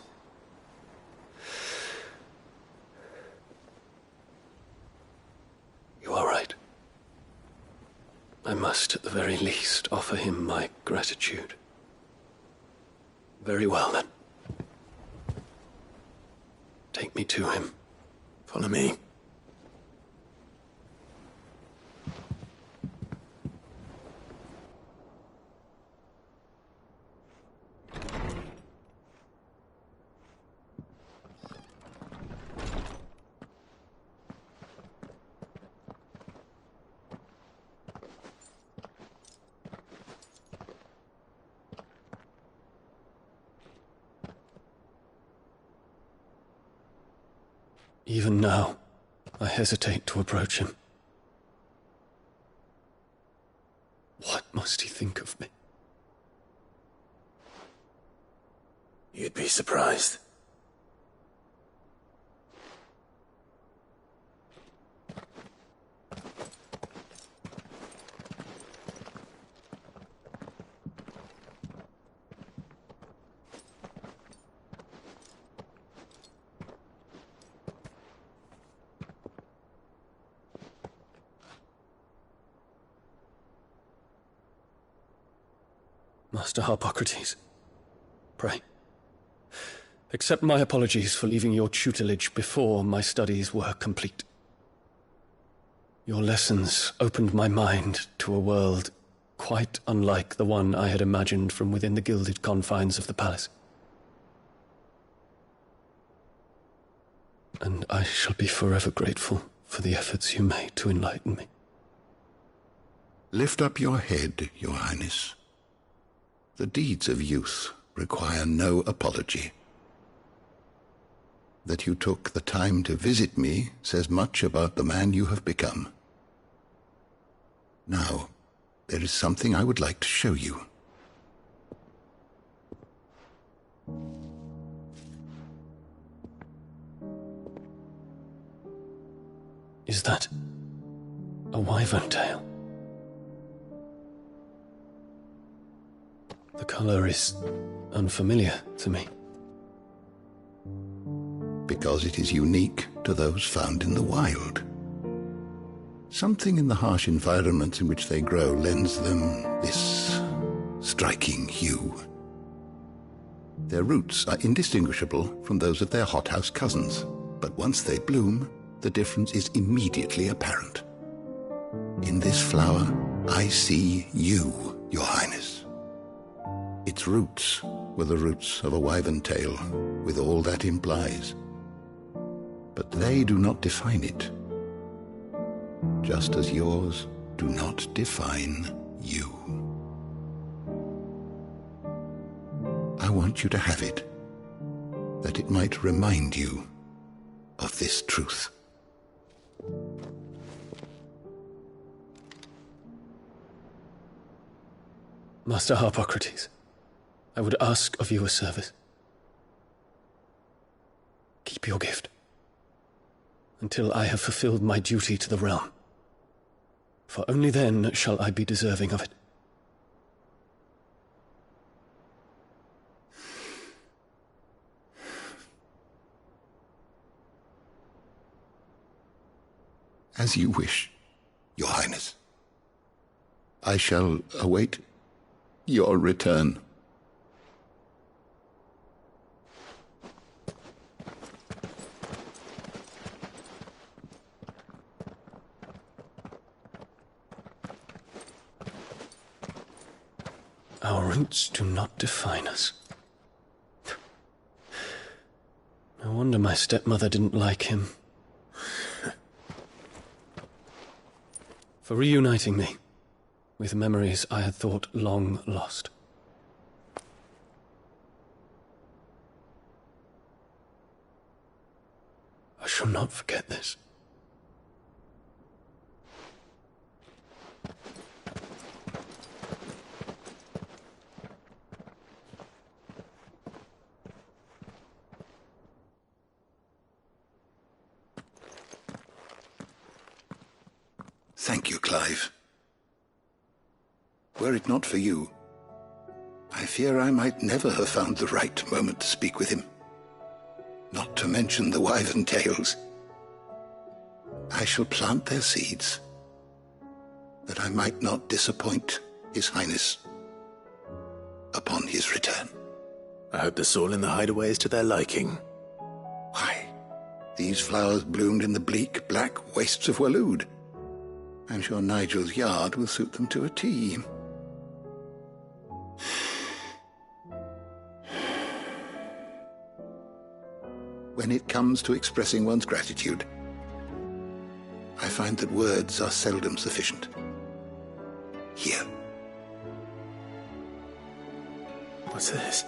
You are right. I must, at the very least, offer him my gratitude. Very well, then. Take me to him. Follow me. Even now, I hesitate to approach him. What must he think of me? You'd be surprised. Master Harpocrates, pray, accept my apologies for leaving your tutelage before my studies were complete. Your lessons opened my mind to a world quite unlike the one I had imagined from within the gilded confines of the palace. And I shall be forever grateful for the efforts you made to enlighten me. Lift up your head, Your Highness. The deeds of youth require no apology. That you took the time to visit me says much about the man you have become. Now, there is something I would like to show you. Is that a wyvern tail? The color is unfamiliar to me. Because it is unique to those found in the wild. Something in the harsh environments in which they grow lends them this striking hue. Their roots are indistinguishable from those of their hothouse cousins, but once they bloom, the difference is immediately apparent. In this flower, I see you, Your Highness. Its roots were the roots of a wyvern tail, with all that implies. But they do not define it, just as yours do not define you. I want you to have it, that it might remind you of this truth. Master Harpocrates, I would ask of you a service. Keep your gift until I have fulfilled my duty to the realm, for only then shall I be deserving of it. As you wish, Your Highness. I shall await your return. Our roots do not define us. No wonder my stepmother didn't like him. For reuniting me with memories I had thought long lost. I shall not forget this. Thank you, Clive. Were it not for you, I fear I might never have found the right moment to speak with him. Not to mention the wyvern tales. I shall plant their seeds, that I might not disappoint His Highness upon his return. I hope the soil in the hideaway is to their liking. Why, these flowers bloomed in the bleak, black wastes of Waloed. I'm sure Nigel's yard will suit them to a T. When it comes to expressing one's gratitude, I find that words are seldom sufficient. Here. What's this?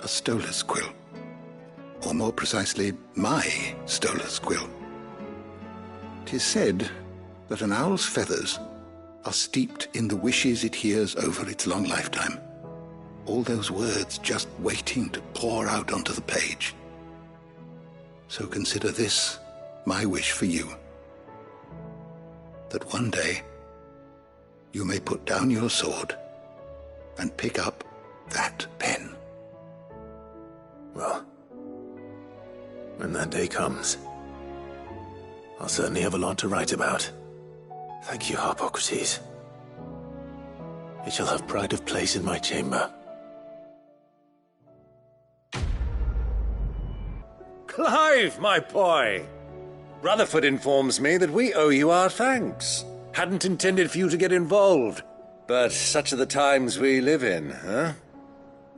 A stolas quill. Or more precisely, my stolas quill. 'Tis said that an owl's feathers are steeped in the wishes it hears over its long lifetime. All those words just waiting to pour out onto the page. So consider this my wish for you. That one day you may put down your sword and pick up that pen. Well, when that day comes, I'll certainly have a lot to write about. Thank you, Harpocrates. It shall have pride of place in my chamber. Clive, my boy! Rutherford informs me that we owe you our thanks. Hadn't intended for you to get involved, but such are the times we live in, huh?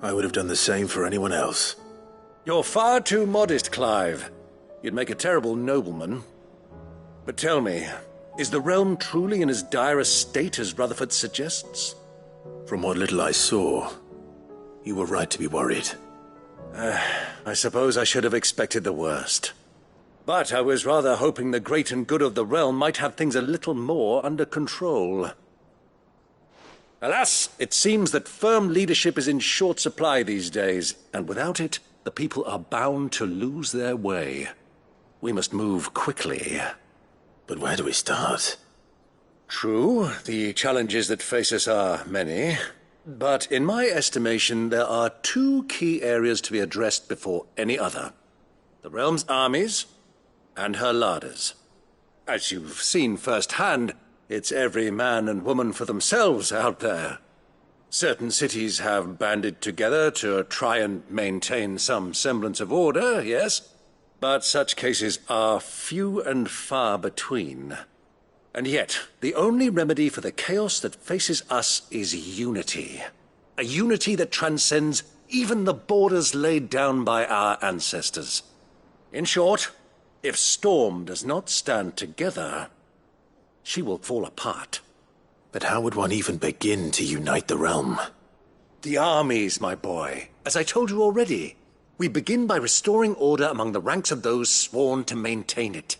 I would have done the same for anyone else. You're far too modest, Clive. You'd make a terrible nobleman. But tell me, is the realm truly in as dire a state as Rutherford suggests? From what little I saw, you were right to be worried. I suppose I should have expected the worst. But I was rather hoping the great and good of the realm might have things a little more under control. Alas, it seems that firm leadership is in short supply these days, and without it, the people are bound to lose their way. We must move quickly. But where do we start? True, the challenges that face us are many. But in my estimation, there are two key areas to be addressed before any other. The realm's armies and her larders. As you've seen firsthand, It's every man and woman for themselves out there. Certain cities have banded together to try and maintain some semblance of order, yes, but such cases are few and far between. And yet, the only remedy for the chaos that faces us is unity. A unity that transcends even the borders laid down by our ancestors. In short, if Storm does not stand together, she will fall apart. But how would one even begin to unite the realm? The armies, my boy. As I told you already, we begin by restoring order among the ranks of those sworn to maintain it.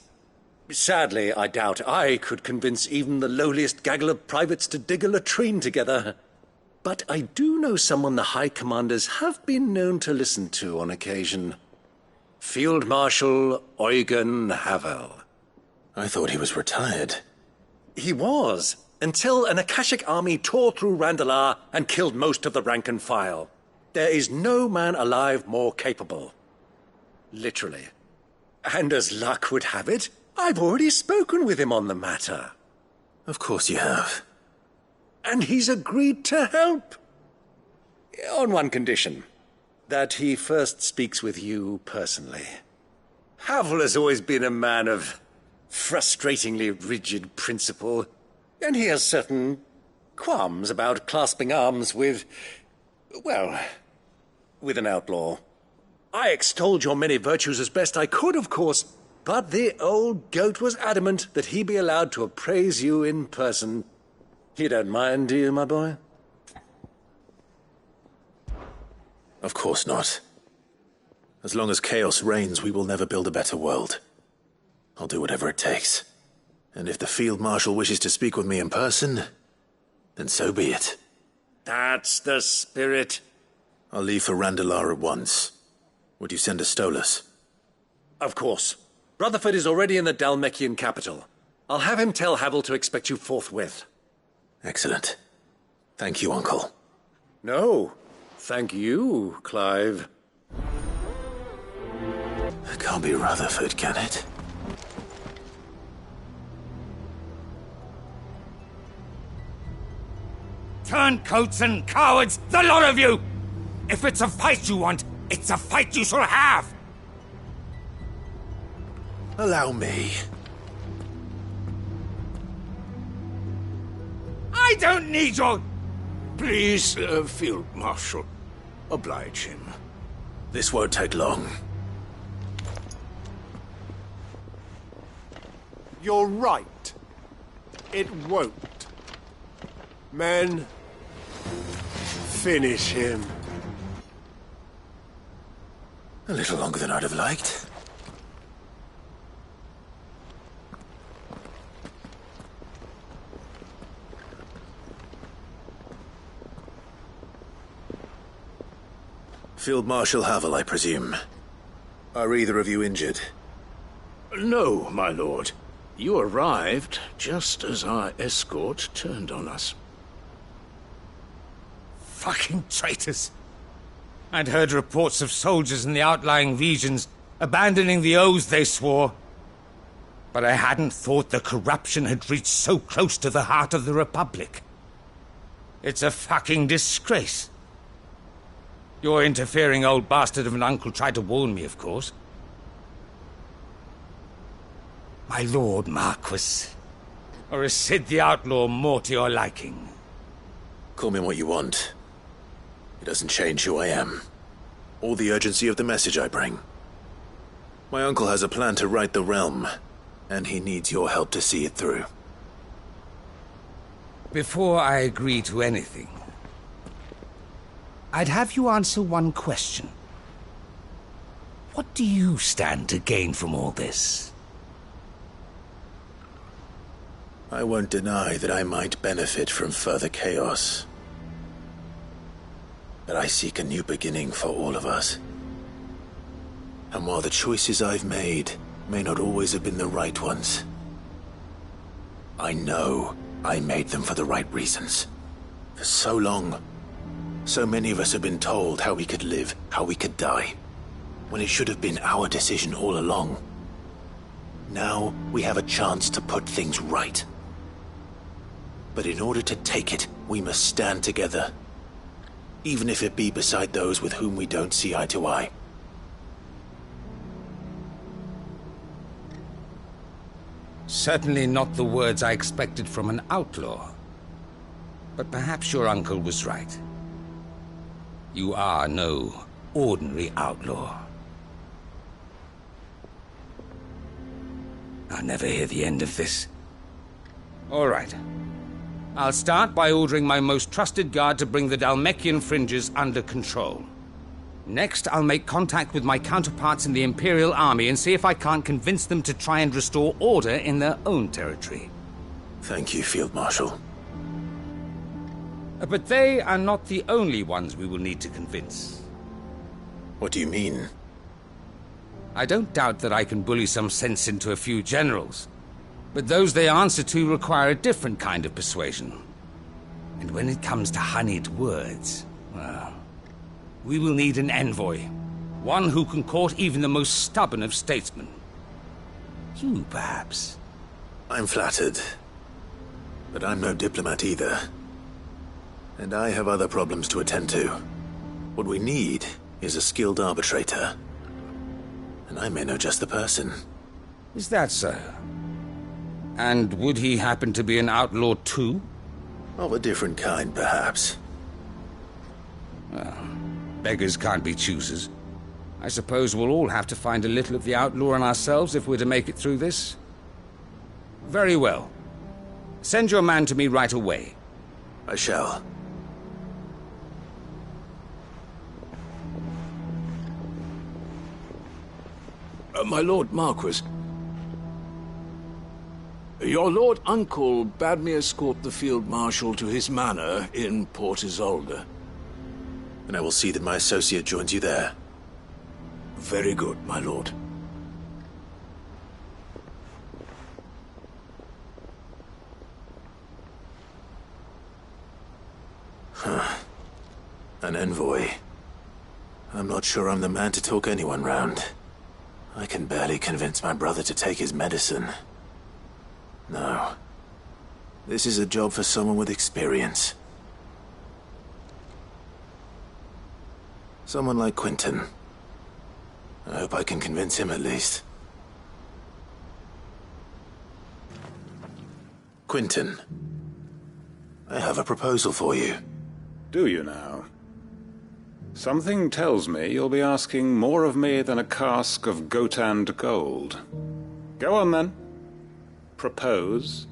Sadly, I doubt I could convince even the lowliest gaggle of privates to dig a latrine together. But I do know someone the High Commanders have been known to listen to on occasion. Field Marshal Eugen Havel. I thought he was retired. He was, until an Akashic army tore through Randalar and killed most of the rank and file. There is no man alive more capable. Literally. And as luck would have it, I've already spoken with him on the matter. Of course you have. And he's agreed to help. On one condition. That he first speaks with you personally. Havel has always been a man of frustratingly rigid principle, and he has certain qualms about clasping arms with, well, with an outlaw. I extolled your many virtues as best I could, of course, but the old goat was adamant that he be allowed to appraise you in person. You don't mind, do you, my boy? Of course not. As long as chaos reigns, we will never build a better world. I'll do whatever it takes. And if the Field Marshal wishes to speak with me in person, then so be it. That's the spirit. I'll leave for Randalar at once. Would you send a Stolas? Of course. Rutherford is already in the Dalmekian capital. I'll have him tell Havel to expect you forthwith. Excellent. Thank you, Uncle. No, thank you, Clive. It can't be Rutherford, can it? Turncoats and cowards, the lot of you! If it's a fight you want, it's a fight you shall have! Allow me. I don't need your... Please, Field Marshal, oblige him. This won't take long. You're right. It won't. Men, finish him. A little longer than I'd have liked. Field Marshal Havel, I presume. Are either of you injured? No, my lord. You arrived just as our escort turned on us. Fucking traitors! I'd heard reports of soldiers in the outlying regions abandoning the oaths they swore. But I hadn't thought the corruption had reached so close to the heart of the Republic. It's a fucking disgrace. Your interfering old bastard of an uncle tried to warn me, of course. My lord Marquis. Or is Sid the Outlaw more to your liking? Call me what you want. It doesn't change who I am, or the urgency of the message I bring. My uncle has a plan to right the realm, and he needs your help to see it through. Before I agree to anything, I'd have you answer one question. What do you stand to gain from all this? I won't deny that I might benefit from further chaos. But I seek a new beginning for all of us. And while the choices I've made may not always have been the right ones, I know I made them for the right reasons. For so long, so many of us have been told how we could live, how we could die, when it should have been our decision all along. Now we have a chance to put things right. But in order to take it, we must stand together. Even if it be beside those with whom we don't see eye to eye. Certainly not the words I expected from an outlaw. But perhaps your uncle was right. You are no ordinary outlaw. I'll never hear the end of this. All right. I'll start by ordering my most trusted guard to bring the Dhalmekian fringes under control. Next, I'll make contact with my counterparts in the Imperial Army and see if I can't convince them to try and restore order in their own territory. Thank you, Field Marshal. But they are not the only ones we will need to convince. What do you mean? I don't doubt that I can bully some sense into a few generals, but those they answer to require a different kind of persuasion. And when it comes to honeyed words, well, we will need an envoy. One who can court even the most stubborn of statesmen. You, perhaps. I'm flattered. But I'm no diplomat either. And I have other problems to attend to. What we need is a skilled arbitrator. And I may know just the person. Is that so? And would he happen to be an outlaw too? Of a different kind, perhaps. Well, beggars can't be choosers. I suppose we'll all have to find a little of the outlaw in ourselves if we're to make it through this. Very well. Send your man to me right away. I shall. My Lord Marquis. Your Lord Uncle bade me escort the Field Marshal to his manor in Port Isolde. And I will see that my associate joins you there. Very good, my lord. An envoy. I'm not sure I'm the man to talk anyone round. I can barely convince my brother to take his medicine. No. This is a job for someone with experience. Someone like Quentin. I hope I can convince him at least. Quentin. I have a proposal for you. Do you now? Something tells me you'll be asking more of me than a cask of Gotand gold. Go on, then. Propose.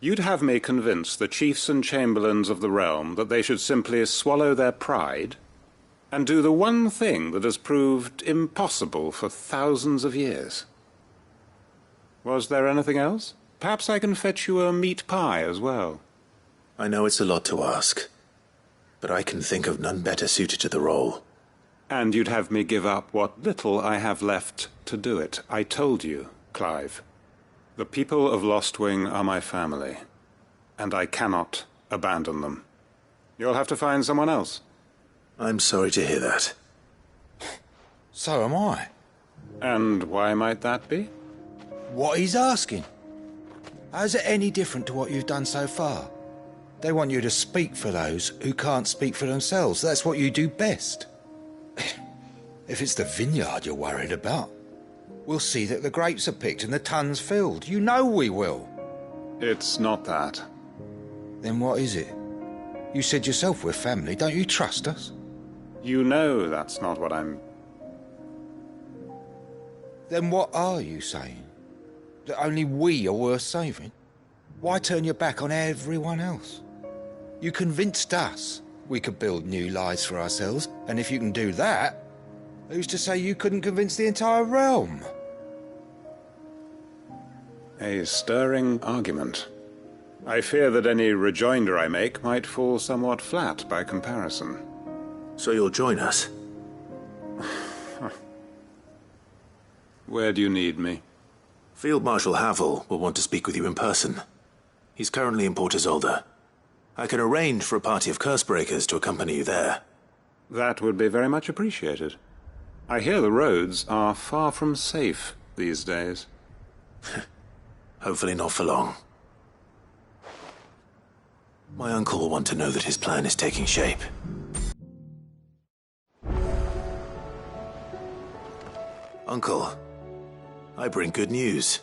You'd have me convince the chiefs and chamberlains of the realm that they should simply swallow their pride and do the one thing that has proved impossible for thousands of years. Was there anything else? Perhaps I can fetch you a meat pie as well. I know it's a lot to ask, but I can think of none better suited to the role. And you'd have me give up what little I have left to do it. I told you, Clive. The people of Lostwing are my family, and I cannot abandon them. You'll have to find someone else. I'm sorry to hear that. So am I. And why might that be? What he's asking. How's it any different to what you've done so far? They want you to speak for those who can't speak for themselves. That's what you do best. If it's the vineyard you're worried about, we'll see that the grapes are picked and the tons filled. You know we will. It's not that. Then what is it? You said yourself we're family. Don't you trust us? You know that's not what I'm... Then what are you saying? That only we are worth saving? Why turn your back on everyone else? You convinced us we could build new lives for ourselves, and if you can do that, who's to say you couldn't convince the entire realm? A stirring argument. I fear that any rejoinder I make might fall somewhat flat by comparison. So you'll join us? Where do you need me? Field Marshal Havel will want to speak with you in person. He's currently in Port Isolde. I can arrange for a party of Cursebreakers to accompany you there. That would be very much appreciated. I hear the roads are far from safe these days. Hopefully not for long. My uncle will want to know that his plan is taking shape. Uncle, I bring good news.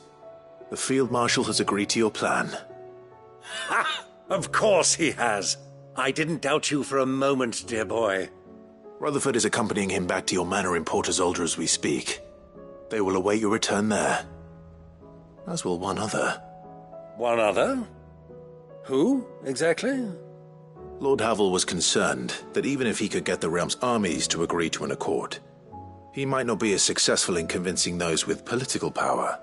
The Field Marshal has agreed to your plan. Ha! Of course he has. I didn't doubt you for a moment, dear boy. Rutherford is accompanying him back to your manor in Port Isolde as we speak. They will await your return there. As will one other. One other? Who, exactly? Lord Havel was concerned that even if he could get the realm's armies to agree to an accord, he might not be as successful in convincing those with political power.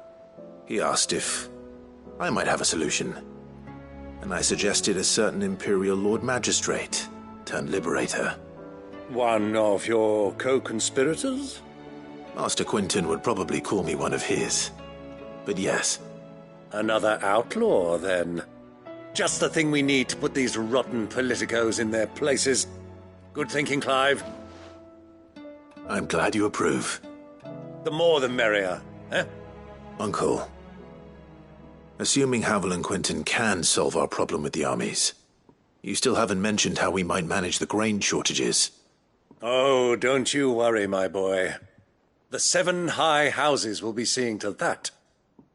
He asked if I might have a solution, and I suggested a certain Imperial Lord Magistrate turned Liberator. One of your co-conspirators? Master Quinton would probably call me one of his. But yes. Another outlaw, then. Just the thing we need to put these rotten politicos in their places. Good thinking, Clive. I'm glad you approve. The more the merrier, eh? Uncle, assuming Havel and Quinton can solve our problem with the armies, you still haven't mentioned how we might manage the grain shortages. Oh, don't you worry, my boy. The 7 high houses will be seeing to that.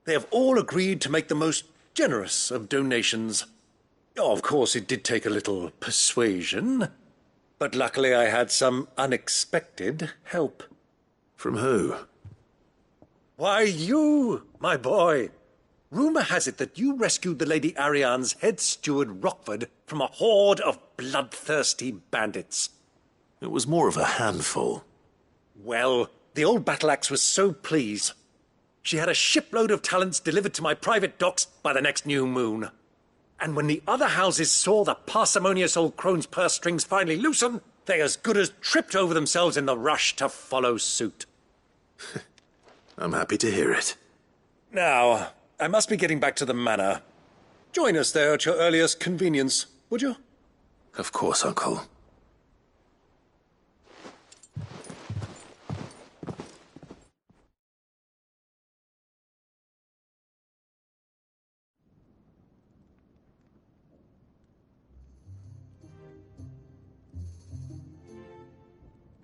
They have all agreed to make the most generous of donations. Oh, of course, it did take a little persuasion, but luckily I had some unexpected help. From who? Why, you, my boy. Rumor has it that you rescued the Lady Ariane's head steward Rockford from a horde of bloodthirsty bandits. It was more of a handful. Well, the old battle-axe was so pleased. She had a shipload of talents delivered to my private docks by the next new moon. And when the other houses saw the parsimonious old crone's purse strings finally loosen, they as good as tripped over themselves in the rush to follow suit. I'm happy to hear it. Now, I must be getting back to the manor. Join us there at your earliest convenience, would you? Of course, Uncle.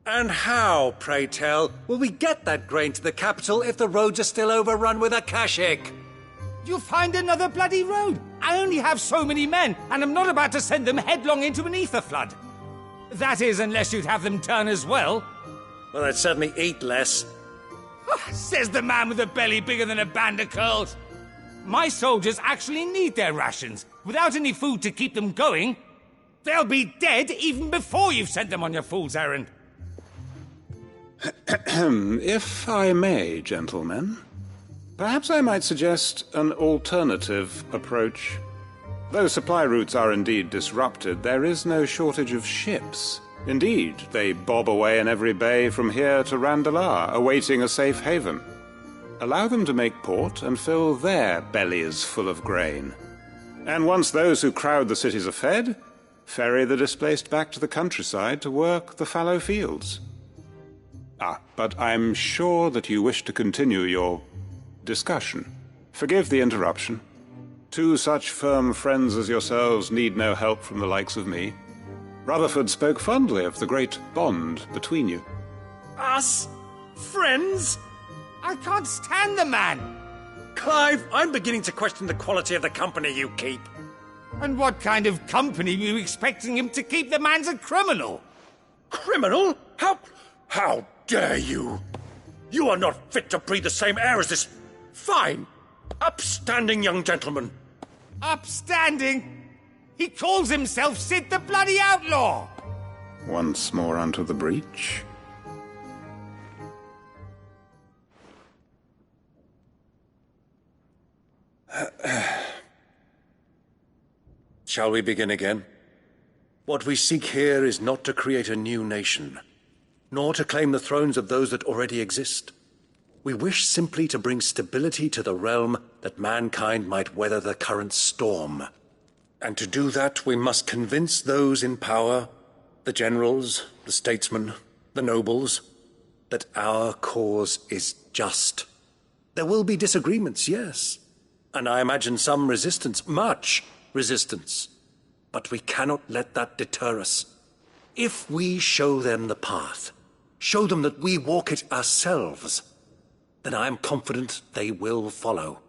And how, pray tell, will we get that grain to the capital if the roads are still overrun with Akashic? You'll find another bloody road. I only have so many men, and I'm not about to send them headlong into an ether flood. That is, unless you'd have them turn as well. Well, I'd certainly eat less. Says the man with a belly bigger than a band of curls. My soldiers actually need their rations. Without any food to keep them going, they'll be dead even before you've sent them on your fool's errand. If I may, gentlemen, perhaps I might suggest an alternative approach. Though supply routes are indeed disrupted, there is no shortage of ships. Indeed, they bob away in every bay from here to Randalar, awaiting a safe haven. Allow them to make port and fill their bellies full of grain. And once those who crowd the cities are fed, ferry the displaced back to the countryside to work the fallow fields. But I'm sure that you wish to continue your discussion. Forgive the interruption. 2 such firm friends as yourselves need no help from the likes of me. Rutherford spoke fondly of the great bond between you. Us? Friends? I can't stand the man! Clive, I'm beginning to question the quality of the company you keep. And what kind of company were you expecting him to keep? The man's a criminal! Criminal? How dare you? You are not fit to breathe the same air as this fine, upstanding young gentleman. Upstanding? He calls himself Sid the bloody outlaw! Once more unto the breach. Shall we begin again? What we seek here is not to create a new nation, nor to claim the thrones of those that already exist. We wish simply to bring stability to the realm that mankind might weather the current storm. And to do that, we must convince those in power, the generals, the statesmen, the nobles, that our cause is just. There will be disagreements, yes, and I imagine some resistance, much resistance. But we cannot let that deter us. If we show them the path, show them that we walk it ourselves, then I am confident they will follow.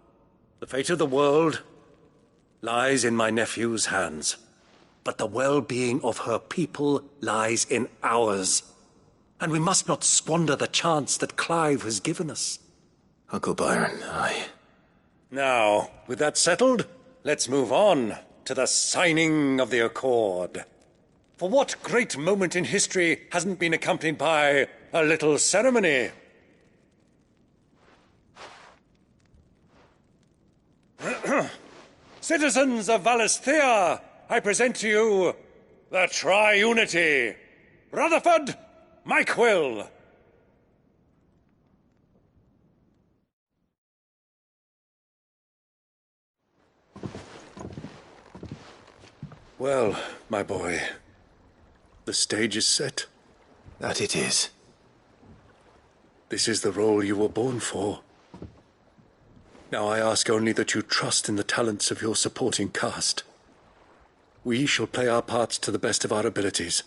The fate of the world lies in my nephew's hands, but the well-being of her people lies in ours. And we must not squander the chance that Clive has given us. Uncle Byron, aye. Now, with that settled, let's move on to the signing of the Accord. For what great moment in history hasn't been accompanied by a little ceremony? Citizens of Valisthea, I present to you the Triunity. Rutherford, Mike Will. Well, my boy, the stage is set. That it is. This is the role you were born for. Now I ask only that you trust in the talents of your supporting cast. We shall play our parts to the best of our abilities,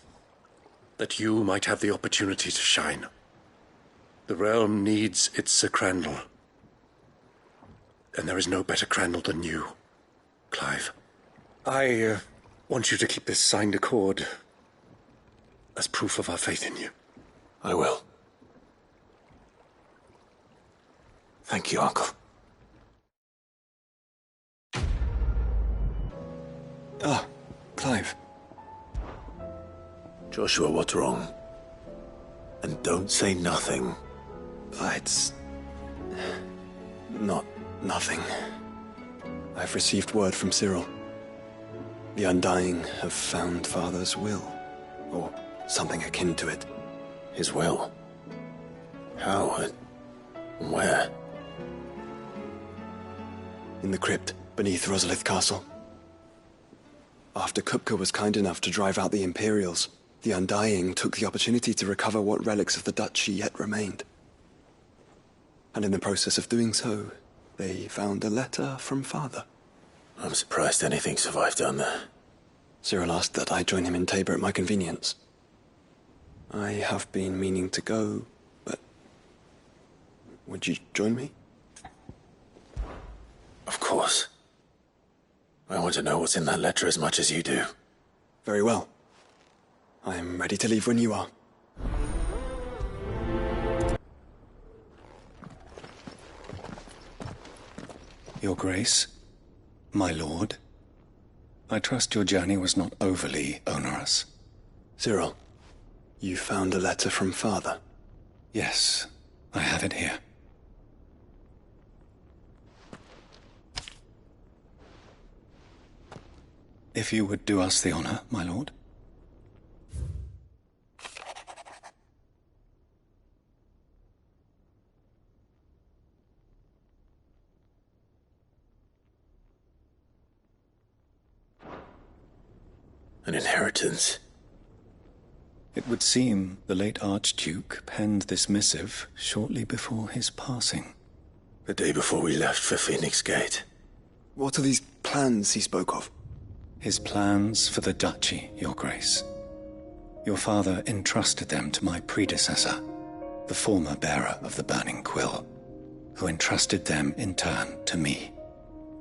that you might have the opportunity to shine. The realm needs its Sir Crandall. And there is no better Crandall than you, Clive. I want you to keep this signed accord as proof of our faith in you. I will. Thank you, Uncle. Ah, Clive. Joshua, what's wrong? And don't say nothing. It's not nothing. I've received word from Cyril. The Undying have found Father's will, or something akin to it. His will? How? And where? In the crypt beneath Rosalith Castle. After Kupka was kind enough to drive out the Imperials, the Undying took the opportunity to recover what relics of the Duchy yet remained. And in the process of doing so, they found a letter from Father. I'm surprised anything survived down there. Cyril asked that I join him in Tabor at my convenience. I have been meaning to go, but... would you join me? Of course. I want to know what's in that letter as much as you do. Very well. I am ready to leave when you are. Your Grace, my lord, I trust your journey was not overly onerous. Cyril, you found a letter from Father? Yes, I have it here. If you would do us the honor, my lord. An inheritance. It would seem the late Archduke penned this missive shortly before his passing. The day before we left for Phoenix Gate. What are these plans he spoke of? His plans for the Duchy, Your Grace. Your father entrusted them to my predecessor, the former bearer of the Burning Quill, who entrusted them in turn to me.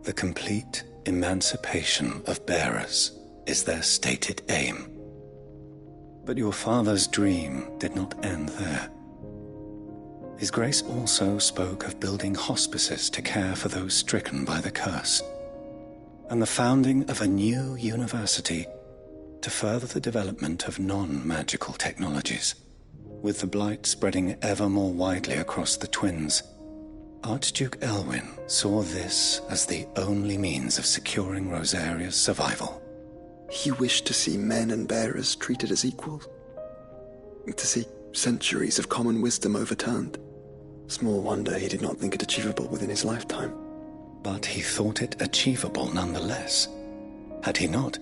The complete emancipation of bearers is their stated aim. But your father's dream did not end there. His Grace also spoke of building hospices to care for those stricken by the curse, and the founding of a new university to further the development of non-magical technologies. With the blight spreading ever more widely across the twins, Archduke Elwyn saw this as the only means of securing Rosaria's survival. He wished to see men and bearers treated as equals. To see centuries of common wisdom overturned. Small wonder he did not think it achievable within his lifetime. But he thought it achievable nonetheless. Had he not,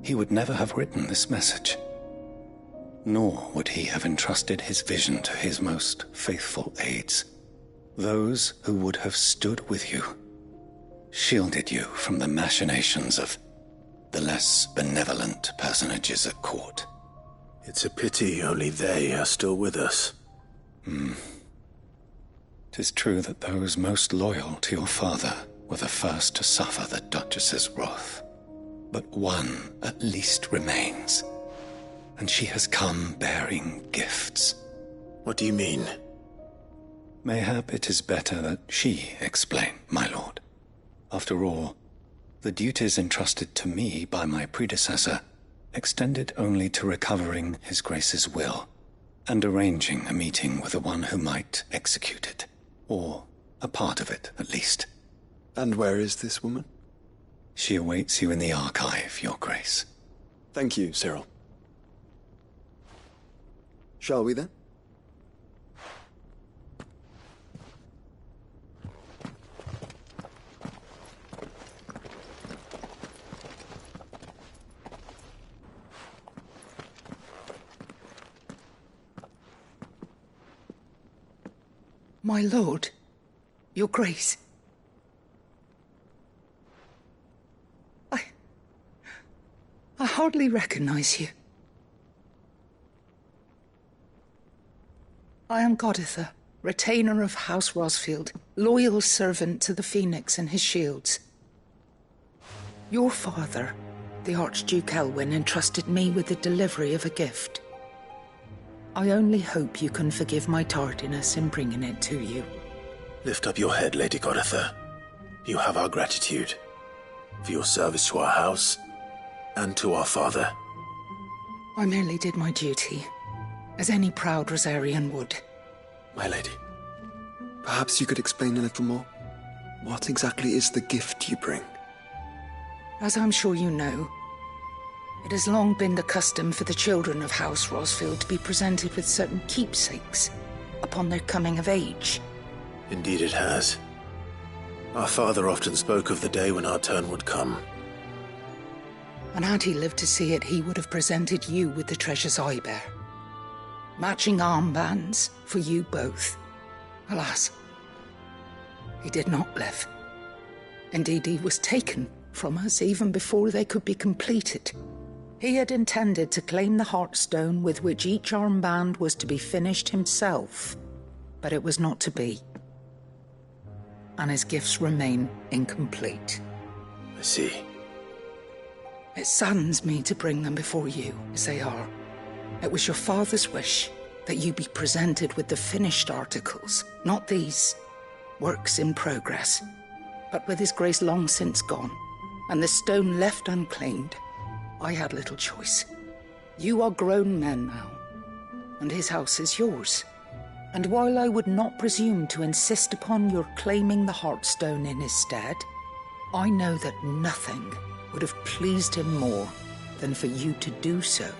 he would never have written this message. Nor would he have entrusted his vision to his most faithful aides, those who would have stood with you, shielded you from the machinations of the less benevolent personages at court. It's a pity only they are still with us. 'Tis true that those most loyal to your father were the first to suffer the Duchess's wrath. But one at least remains, and she has come bearing gifts. What do you mean? Mayhap it is better that she explain, my lord. After all, the duties entrusted to me by my predecessor extended only to recovering His Grace's will and arranging a meeting with the one who might execute it, or a part of it, at least. And where is this woman? She awaits you in the archive, Your Grace. Thank you, Cyril. Shall we then? My lord, Your Grace. I hardly recognize you. I am Goditha, retainer of House Rosfield, loyal servant to the Phoenix and his shields. Your father, the Archduke Elwyn, entrusted me with the delivery of a gift. I only hope you can forgive my tardiness in bringing it to you. Lift up your head, Lady Goditha. You have our gratitude for your service to our house and to our father. I merely did my duty, as any proud Rosarian would. My lady, perhaps you could explain a little more? What exactly is the gift you bring? As I'm sure you know, it has long been the custom for the children of House Rosfield to be presented with certain keepsakes upon their coming of age. Indeed it has. Our father often spoke of the day when our turn would come. And had he lived to see it, he would have presented you with the treasures I bear. Matching armbands for you both. Alas, he did not live. Indeed, he was taken from us even before they could be completed. He had intended to claim the Heartstone with which each armband was to be finished himself, but it was not to be. And his gifts remain incomplete. I see. It saddens me to bring them before you, as they are. It was your father's wish that you be presented with the finished articles, not these works in progress. But with his grace long since gone, and the stone left unclaimed, I had little choice. You are grown men now, and his house is yours. And while I would not presume to insist upon your claiming the Heartstone in his stead, I know that nothing would have pleased him more than for you to do so.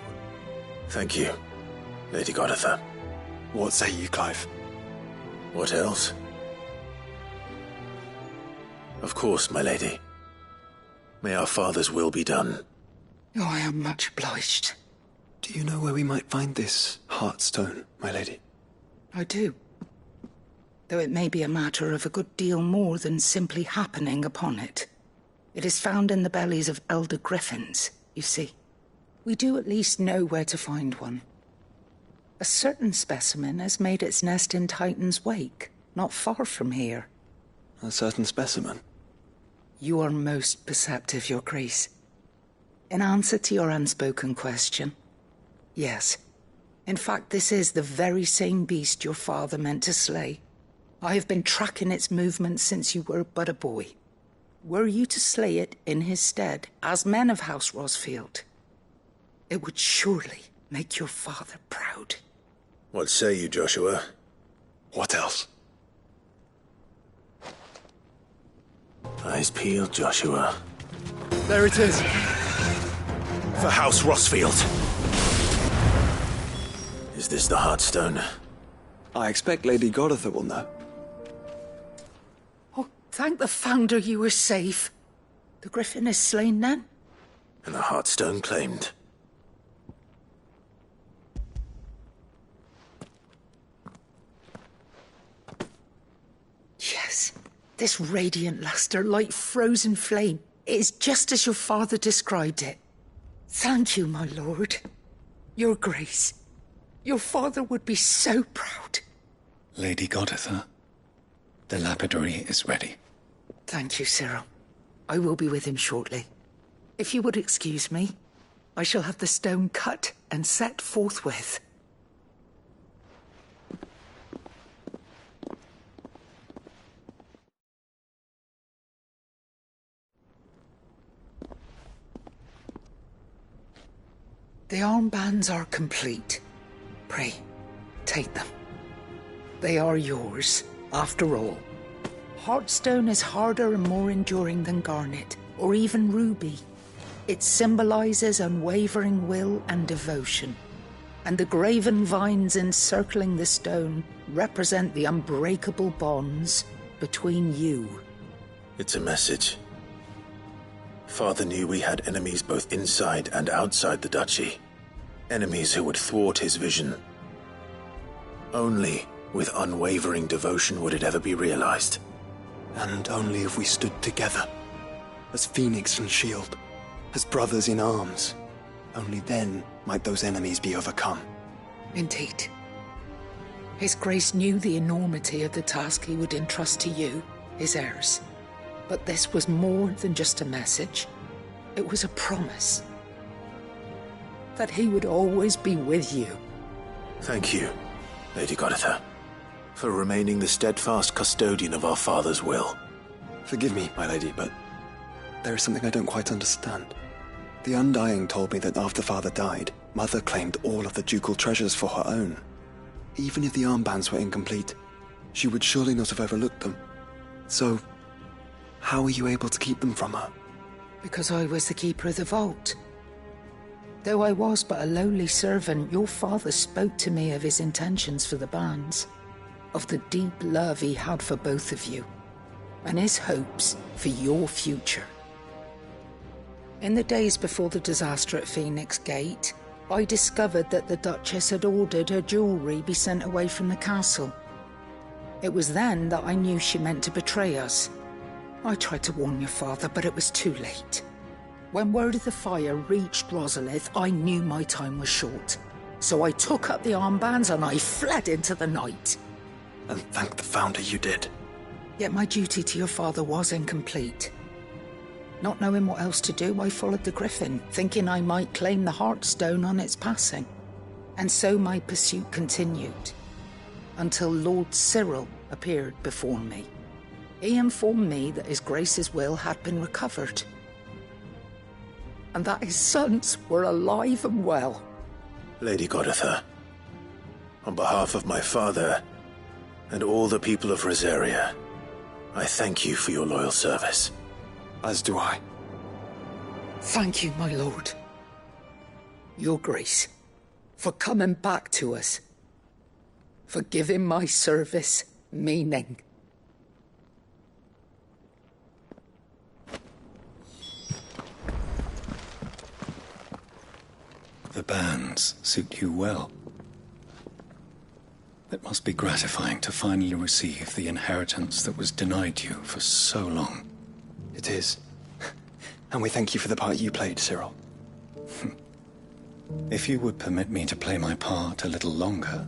Thank you, Lady Goditha. What say you, Clive? What else? Of course, my lady. May our father's will be done. Oh, I am much obliged. Do you know where we might find this Heartstone, my lady? I do. Though it may be a matter of a good deal more than simply happening upon it. It is found in the bellies of elder griffins, you see. We do at least know where to find one. A certain specimen has made its nest in Titan's Wake, not far from here. A certain specimen? You are most perceptive, Your Grace. In answer to your unspoken question, yes. In fact, this is the very same beast your father meant to slay. I have been tracking its movements since you were but a boy. Were you to slay it in his stead, as men of House Rosfield, it would surely make your father proud. What say you, Joshua? What else? Eyes peeled, Joshua. There it is. For House Rosfield. Is this the Heartstone? I expect Lady Goditha will know. Oh, thank the Founder you were safe. The Griffin is slain then? And the Heartstone claimed. This radiant luster, like frozen flame, it is just as your father described it. Thank you, my lord. Your grace. Your father would be so proud. Lady Goditha, the lapidary is ready. Thank you, Cyril. I will be with him shortly. If you would excuse me, I shall have the stone cut and set forthwith. The armbands are complete. Pray, take them. They are yours, after all. Heartstone is harder and more enduring than garnet, or even ruby. It symbolizes unwavering will and devotion, and the graven vines encircling the stone represent the unbreakable bonds between you. It's a message. Father knew we had enemies both inside and outside the duchy. Enemies who would thwart his vision. Only with unwavering devotion would it ever be realized. And only if we stood together, as Phoenix and Shield, as brothers in arms, only then might those enemies be overcome. Indeed. His Grace knew the enormity of the task he would entrust to you, his heirs. But this was more than just a message. It was a promise. That he would always be with you. Thank you, Lady Goditha, for remaining the steadfast custodian of our father's will. Forgive me, my lady, but there is something I don't quite understand. The Undying told me that after Father died, Mother claimed all of the ducal treasures for her own. Even if the armbands were incomplete, she would surely not have overlooked them. So, how were you able to keep them from her? Because I was the keeper of the vault. Though I was but a lowly servant, your father spoke to me of his intentions for the bands, of the deep love he had for both of you, and his hopes for your future. In the days before the disaster at Phoenix Gate, I discovered that the Duchess had ordered her jewelry be sent away from the castle. It was then that I knew she meant to betray us. I tried to warn your father, but it was too late. When word of the fire reached Rosalith, I knew my time was short. So I took up the armbands and I fled into the night. And thank the Founder you did. Yet my duty to your father was incomplete. Not knowing what else to do, I followed the Griffin, thinking I might claim the Heartstone on its passing. And so my pursuit continued, until Lord Cyril appeared before me. He informed me that His Grace's will had been recovered, and that his sons were alive and well. Lady Goditha, on behalf of my father and all the people of Rosaria, I thank you for your loyal service. As do I. Thank you, my lord. Your Grace, for coming back to us, for giving my service meaning. The bands suit you well. It must be gratifying to finally receive the inheritance that was denied you for so long. It is. And we thank you for the part you played, Cyril. If you would permit me to play my part a little longer,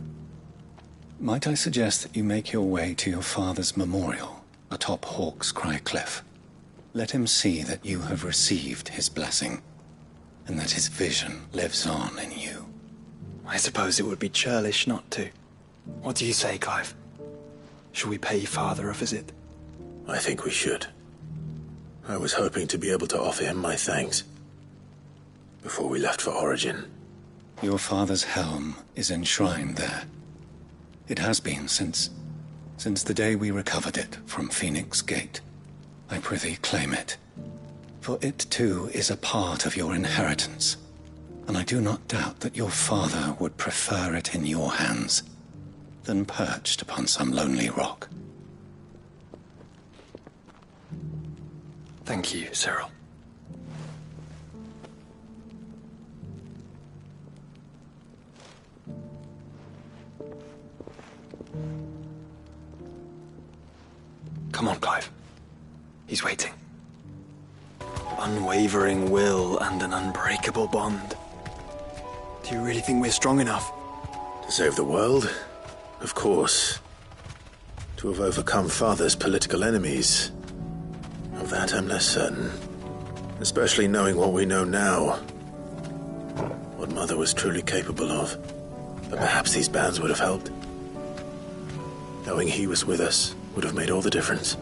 might I suggest that you make your way to your father's memorial atop Hawk's Cry Cliff? Let him see that you have received his blessing, and that his vision lives on in you. I suppose it would be churlish not to. What do you say, Clive? Shall we pay Father a visit? I think we should. I was hoping to be able to offer him my thanks before we left for Origin. Your father's helm is enshrined there. It has been since the day we recovered it from Phoenix Gate. I prithee claim it. For it too is a part of your inheritance, and I do not doubt that your father would prefer it in your hands than perched upon some lonely rock. Thank you, Cyril. Come on, Clive. He's waiting. Unwavering will and an unbreakable bond. Do you really think we're strong enough? To save the world? Of course. To have overcome Father's political enemies? Of that I'm less certain. Especially knowing what we know now. What Mother was truly capable of. But perhaps these bands would have helped. Knowing he was with us would have made all the difference.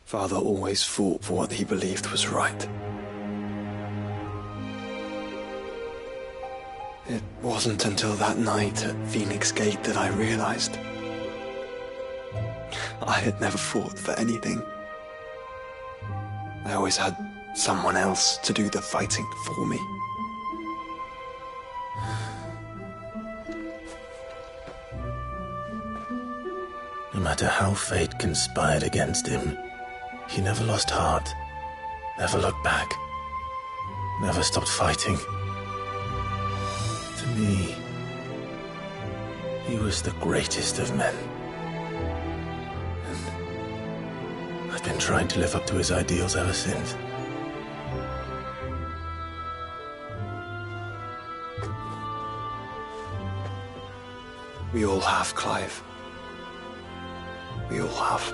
Father always fought for what he believed was right. It wasn't until that night at Phoenix Gate that I realized I had never fought for anything. I always had someone else to do the fighting for me. No matter how fate conspired against him, he never lost heart, never looked back, never stopped fighting. To me, he was the greatest of men. And I've been trying to live up to his ideals ever since. We all have, Clive. We all have.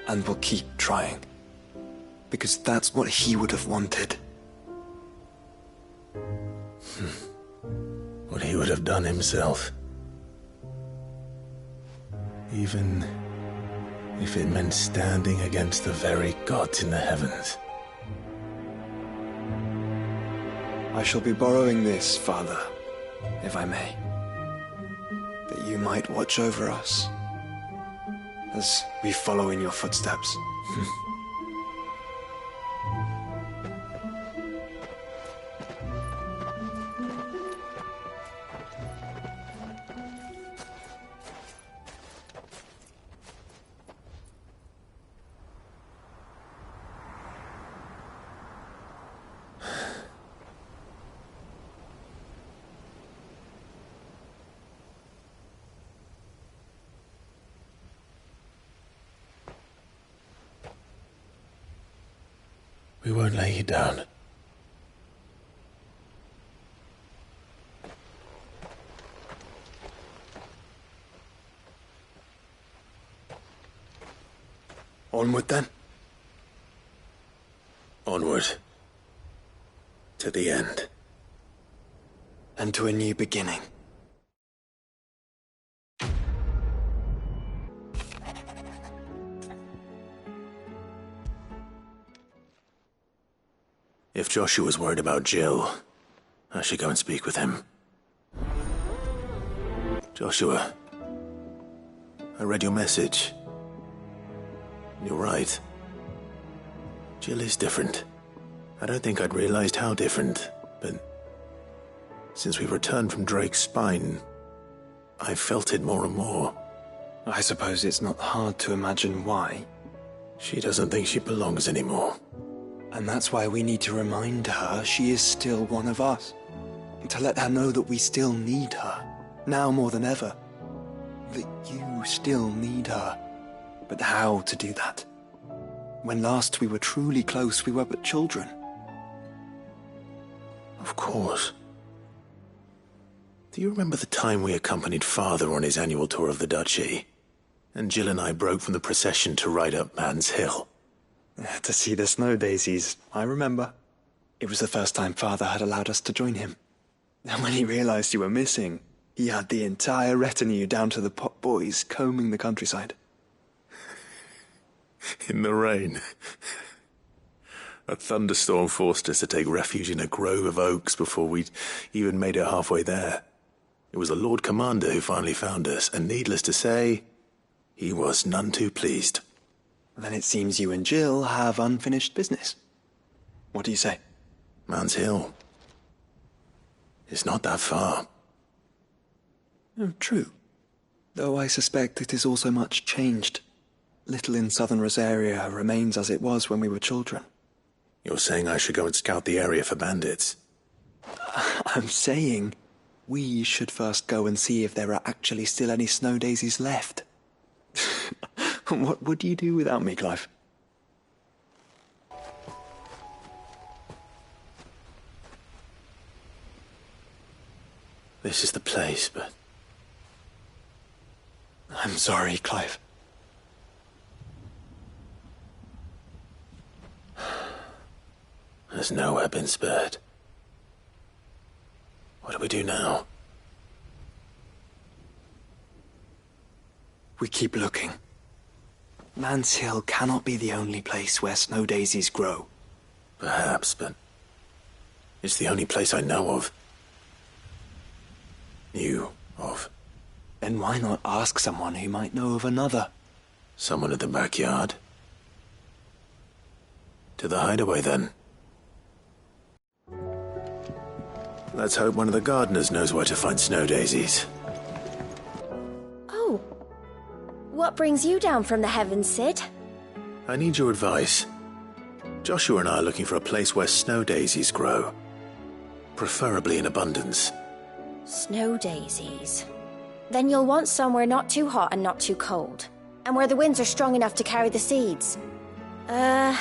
And we'll keep trying. Because that's what he would have wanted. What he would have done himself. Even if it meant standing against the very gods in the heavens. I shall be borrowing this, Father, if I may. That you might watch over us as we follow in your footsteps. We won't lay you down. Onward, then? Onward. To the end. And to a new beginning. If Joshua's worried about Jill, I should go and speak with him. Joshua, I read your message. You're right. Jill is different. I don't think I'd realized how different, but since we returned from Drake's spine, I've felt it more and more. I suppose it's not hard to imagine why. She doesn't think she belongs anymore. And that's why we need to remind her she is still one of us. To let her know that we still need her, now more than ever. That you still need her. But how to do that? When last we were truly close, we were but children. Of course. Do you remember the time we accompanied Father on his annual tour of the Duchy? And Jill and I broke from the procession to ride up Man's Hill. To see the snow daisies, I remember. It was the first time Father had allowed us to join him. And when he realized you were missing, he had the entire retinue down to the pot boys combing the countryside. In the rain. A thunderstorm forced us to take refuge in a grove of oaks before we'd even made it halfway there. It was the Lord Commander who finally found us, and needless to say, he was none too pleased. Then it seems you and Jill have unfinished business. What do you say? Man's Hill. It's not that far. Oh, true. Though I suspect it is also much changed. little in southern Rosaria remains as it was when we were children. You're saying I should go and scout the area for bandits? I'm saying we should first go and see if there are actually still any snow daisies left. What would you do without me, Clive? This is the place, but... I'm sorry, Clive. There's nowhere been spared. What do we do now? We keep looking. Man's Hill cannot be the only place where snow daisies grow. Perhaps, but it's the only place I know of. Knew of. Then why not ask someone who might know of another? Someone at the backyard? To the hideaway, then. Let's hope one of the gardeners knows where to find snow daisies. Oh. What brings you down from the heavens, Sid? I need your advice. Joshua and I are looking for a place where snow daisies grow. Preferably in abundance. Snow daisies. Then you'll want somewhere not too hot and not too cold. And where the winds are strong enough to carry the seeds. I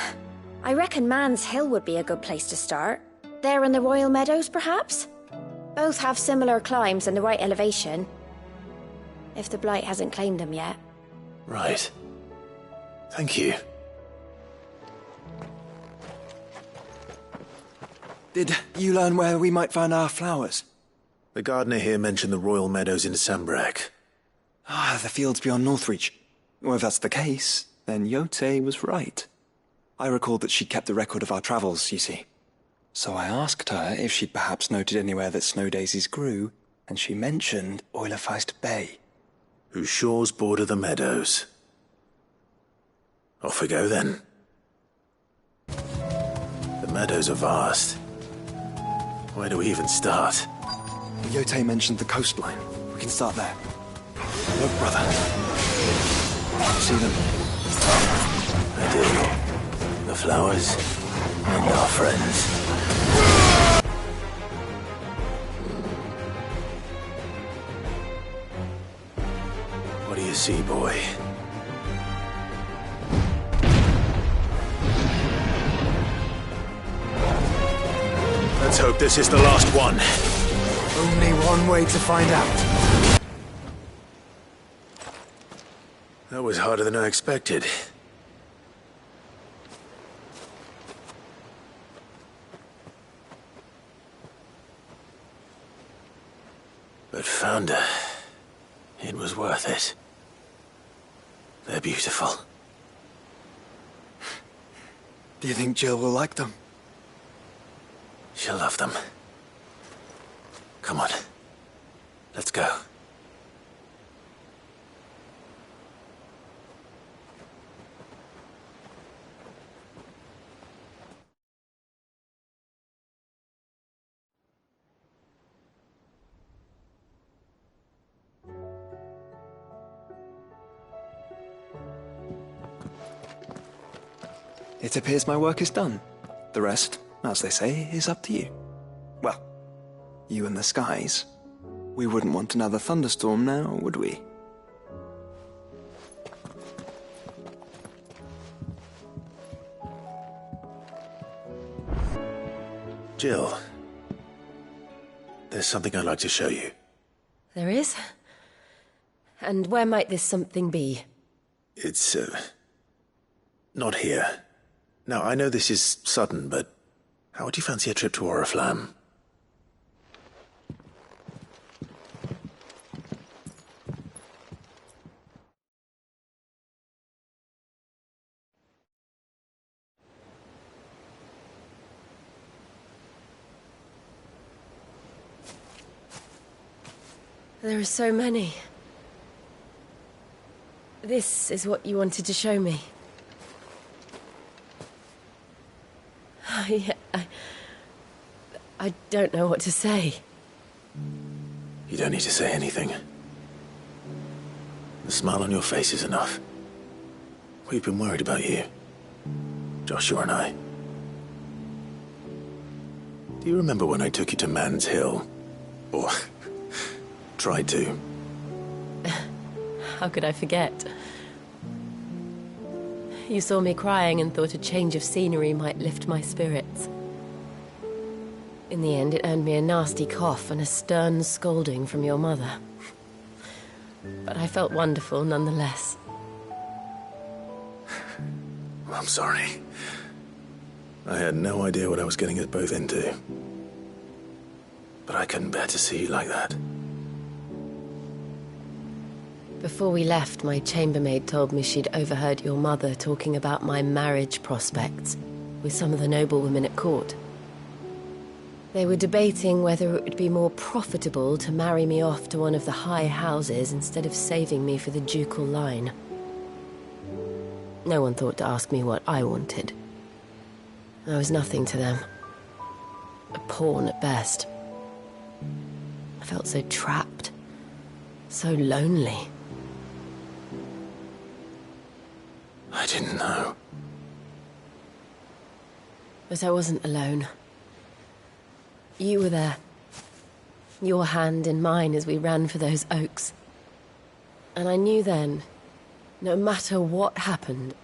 reckon Man's Hill would be a good place to start. There in the Royal Meadows, perhaps? Both have similar climbs and the right elevation. If the Blight hasn't claimed them yet. Right. Thank you. Did you learn where we might find our flowers? The gardener here mentioned the Royal Meadows in Sambrak. The fields beyond Northreach. Well, if that's the case, then Yote was right. I recalled that she kept a record of our travels, you see. So I asked her if she'd perhaps noted anywhere that snow daisies grew, and she mentioned Oilefeist Bay. Whose shores border the meadows. Off we go, then. The meadows are vast. Where do we even start? Yote mentioned the coastline. We can start there. Look, brother. See them? I do. The flowers and our friends. What do you see, boy? Let's hope this is the last one. Only one way to find out. That was harder than I expected. But found her. It was worth it. They're beautiful. Do you think Jill will like them? She'll love them. Come on. Let's go. It appears my work is done. The rest, as they say, is up to you. Well, you and the skies. We wouldn't want another thunderstorm now, would we? Jill, there's something I'd like to show you. There is? And where might this something be? It's, not here. Now, I know this is sudden, but how would you fancy a trip to Oriflamme? There are so many. This is what you wanted to show me. I don't know what to say. You don't need to say anything. The smile on your face is enough. We've been worried about you. Joshua and I. Do you remember when I took you to Man's Hill? Or tried to? How could I forget? You saw me crying and thought a change of scenery might lift my spirits. In the end, it earned me a nasty cough and a stern scolding from your mother. But I felt wonderful nonetheless. I'm sorry. I had no idea what I was getting us both into. But I couldn't bear to see you like that. Before we left, my chambermaid told me she'd overheard your mother talking about my marriage prospects with some of the noblewomen at court. They were debating whether it would be more profitable to marry me off to one of the high houses instead of saving me for the ducal line. No one thought to ask me what I wanted. I was nothing to them. A pawn at best. I felt so trapped, so lonely. I didn't know. But I wasn't alone. You were there. Your hand in mine as we ran for those oaks. And I knew then, no matter what happened,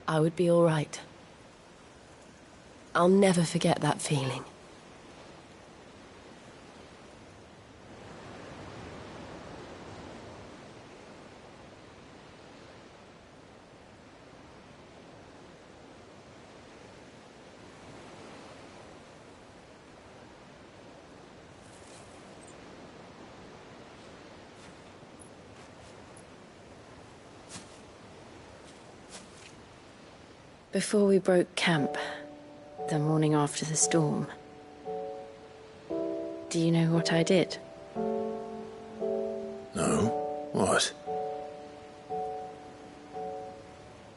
I would be all right. I'll never forget that feeling. Before we broke camp, the morning after the storm, do you know what I did? No? What?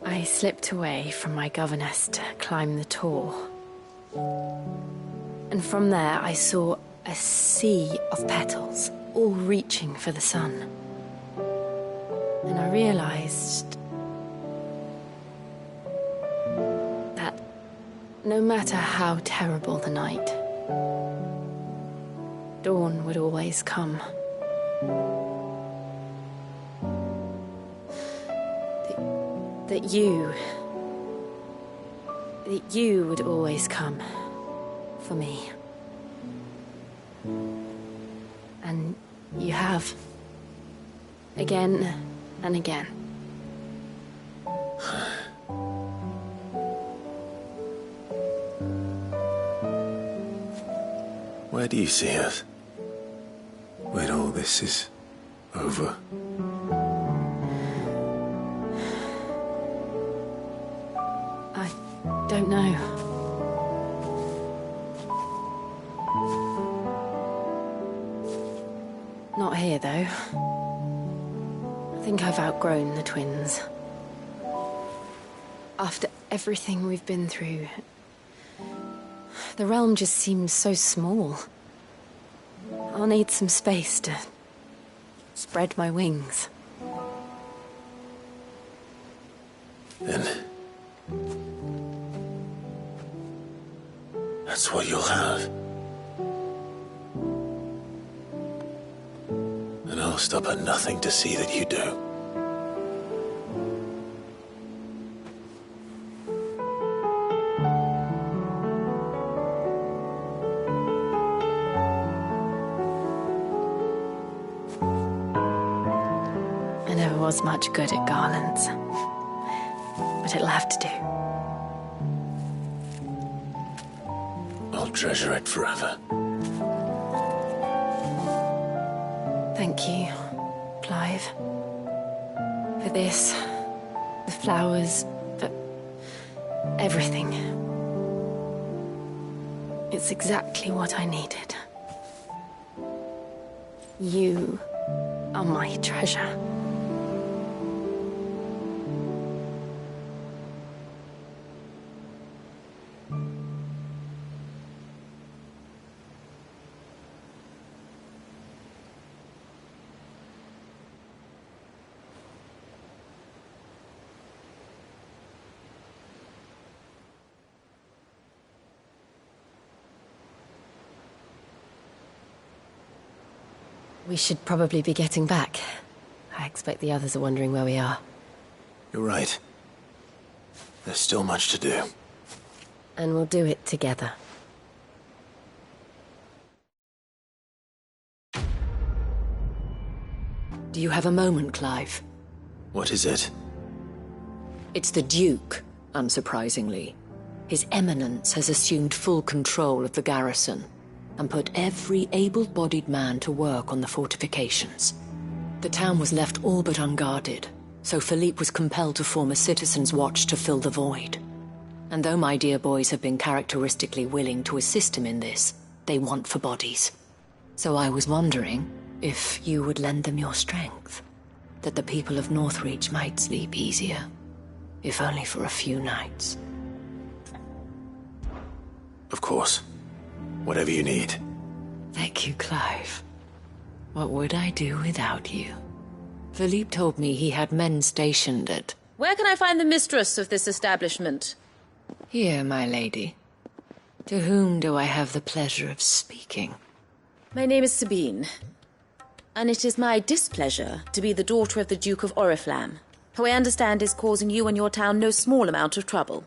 I slipped away from my governess to climb the tor. And from there I saw a sea of petals, all reaching for the sun. And I realized no matter how terrible the night, dawn would always come. That you would always come for me. And you have. Again and again. Where do you see us? When all this is over? I don't know. Not here, though. I think I've outgrown the twins. After everything we've been through, the realm just seems so small. I'll need some space to spread my wings. Then that's what you'll have. And I'll stop at nothing to see that you do. Was much good at garlands, but it'll have to do. I'll treasure it forever. Thank you, Clive, for this, the flowers, for everything. It's exactly what I needed. You are my treasure. We should probably be getting back. I expect the others are wondering where we are. You're right. There's still much to do. And we'll do it together. Do you have a moment, Clive? What is it? It's the Duke, unsurprisingly. His Eminence has assumed full control of the garrison and put every able-bodied man to work on the fortifications. The town was left all but unguarded, so Philippe was compelled to form a citizens' watch to fill the void. And though my dear boys have been characteristically willing to assist him in this, they want for bodies. So I was wondering if you would lend them your strength, that the people of Northreach might sleep easier, if only for a few nights. Of course. Whatever you need. Thank you, Clive. What would I do without you? Philippe told me he had men stationed at... Where can I find the mistress of this establishment? Here, my lady. To whom do I have the pleasure of speaking? My name is Sabine, and it is my displeasure to be the daughter of the Duke of Oriflamme, who I understand is causing you and your town no small amount of trouble.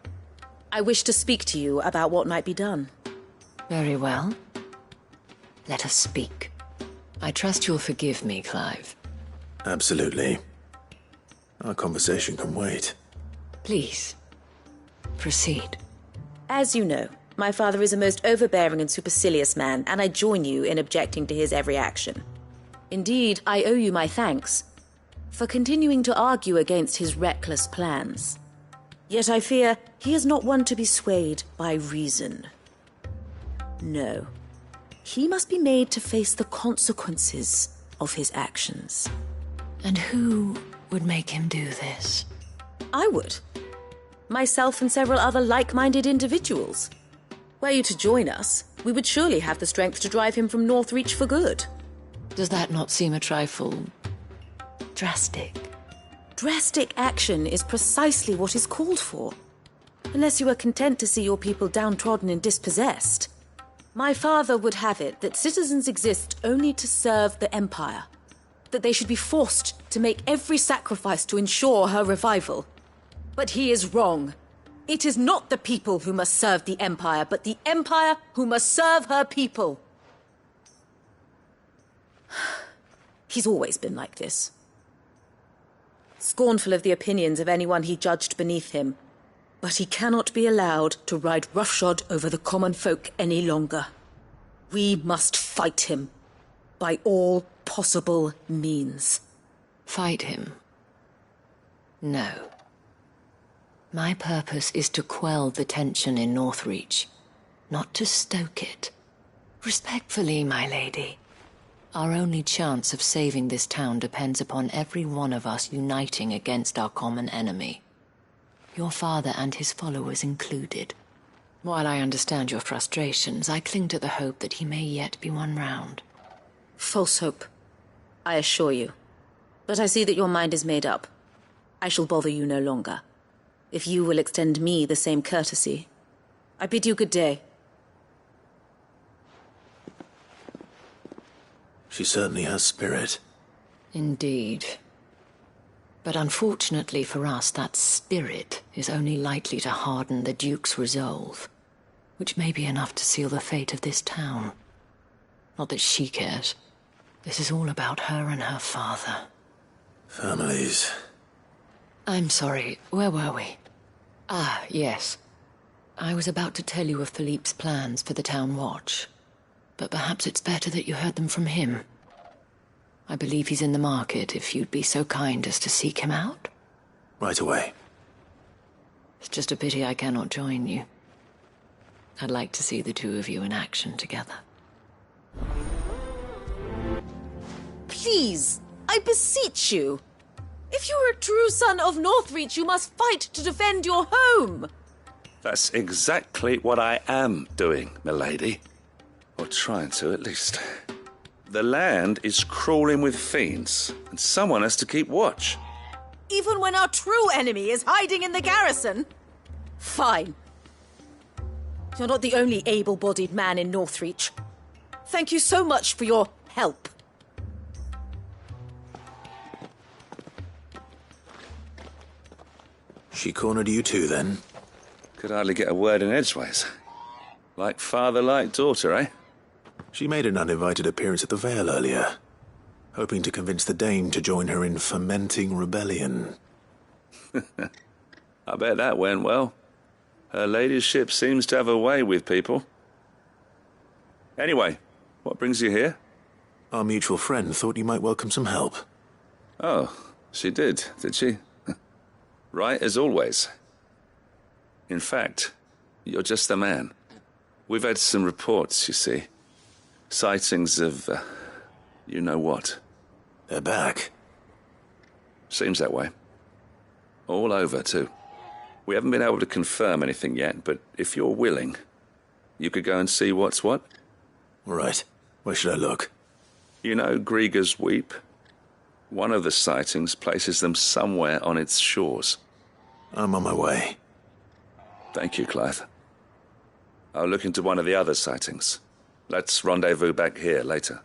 I wish to speak to you about what might be done. Very well. Let us speak. I trust you'll forgive me, Clive. Absolutely. Our conversation can wait. Please, proceed. As you know, my father is a most overbearing and supercilious man, and I join you in objecting to his every action. Indeed, I owe you my thanks for continuing to argue against his reckless plans. Yet I fear he is not one to be swayed by reason. No. He must be made to face the consequences of his actions. And who would make him do this? I would. Myself and several other like-minded individuals. Were you to join us, we would surely have the strength to drive him from Northreach for good. Does that not seem a trifle... drastic? Drastic action is precisely what is called for. Unless you are content to see your people downtrodden and dispossessed. My father would have it that citizens exist only to serve the Empire. That they should be forced to make every sacrifice to ensure her revival. But he is wrong. It is not the people who must serve the Empire, but the Empire who must serve her people. He's always been like this. Scornful of the opinions of anyone he judged beneath him. But he cannot be allowed to ride roughshod over the common folk any longer. We must fight him. By all possible means. Fight him? No. My purpose is to quell the tension in Northreach, not to stoke it. Respectfully, my lady. Our only chance of saving this town depends upon every one of us uniting against our common enemy. Your father and his followers included. While I understand your frustrations, I cling to the hope that he may yet be won round. False hope, I assure you. But I see that your mind is made up. I shall bother you no longer. If you will extend me the same courtesy, I bid you good day. She certainly has spirit. Indeed. But unfortunately for us, that spirit is only likely to harden the Duke's resolve, which may be enough to seal the fate of this town. Not that she cares. This is all about her and her father. Families. I'm sorry, where were we? Ah, yes. I was about to tell you of Philippe's plans for the town watch, but perhaps it's better that you heard them from him. I believe he's in the market, if you'd be so kind as to seek him out. Right away. It's just a pity I cannot join you. I'd like to see the two of you in action together. Please, I beseech you. If you are a true son of Northreach, you must fight to defend your home. That's exactly what I am doing, milady. Or trying to, at least. The land is crawling with fiends, and someone has to keep watch. Even when our true enemy is hiding in the garrison? Fine. You're not the only able-bodied man in Northreach. Thank you so much for your help. She cornered you too, then? Could hardly get a word in edgeways. Like father, like daughter, eh? She made an uninvited appearance at the Vale earlier, hoping to convince the Dame to join her in fomenting rebellion. I bet that went well. Her ladyship seems to have a way with people. Anyway, what brings you here? Our mutual friend thought you might welcome some help. Oh, she did she? Right as always. In fact, you're just the man. We've had some reports, you see. Sightings of, you know what. They're back. Seems that way. All over, too. We haven't been able to confirm anything yet, but if you're willing, you could go and see what's what. Right. Where should I look? You know Grieger's Weep? One of the sightings places them somewhere on its shores. I'm on my way. Thank you, Clive. I'll look into one of the other sightings. Let's rendezvous back here later.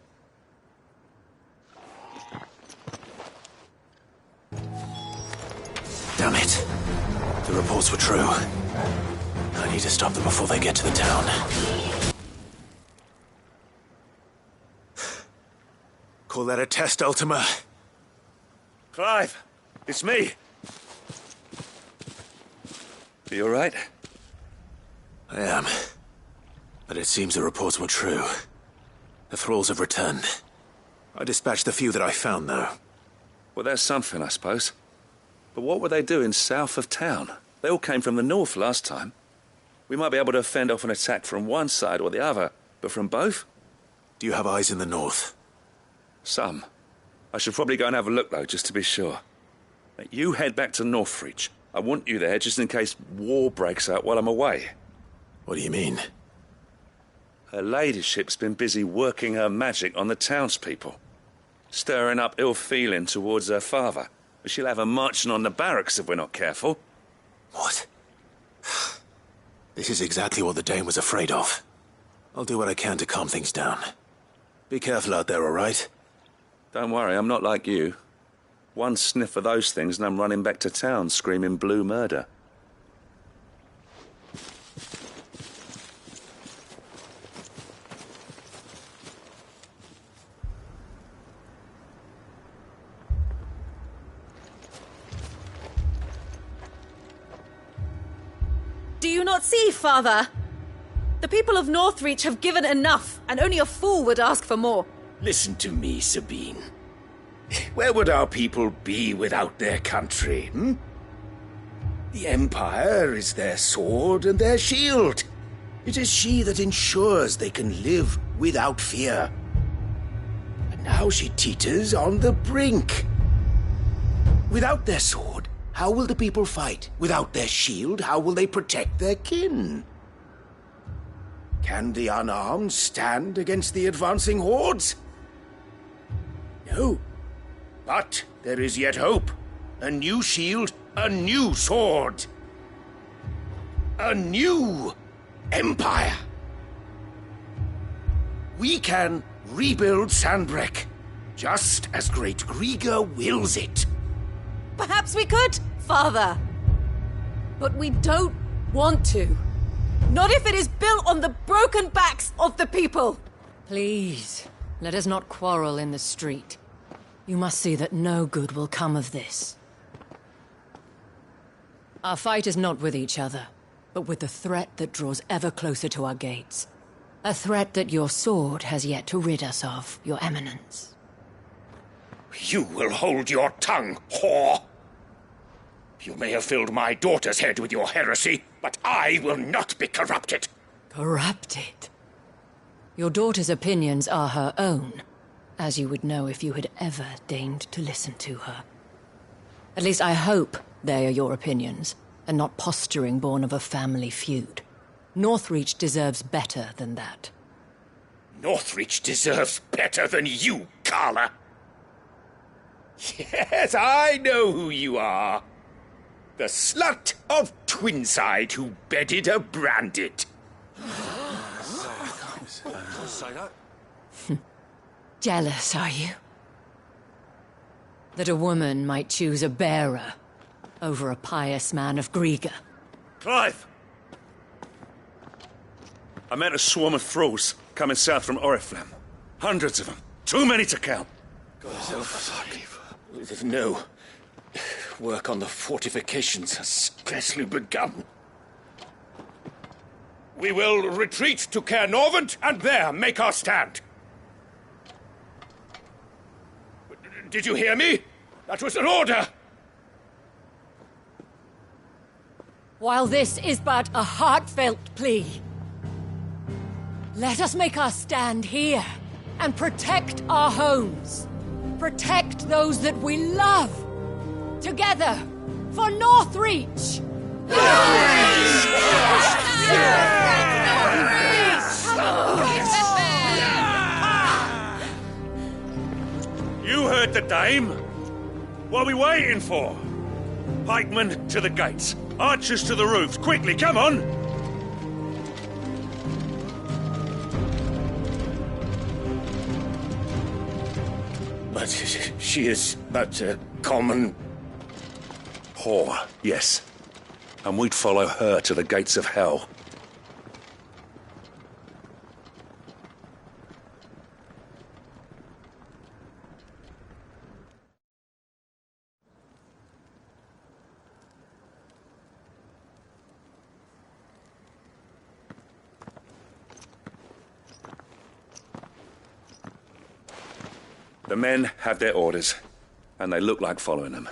Damn it. The reports were true. I need to stop them before they get to the town. Call that a test, Ultima? Clive, it's me. Are you all right? I am. But it seems the reports were true. The thralls have returned. I dispatched the few that I found, though. Well, that's something, I suppose. But what were they doing south of town? They all came from the north last time. We might be able to fend off an attack from one side or the other, but from both? Do you have eyes in the north? Some. I should probably go and have a look, though, just to be sure. You head back to Northreach. I want you there just in case war breaks out while I'm away. What do you mean? Her ladyship's been busy working her magic on the townspeople. Stirring up ill feeling towards her father. She'll have her marching on the barracks if we're not careful. What? This is exactly what the Dame was afraid of. I'll do what I can to calm things down. Be careful out there, all right? Don't worry, I'm not like you. One sniff of those things and I'm running back to town screaming blue murder. Do you not see, Father? The people of Northreach have given enough, and only a fool would ask for more. Listen to me, Sabine. Where would our people be without their country, The Empire is their sword and their shield. It is she that ensures they can live without fear. And now she teeters on the brink. Without their sword, how will the people fight? Without their shield, how will they protect their kin? Can the unarmed stand against the advancing hordes? No. But there is yet hope. A new shield, a new sword. A new empire. We can rebuild Sandbreck, just as Great Grieger wills it. Perhaps we could, Father. But we don't want to. Not if it is built on the broken backs of the people. Please, let us not quarrel in the street. You must see that no good will come of this. Our fight is not with each other, but with the threat that draws ever closer to our gates. A threat that your sword has yet to rid us of, Your Eminence. You will hold your tongue, whore! You may have filled my daughter's head with your heresy, but I will not be corrupted. Corrupted? Your daughter's opinions are her own, as you would know if you had ever deigned to listen to her. At least I hope they are your opinions, and not posturing born of a family feud. Northreach deserves better than that. Northreach deserves better than you, Carla! Yes, I know who you are. The slut of Twinside who bedded a Brandit. Jealous, are you? That a woman might choose a bearer, over a pious man of Griega. Clive! I met a swarm of thralls coming south from Oriflamme. Hundreds of them. Too many to count. God help us. There's no work on the fortifications has scarcely begun. We will retreat to Caer Norvent and there make our stand. Did you hear me? That was an order! While this is but a heartfelt plea, let us make our stand here and protect our homes. Protect those that we love. Together, for Northreach! You heard the dame. What are we waiting for? Pikemen to the gates. Archers to the roofs. Quickly, come on! But she is but a common... whore, yes. And we'd follow her to the gates of hell. The men have their orders, and they look like following them.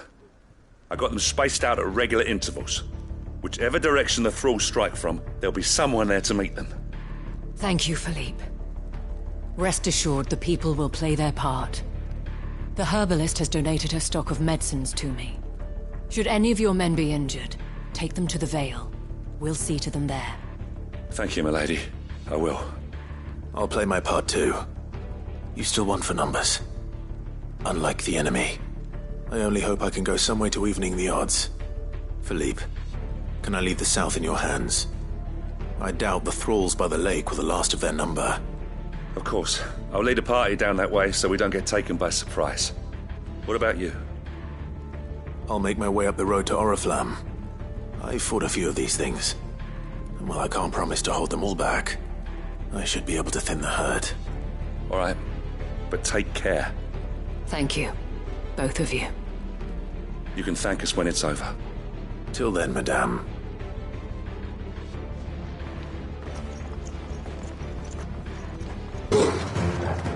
I got them spaced out at regular intervals. Whichever direction the thralls strike from, there'll be someone there to meet them. Thank you, Philippe. Rest assured the people will play their part. The herbalist has donated her stock of medicines to me. Should any of your men be injured, take them to the Vale. We'll see to them there. Thank you, milady. I will. I'll play my part too. You still want for numbers. Unlike the enemy. I only hope I can go some way to evening the odds. Philippe, can I leave the south in your hands? I doubt the thralls by the lake were the last of their number. Of course. I'll lead a party down that way so we don't get taken by surprise. What about you? I'll make my way up the road to Oriflamme. I've fought a few of these things. And while I can't promise to hold them all back, I should be able to thin the herd. All right. But take care. Thank you. Both of you. You can thank us when it's over. Till then, madame.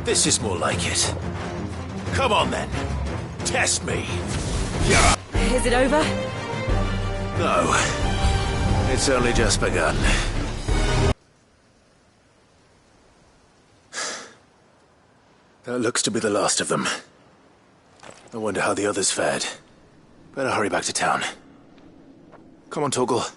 This is more like it. Come on then. Test me. Is it over? No. It's only just begun. That looks to be the last of them. I wonder how the others fared. Better hurry back to town. Come on, Torgal.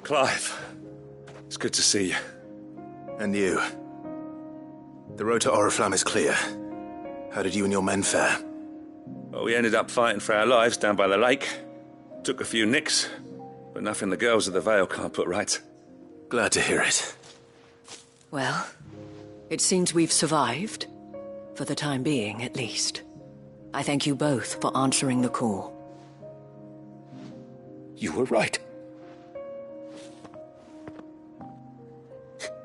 Clive, it's good to see you. And you. The road to Oriflamme is clear. How did you and your men fare? Well, we ended up fighting for our lives down by the lake. Took a few nicks, but nothing the girls of the Vale can't put right. Glad to hear it. Well, it seems we've survived. For the time being, at least. I thank you both for answering the call. You were right.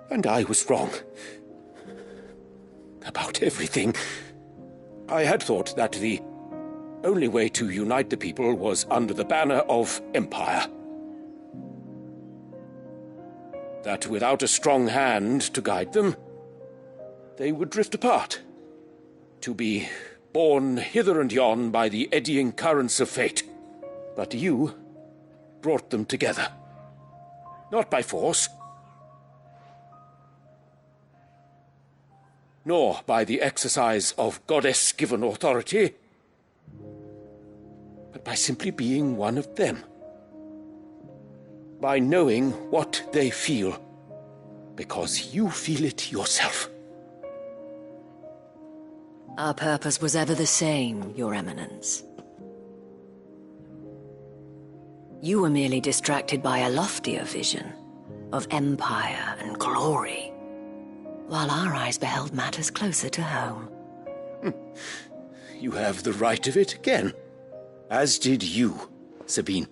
And I was wrong. About everything. I had thought that the only way to unite the people was under the banner of Empire. That without a strong hand to guide them, they would drift apart. To be borne hither and yon by the eddying currents of fate. But you brought them together. Not by force, nor by the exercise of goddess-given authority, but by simply being one of them. By knowing what they feel, because you feel it yourself. Our purpose was ever the same, Your Eminence. You were merely distracted by a loftier vision of empire and glory, while our eyes beheld matters closer to home. You have the right of it again. As did you, Sabine.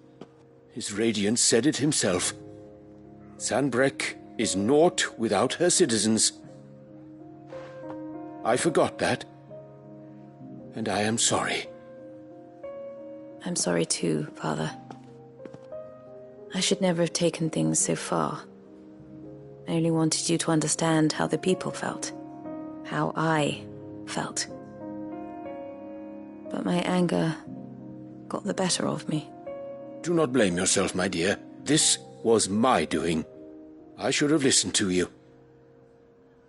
His Radiance said it himself. Sanbreque is naught without her citizens. I forgot that. And I am sorry. I'm sorry too, Father. I should never have taken things so far. I only wanted you to understand how the people felt. How I felt. But my anger got the better of me. Do not blame yourself, my dear. This was my doing. I should have listened to you.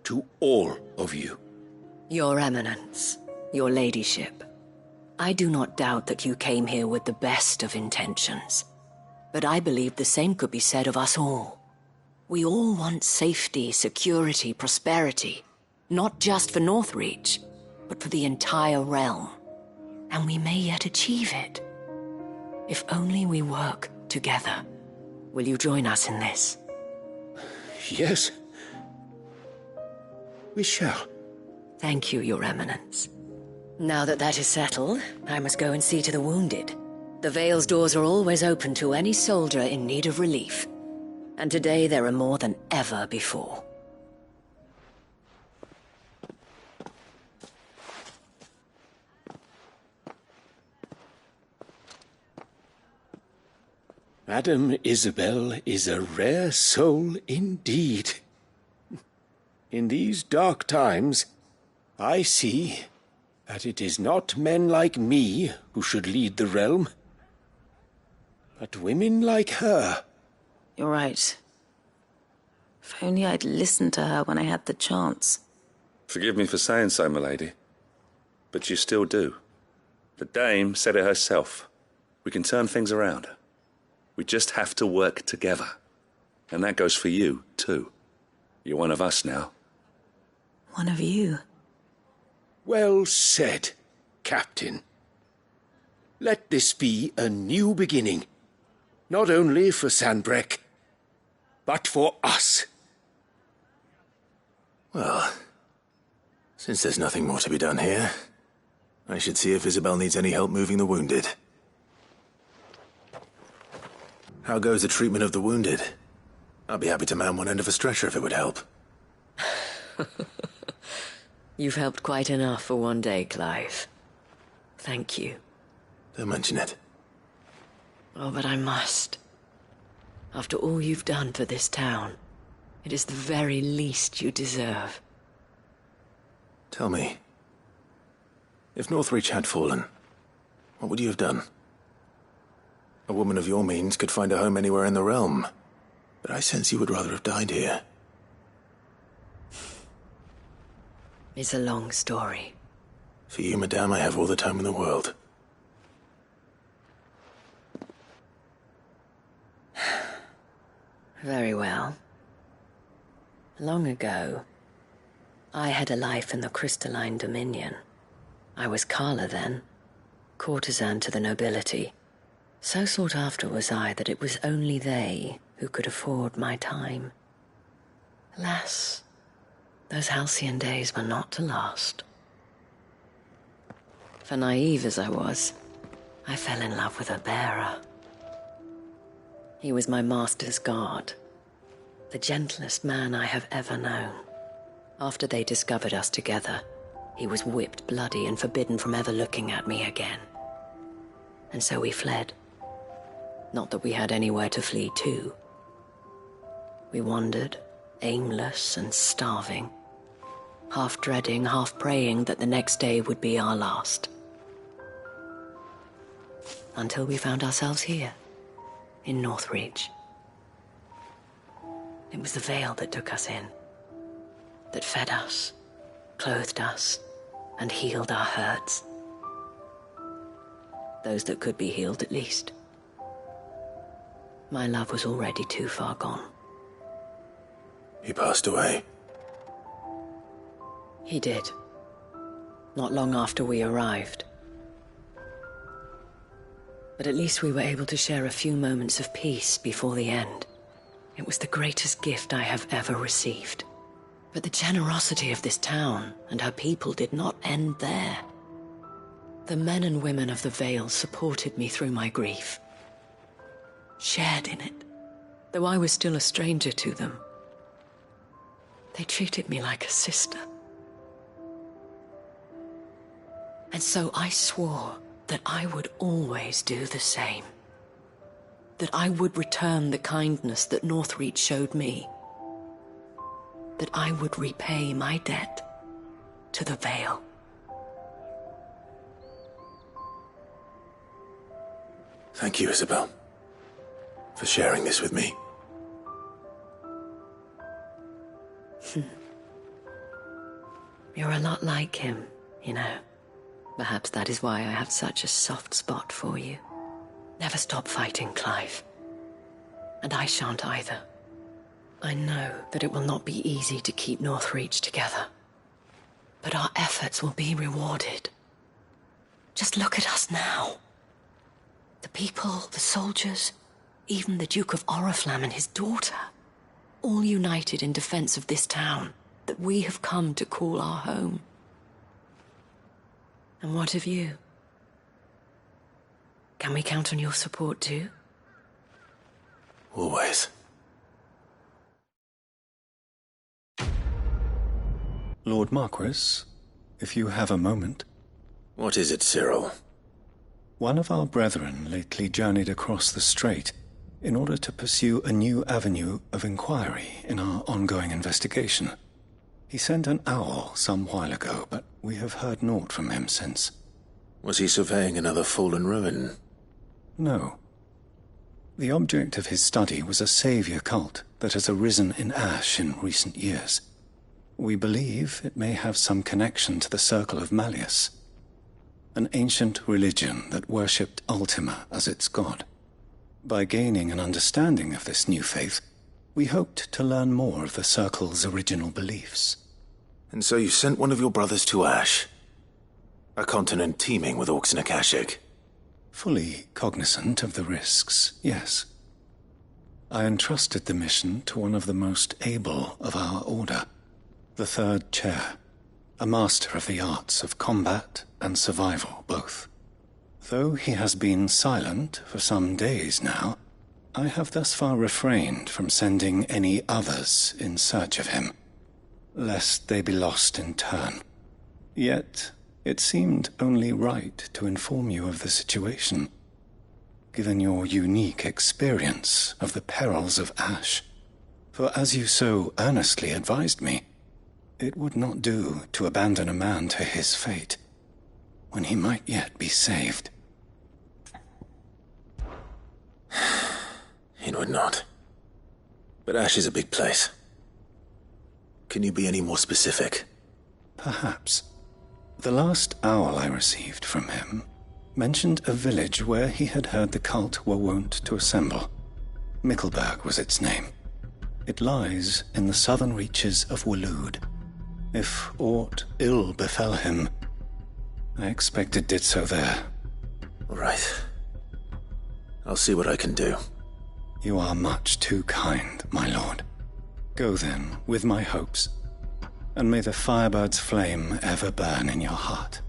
To all of you. Your Eminence, your Ladyship, I do not doubt that you came here with the best of intentions. But I believe the same could be said of us all. We all want safety, security, prosperity. Not just for Northreach, but for the entire realm. And we may yet achieve it. If only we work together. Will you join us in this? Yes. We shall. Thank you, Your Eminence. Now that that is settled, I must go and see to the wounded. The Vale's doors are always open to any soldier in need of relief. And today there are more than ever before. Madame Isabel is a rare soul indeed. In these dark times, I see that it is not men like me who should lead the realm, but women like her. You're right. If only I'd listened to her when I had the chance. Forgive me for saying so, my lady, but you still do. The Dame said it herself. We can turn things around. We just have to work together. And that goes for you, too. You're one of us now. One of you? Well said, Captain. Let this be a new beginning. Not only for Sanbreque, but for us. Well, since there's nothing more to be done here, I should see if Isabel needs any help moving the wounded. How goes the treatment of the wounded? I'd be happy to man one end of a stretcher if it would help. You've helped quite enough for one day, Clive. Thank you. Don't mention it. Oh, but I must. After all you've done for this town, it is the very least you deserve. Tell me, if Northreach had fallen, what would you have done? A woman of your means could find a home anywhere in the realm, but I sense you would rather have died here. It's a long story. For you, madame, I have all the time in the world. Very well. Long ago, I had a life in the Crystalline Dominion. I was Carla then, courtesan to the nobility. So sought after was I that it was only they who could afford my time. Alas, those halcyon days were not to last. For naive as I was, I fell in love with a bearer. He was my master's guard, the gentlest man I have ever known. After they discovered us together, he was whipped bloody and forbidden from ever looking at me again. And so we fled. Not that we had anywhere to flee to. We wandered, aimless and starving, half dreading, half praying that the next day would be our last. Until we found ourselves here, in Northreach. It was the Vale that took us in, that fed us, clothed us, and healed our hurts. Those that could be healed, at least. My love was already too far gone. He passed away. He did. not long after we arrived. But at least we were able to share a few moments of peace before the end. It was the greatest gift I have ever received. But the generosity of this town and her people did not end there. The men and women of the Vale supported me through my grief, shared in it, though I was still a stranger to them. They treated me like a sister. And so I swore that I would always do the same. That I would return the kindness that Northreach showed me. That I would repay my debt to the Vale. Thank you, Isabel, for sharing this with me. You're a lot like him, you know. Perhaps that is why I have such a soft spot for you. Never stop fighting, Clive. And I shan't either. I know that it will not be easy to keep Northreach together. But our efforts will be rewarded. Just look at us now. The people, the soldiers, even the Duke of Oriflamme and his daughter, all united in defense of this town that we have come to call our home. And what of you? Can we count on your support too? Always. Lord Marquis, if you have a moment. What is it, Cyril? One of our brethren lately journeyed across the strait in order to pursue a new avenue of inquiry in our ongoing investigation. He sent an owl some while ago, but we have heard naught from him since. Was he surveying another fallen ruin? No. The object of his study was a savior cult that has arisen in Ash in recent years. We believe it may have some connection to the Circle of Malleus, an ancient religion that worshipped Ultima as its god. By gaining an understanding of this new faith, we hoped to learn more of the Circle's original beliefs. And so you sent one of your brothers to Ash, a continent teeming with orcs and Akashic. Fully cognizant of the risks, yes. I entrusted the mission to one of the most able of our order, the Third Chair, a master of the arts of combat and survival both. Though he has been silent for some days now, I have thus far refrained from sending any others in search of him, lest they be lost in turn. Yet, it seemed only right to inform you of the situation, given your unique experience of the perils of Ash. For as you so earnestly advised me, it would not do to abandon a man to his fate, when he might yet be saved. It would not. But Ash is a big place. Can you be any more specific? Perhaps. The last owl I received from him mentioned a village where he had heard the cult were wont to assemble. Mickleburg was its name. It lies in the southern reaches of Waloed. If aught ill befell him, I expect it did so there. Right. I'll see what I can do. You are much too kind, my lord. Go then, with my hopes, and may the Firebird's flame ever burn in your heart.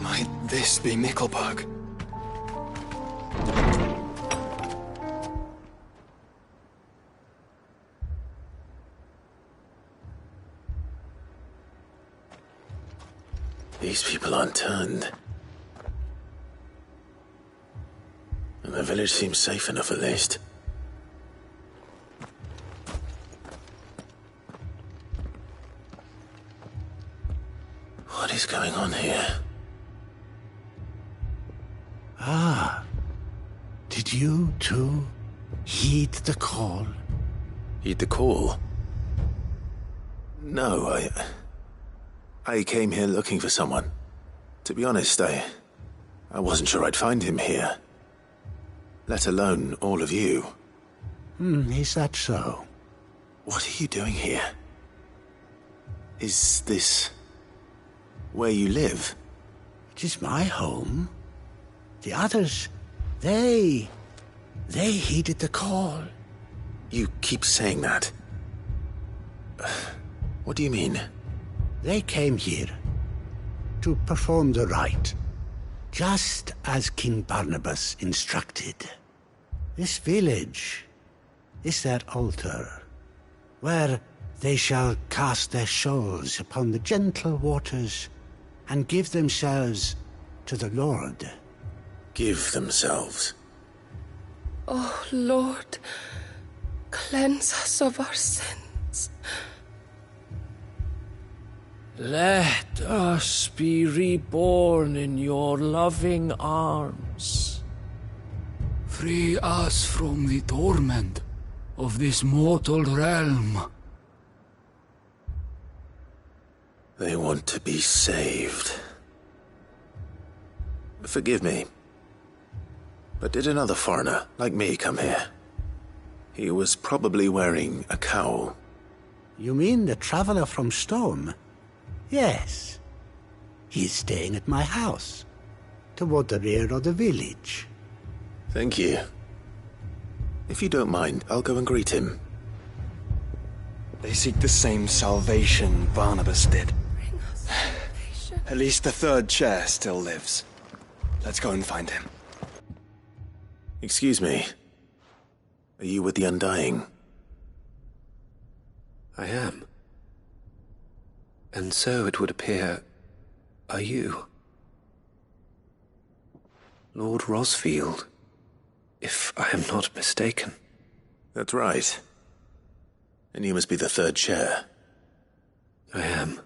Might this be Mickleburg? These people aren't turned. And the village seems safe enough at least. What is going on here? Ah. Did you, too, heed the call? Heed the call? No, I came here looking for someone. To be honest, I wasn't sure I'd find him here. Let alone all of you. Is that so? What are you doing here? Is this where you live? It is my home. The others, they heeded the call. You keep saying that. What do you mean? They came here to perform the rite, just as King Barnabas instructed. This village is their altar, where they shall cast their shawls upon the gentle waters and give themselves to the Lord. Give themselves? Oh, Lord, cleanse us of our sins. Let us be reborn in your loving arms. Free us from the torment of this mortal realm. They want to be saved. Forgive me, but did another foreigner like me come here? He was probably wearing a cowl. You mean the traveler from Stone? Yes. He is staying at my house, toward the rear of the village. Thank you. If you don't mind, I'll go and greet him. They seek the same salvation Barnabas did. At least the third chair still lives. Let's go and find him. Excuse me. Are you with the Undying? I am. And so it would appear, are you? Lord Rosfield, if I am not mistaken. That's right. And you must be the third chair. I am.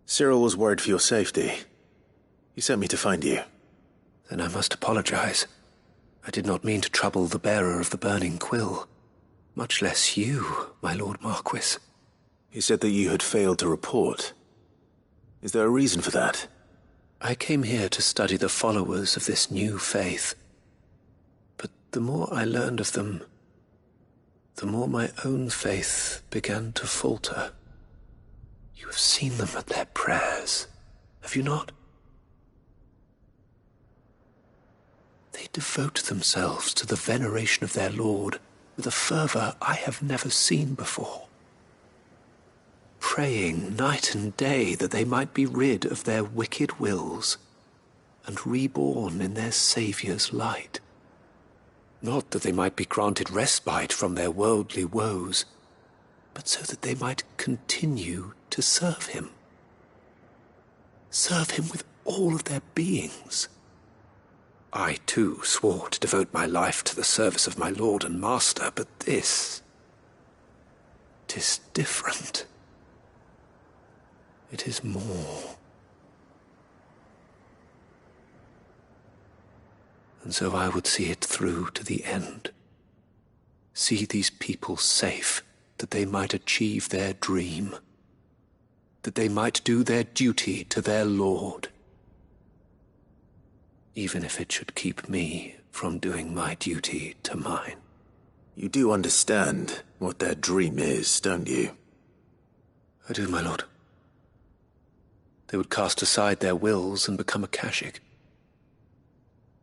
Cyril was worried for your safety. He sent me to find you. Then I must apologize. I did not mean to trouble the bearer of the burning quill. Much less you, my Lord Marquis. He said that you had failed to report. Is there a reason for that? I came here to study the followers of this new faith. But the more I learned of them, the more my own faith began to falter. You have seen them at their prayers, have you not? They devote themselves to the veneration of their Lord with a fervor I have never seen before. Praying night and day that they might be rid of their wicked wills and reborn in their Saviour's light. Not that they might be granted respite from their worldly woes, but so that they might continue to serve him. Serve him with all of their beings. I, too, swore to devote my life to the service of my Lord and Master, but this... 'tis different. It is more. And so I would see it through to the end. See these people safe, that they might achieve their dream. That they might do their duty to their Lord. Even if it should keep me from doing my duty to mine. You do understand what their dream is, don't you? I do, my lord. They would cast aside their wills and become Akashic.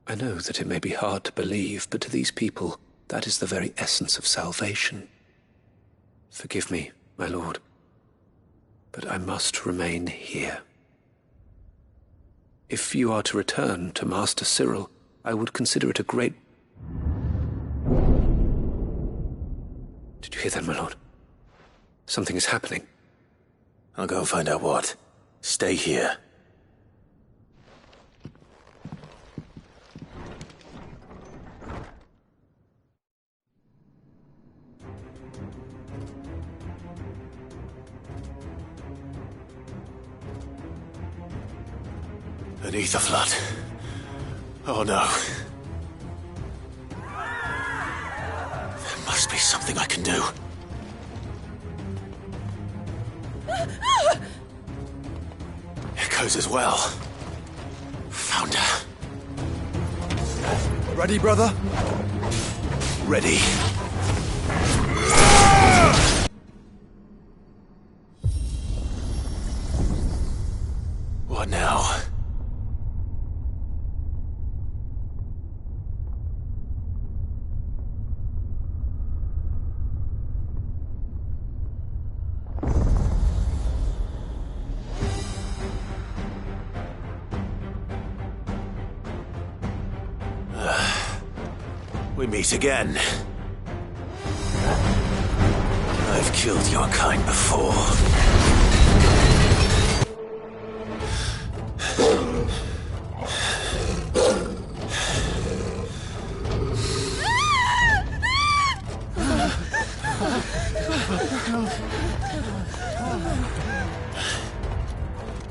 I know that it may be hard to believe, but to these people, that is the very essence of salvation. Forgive me, my lord, but I must remain here. If you are to return to Master Cyril, I would consider it a great... Did you hear that, my lord? Something is happening. I'll go and find out what. Stay here. Beneath the flood. Oh no. There must be something I can do. Echoes as well. Found her. Ready, brother? Ready. We meet again. I've killed your kind before.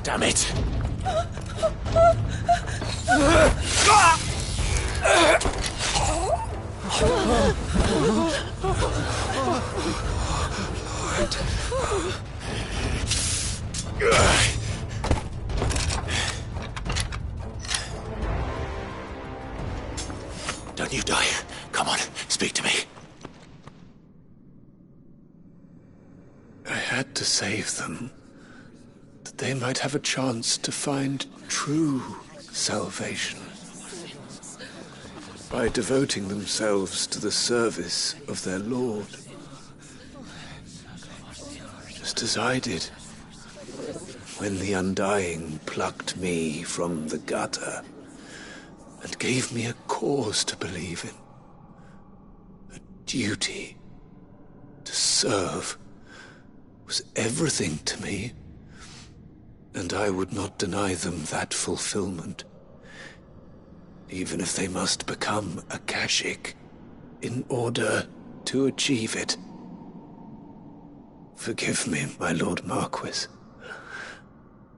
Damn it! Don't you die. Come on, speak to me. I had to save them, that they might have a chance to find true salvation. By devoting themselves to the service of their Lord. Just as I did, when the Undying plucked me from the gutter and gave me a cause to believe in. A duty to serve was everything to me, and I would not deny them that fulfillment. Even if they must become a Kashik in order to achieve it. Forgive me, my Lord Marquis.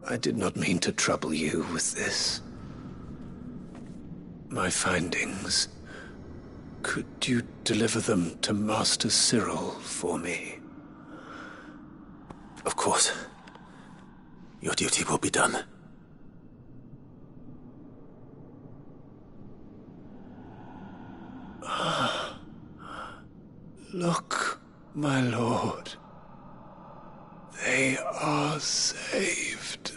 I did not mean to trouble you with this. My findings. Could you deliver them to Master Cyril for me? Of course. Your duty will be done. Look, my lord. They are saved.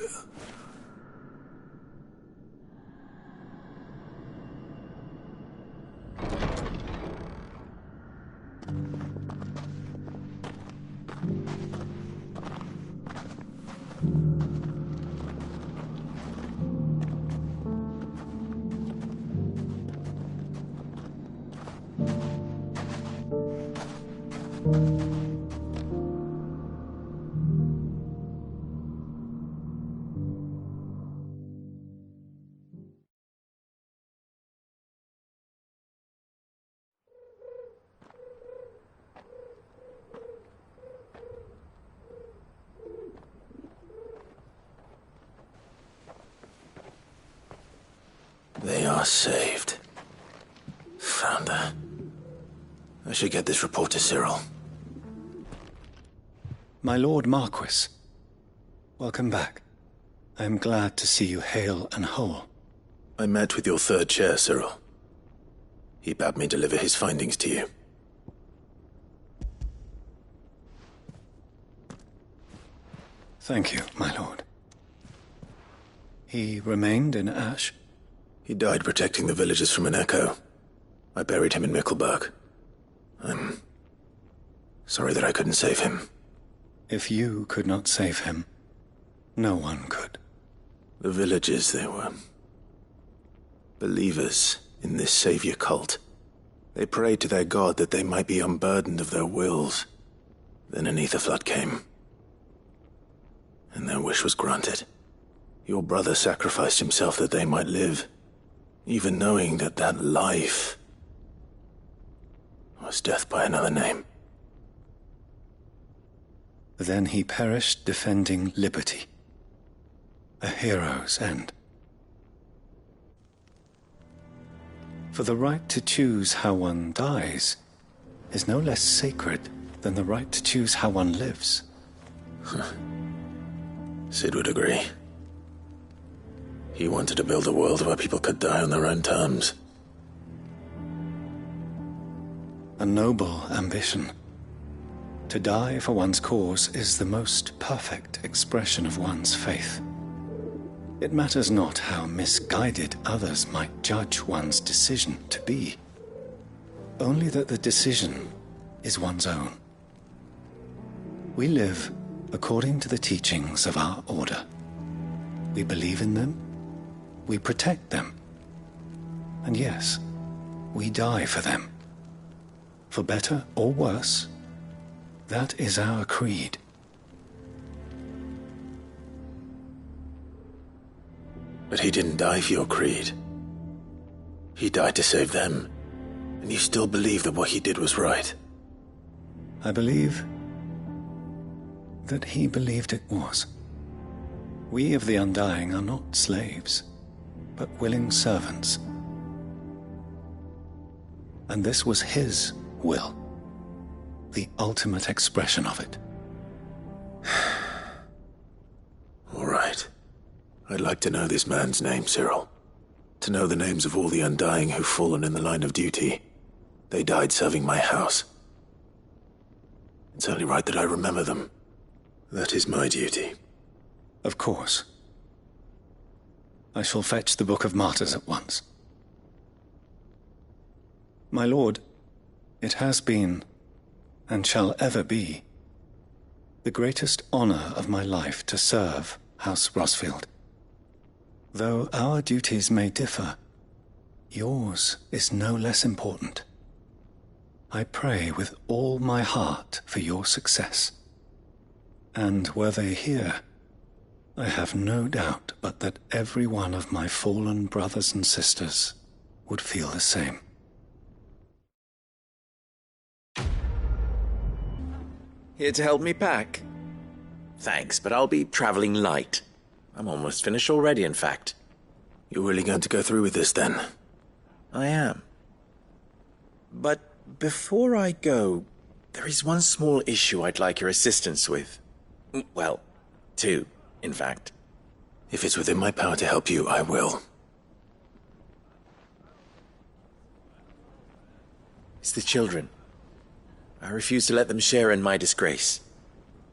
They are saved. Founder. I should get this report to Cyril. My Lord Marquis, welcome back. I am glad to see you hale and whole. I met with your third chair, Cyril. He bade me deliver his findings to you. Thank you, my lord. He remained in Ash? He died protecting the villagers from an echo. I buried him in Mickelberg. I'm sorry that I couldn't save him. If you could not save him, no one could. The villagers, they were believers in this savior cult. They prayed to their god that they might be unburdened of their wills. Then an ether flood came, and their wish was granted. Your brother sacrificed himself that they might live, even knowing that that life was death by another name. Then he perished defending liberty. A hero's end. For the right to choose how one dies is no less sacred than the right to choose how one lives. Sid would agree. He wanted to build a world where people could die on their own terms. A noble ambition. To die for one's cause is the most perfect expression of one's faith. It matters not how misguided others might judge one's decision to be. Only that the decision is one's own. We live according to the teachings of our order. We believe in them. We protect them. And yes, we die for them. For better or worse, that is our creed. But he didn't die for your creed. He died to save them. And you still believe that what he did was right? I believe that he believed it was. We of the Undying are not slaves, but willing servants. And this was his will, the ultimate expression of it. All right. I'd like to know this man's name, Cyril. To know the names of all the Undying who've fallen in the line of duty. They died serving my house. It's only right that I remember them. That is my duty. Of course. I shall fetch the Book of Martyrs at once. My lord, it has been, and shall ever be, the greatest honor of my life to serve House Rosfield. Though our duties may differ, yours is no less important. I pray with all my heart for your success. And were they here, I have no doubt but that every one of my fallen brothers and sisters would feel the same. Here to help me pack? Thanks, but I'll be traveling light. I'm almost finished already, in fact. You're really going to go through with this, then? I am. But before I go, there is one small issue I'd like your assistance with. Well, two, in fact. If it's within my power to help you, I will. It's the children. I refuse to let them share in my disgrace.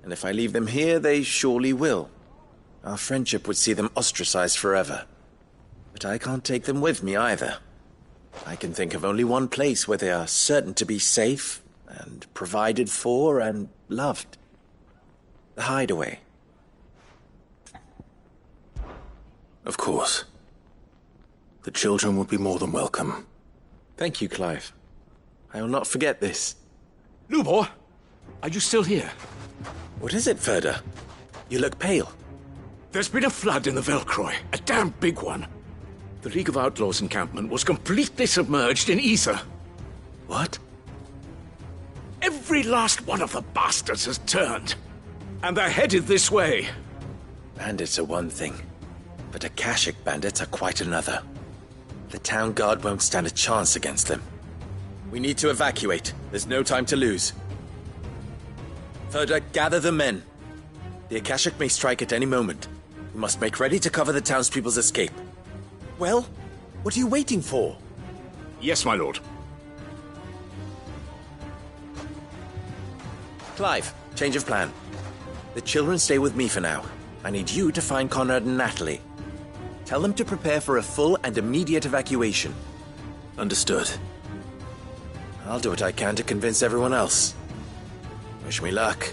And if I leave them here, they surely will. Our friendship would see them ostracized forever. But I can't take them with me either. I can think of only one place where they are certain to be safe and provided for and loved. The Hideaway. Of course. The children would be more than welcome. Thank you, Clive. I will not forget this. Lubor, are you still here? What is it, Ferda? You look pale. There's been a flood in the Velcroy, a damn big one. The League of Outlaws encampment was completely submerged in ether. What? Every last one of the bastards has turned. And they're headed this way. Bandits are one thing, but Akashic bandits are quite another. The town guard won't stand a chance against them. We need to evacuate. There's no time to lose. Ferda, gather the men. The Akashic may strike at any moment. We must make ready to cover the townspeople's escape. Well, what are you waiting for? Yes, my lord. Clive, change of plan. The children stay with me for now. I need you to find Conrad and Natalie. Tell them to prepare for a full and immediate evacuation. Understood. I'll do what I can to convince everyone else. Wish me luck.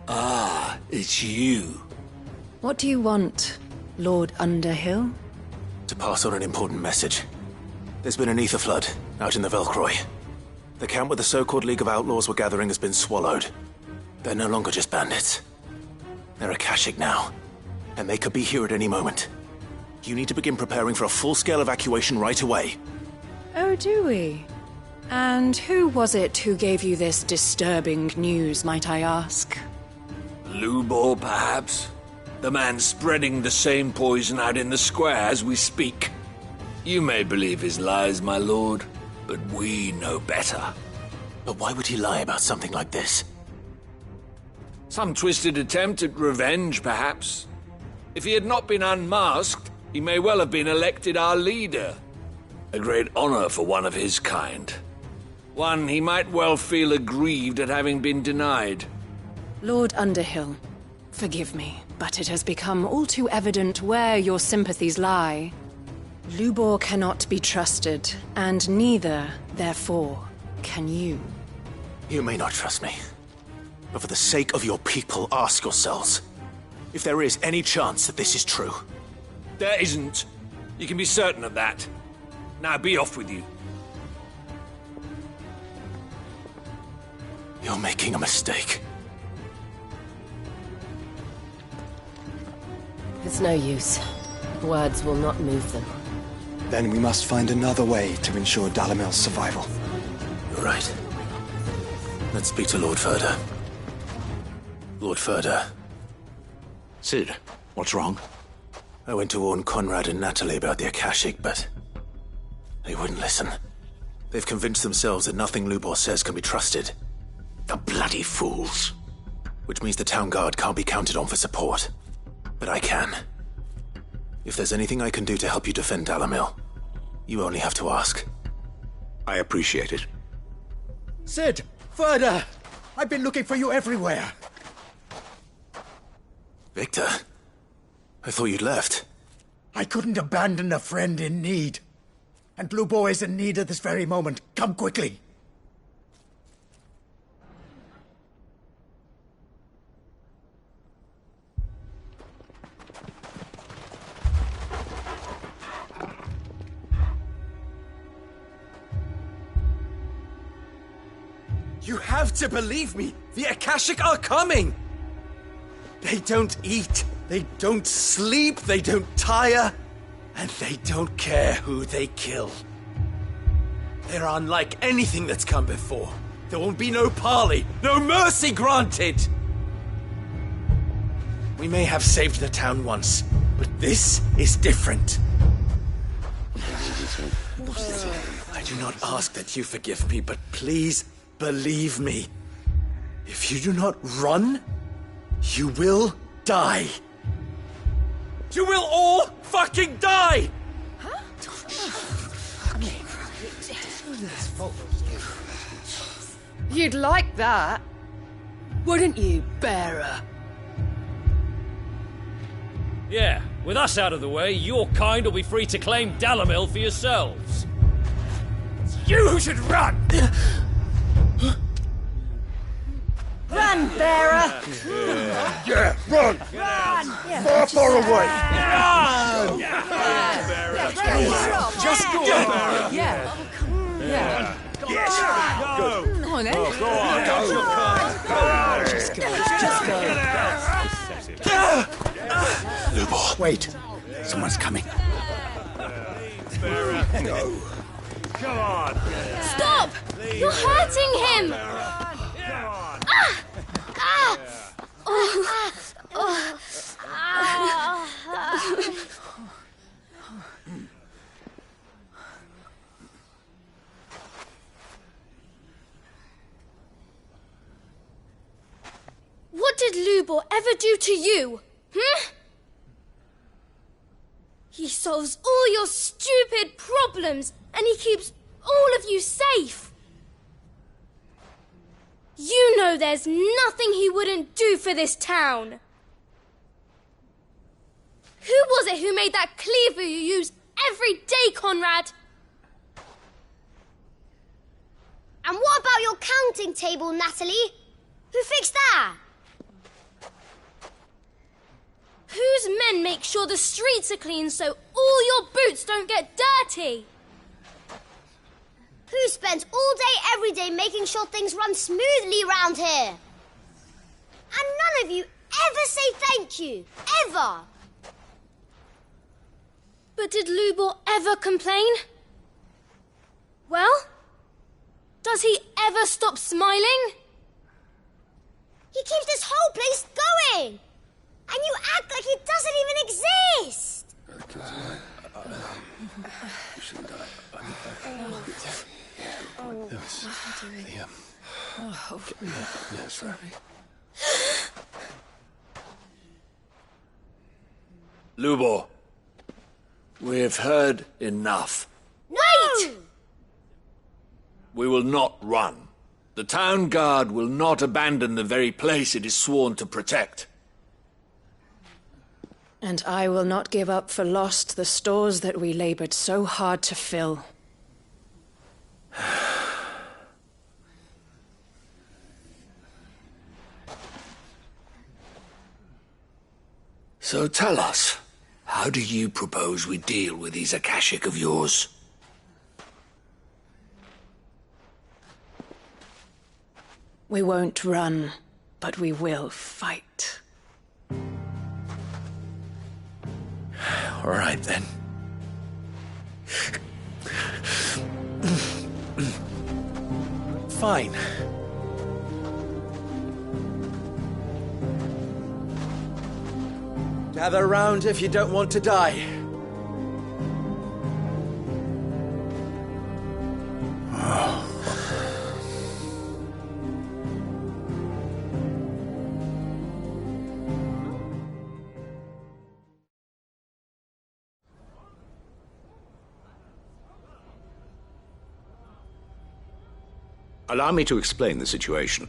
Ah, it's you. What do you want, Lord Underhill? To pass on an important message. There's been an ether flood out in the Velcroy. The camp where the so-called League of Outlaws were gathering has been swallowed. They're no longer just bandits. They're Akashic now, and they could be here at any moment. You need to begin preparing for a full-scale evacuation right away. Oh, do we? And who was it who gave you this disturbing news, might I ask? Lubor, perhaps? The man spreading the same poison out in the square as we speak. You may believe his lies, my lord, but we know better. But why would he lie about something like this? Some twisted attempt at revenge, perhaps. If he had not been unmasked, he may well have been elected our leader. A great honor for one of his kind. One he might well feel aggrieved at having been denied. Lord Underhill, forgive me, but it has become all too evident where your sympathies lie. Lubor cannot be trusted, and neither, therefore, can you. You may not trust me, But for the sake of your people, ask yourselves if there is any chance that this is true. There isn't. You can be certain of that. Now be off with you. You're making a mistake. It's no use. Words will not move them. Then we must find another way to ensure Dalamel's survival. You're right. Let's speak to Lord Furder. Lord Furder. Cid, what's wrong? I went to warn Conrad and Natalie about the Akashic, but they wouldn't listen. They've convinced themselves that nothing Lubor says can be trusted. The bloody fools. Which means the town guard can't be counted on for support. But I can. If there's anything I can do to help you defend Dalamil, you only have to ask. I appreciate it. Cid! Further! I've been looking for you everywhere. Victor? I thought you'd left. I couldn't abandon a friend in need. And Lubor is in need at this very moment. Come quickly. You have to believe me! The Akashic are coming! They don't eat, they don't sleep, they don't tire, and they don't care who they kill. They're unlike anything that's come before. There won't be no parley, no mercy granted! We may have saved the town once, but this is different. I do not ask that you forgive me, but please believe me. If you do not run, you will die. You will all fucking die! You'd like that, wouldn't you, bearer? Yeah, with us out of the way, your kind will be free to claim Dalamil for yourselves. You should run! Run, bearer! Yeah, run! Run! Far, far away! Run! Just go, bearer! Yeah. Yeah. Yes! Go on, then. Go on! Go! Just go! Lubor. Wait. Someone's coming. Go! Come on! Stop! You're hurting him! What did Lubor ever do to you? He solves all your stupid problems and he keeps all of you safe. You know there's nothing he wouldn't do for this town. Who was it who made that cleaver you use every day, Conrad? And what about your counting table, Natalie? Who fixed that? Whose men make sure the streets are clean so all your boots don't get dirty? Who spends all day, every day making sure things run smoothly round here? And none of you ever say thank you. Ever. But did Lubor ever complain? Well, does he ever stop smiling? He keeps this whole place going. And you act like it doesn't even exist. Lubor, we've heard enough. Wait! We will not run. The town guard will not abandon the very place it is sworn to protect. And I will not give up for lost the stores that we labored so hard to fill. So tell us, how do you propose we deal with these Akashic of yours? We won't run, but we will fight. All right, then. Fine. Gather round if you don't want to die. Allow me to explain the situation.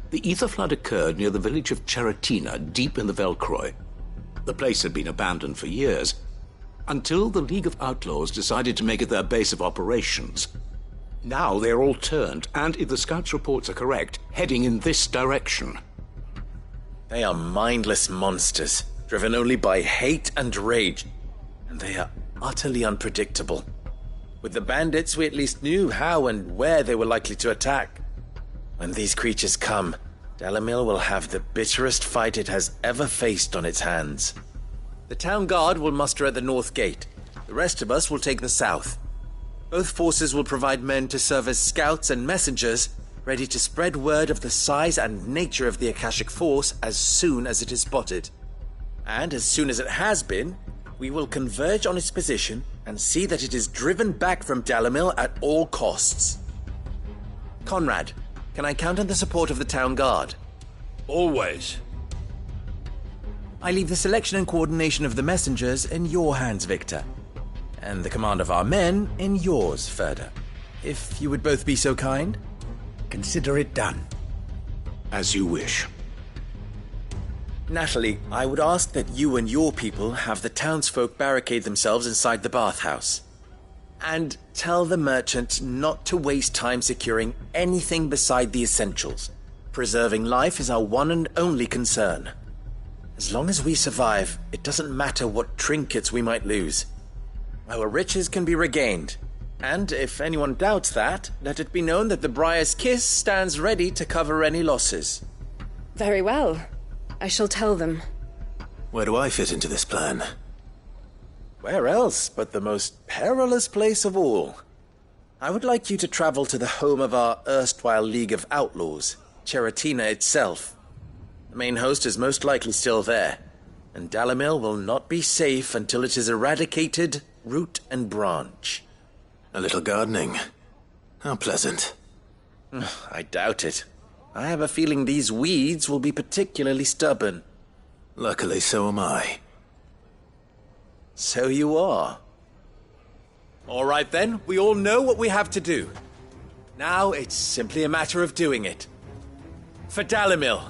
The ether flood occurred near the village of Cheratina, deep in the Velcroy. The place had been abandoned for years, until the League of Outlaws decided to make it their base of operations. Now they're all turned, and if the scouts' reports are correct, heading in this direction. They are mindless monsters, driven only by hate and rage, and they are utterly unpredictable. With the bandits, we at least knew how and where they were likely to attack. When these creatures come, Dalamil will have the bitterest fight it has ever faced on its hands. The town guard will muster at the north gate. The rest of us will take the south. Both forces will provide men to serve as scouts and messengers, ready to spread word of the size and nature of the Akashic force as soon as it is spotted. And as soon as it has been, we will converge on its position and see that it is driven back from Dalamil at all costs. Conrad, can I count on the support of the town guard? Always. I leave the selection and coordination of the messengers in your hands, Victor. And the command of our men in yours, Ferda. If you would both be so kind. Consider it done. As you wish. Natalie, I would ask that you and your people have the townsfolk barricade themselves inside the bathhouse. And tell the merchant not to waste time securing anything beside the essentials. Preserving life is our one and only concern. As long as we survive, it doesn't matter what trinkets we might lose. Our riches can be regained. And if anyone doubts that, let it be known that the Briar's Kiss stands ready to cover any losses. Very well. I shall tell them. Where do I fit into this plan? Where else but the most perilous place of all? I would like you to travel to the home of our erstwhile League of Outlaws, Cheratina itself. The main host is most likely still there, and Dalamil will not be safe until it is eradicated, root and branch. A little gardening. How pleasant. I doubt it. I have a feeling these weeds will be particularly stubborn. Luckily, so am I. So you are. All right then, we all know what we have to do. Now it's simply a matter of doing it. For Dalamil.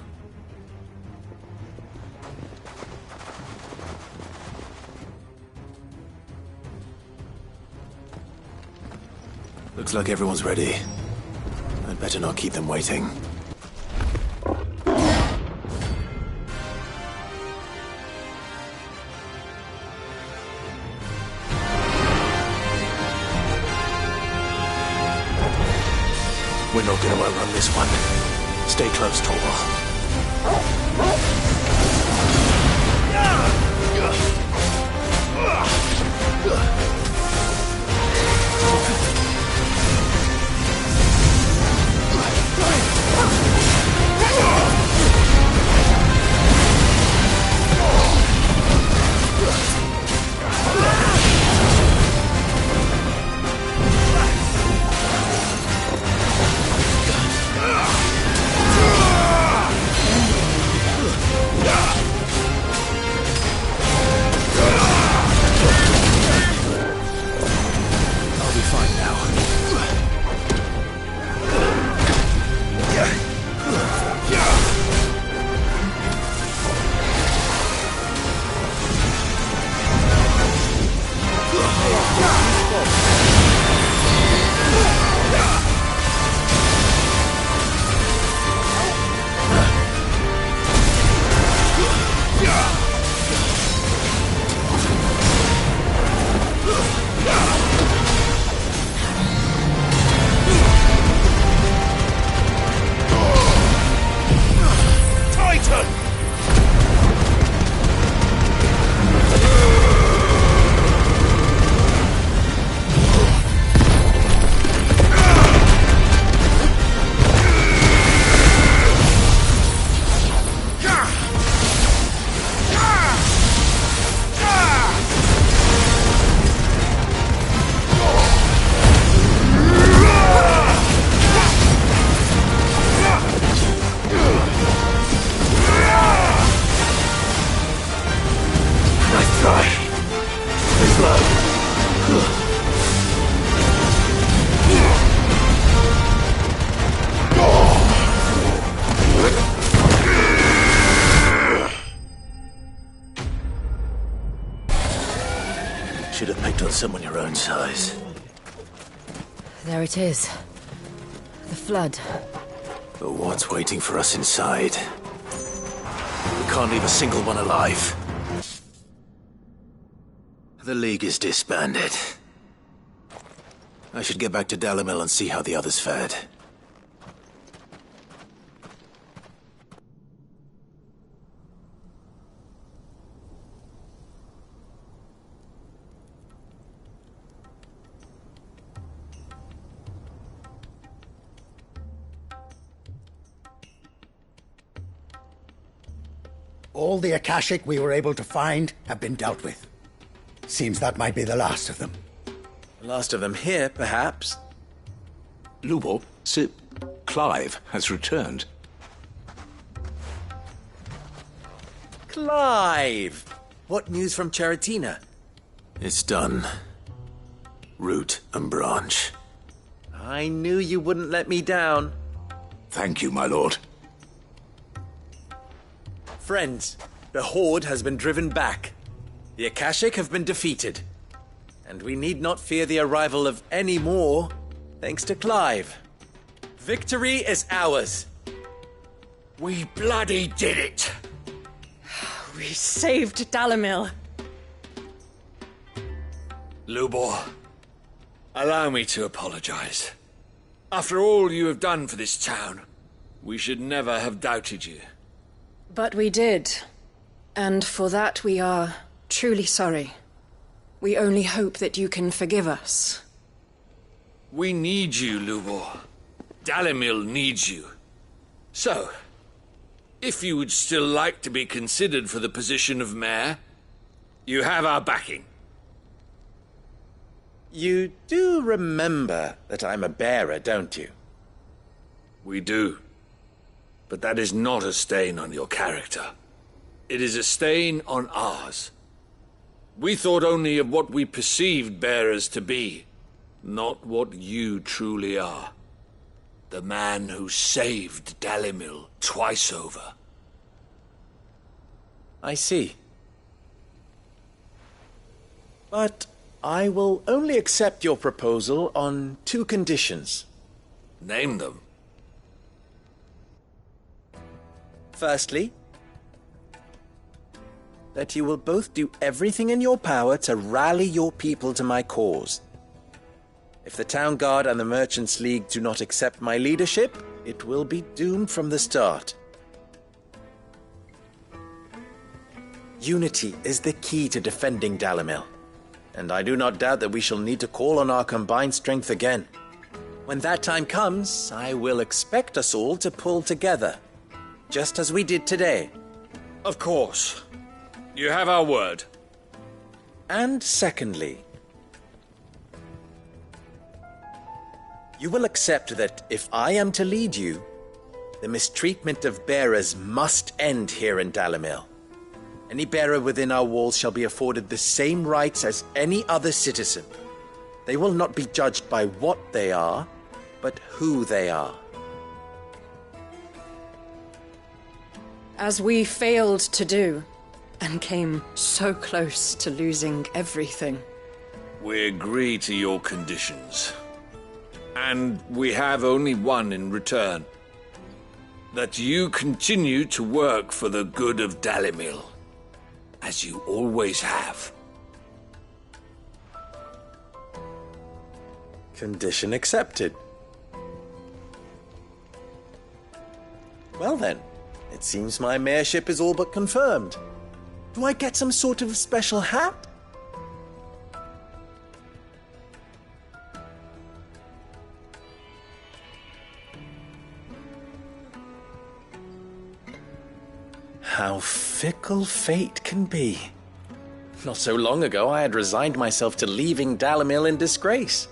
Looks like everyone's ready. I'd better not keep them waiting. We're not going to outrun this one. Stay close, Torvald. Should have picked on someone your own size. There it is. The flood. But what's waiting for us inside? We can't leave a single one alive. The League is disbanded. I should get back to Dalimil and see how the others fared. All the Akashic we were able to find have been dealt with. Seems that might be the last of them. The last of them here, perhaps. Lubor, Sir Clive has returned. Clive! What news from Charatina? It's done. Root and branch. I knew you wouldn't let me down. Thank you, my lord. Friends, the Horde has been driven back. The Akashic have been defeated. And we need not fear the arrival of any more, thanks to Clive. Victory is ours. We bloody did it! We saved Dalimil. Lubor, allow me to apologize. After all you have done for this town, we should never have doubted you. But we did. And for that we are truly sorry. We only hope that you can forgive us. We need you, Lubor. Dalimil needs you. So, if you would still like to be considered for the position of mayor, you have our backing. You do remember that I'm a bearer, don't you? We do. But that is not a stain on your character. It is a stain on ours. We thought only of what we perceived bearers to be, not what you truly are. The man who saved Dalimil twice over. I see. But I will only accept your proposal on 2 conditions. Name them. Firstly, that you will both do everything in your power to rally your people to my cause. If the Town Guard and the Merchants League do not accept my leadership, it will be doomed from the start. Unity is the key to defending Dalimil, and I do not doubt that we shall need to call on our combined strength again. When that time comes, I will expect us all to pull together, just as we did today. Of course. You have our word. And secondly, you will accept that if I am to lead you, the mistreatment of bearers must end here in Dalimil. Any bearer within our walls shall be afforded the same rights as any other citizen. They will not be judged by what they are, but who they are. As we failed to do, and came so close to losing everything. We agree to your conditions. And we have only one in return. That you continue to work for the good of Dalimil, as you always have. Condition accepted. Well then, it seems my mayorship is all but confirmed. Do I get some sort of special hat? How fickle fate can be. Not so long ago, I had resigned myself to leaving Dalimil in disgrace.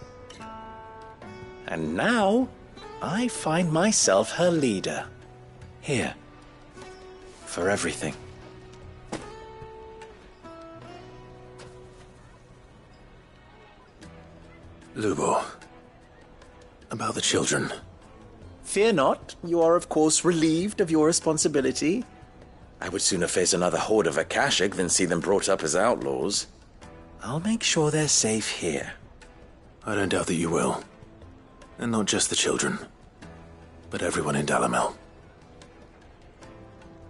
And now, I find myself her leader. Here. For everything. Lubor, about the children. Fear not, you are of course relieved of your responsibility. I would sooner face another horde of Akashic than see them brought up as outlaws. I'll make sure they're safe here. I don't doubt that you will. And not just the children, but everyone in Dalamel.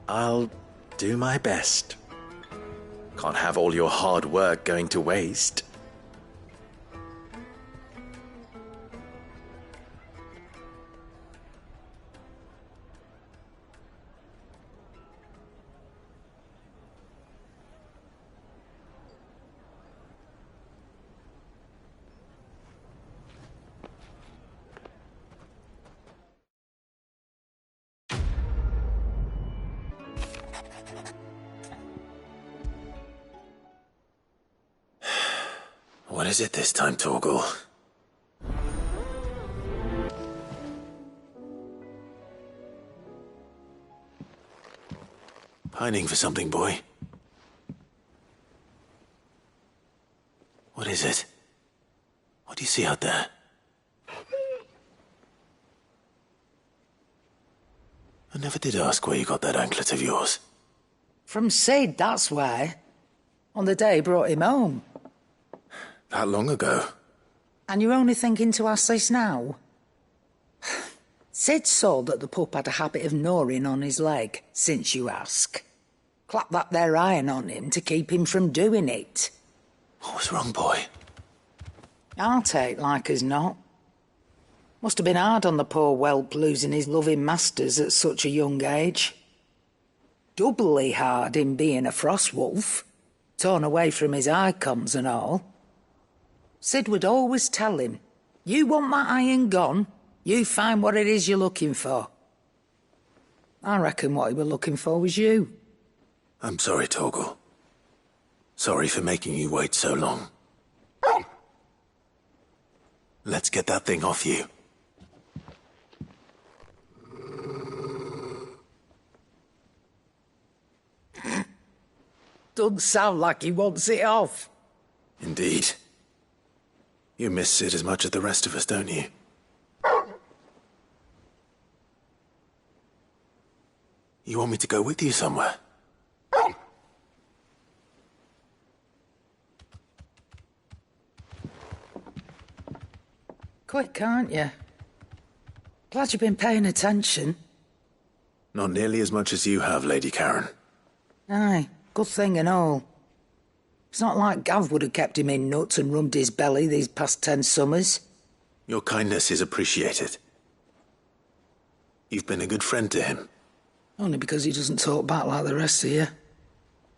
I'll do my best. Can't have all your hard work going to waste. What is it this time, Torgal? Pining for something, boy? What is it? What do you see out there? I never did ask where you got that anklet of yours. From Sid, that's why. On the day he brought him home. That long ago? And you're only thinking to ask this now? Sid saw that the pup had a habit of gnawing on his leg, since you ask. Clap that there iron on him to keep him from doing it. What was wrong, boy? I'll take like as not. Must have been hard on the poor whelp losing his loving masters at such a young age. Doubly hard in being a frost wolf, torn away from his icons and all. Sid would always tell him, you want that iron gone, you find what it is you're looking for. I reckon what he were looking for was you. I'm sorry, Torgal. Sorry for making you wait so long. Let's get that thing off you. Doesn't sound like he wants it off. Indeed. You miss Sid as much as the rest of us, don't you? You want me to go with you somewhere? Quick, aren't you? Glad you've been paying attention. Not nearly as much as you have, Lady Karen. Aye, good thing and all. It's not like Gav would have kept him in nuts and rubbed his belly these past 10 summers. Your kindness is appreciated. You've been a good friend to him. Only because he doesn't talk back like the rest of you.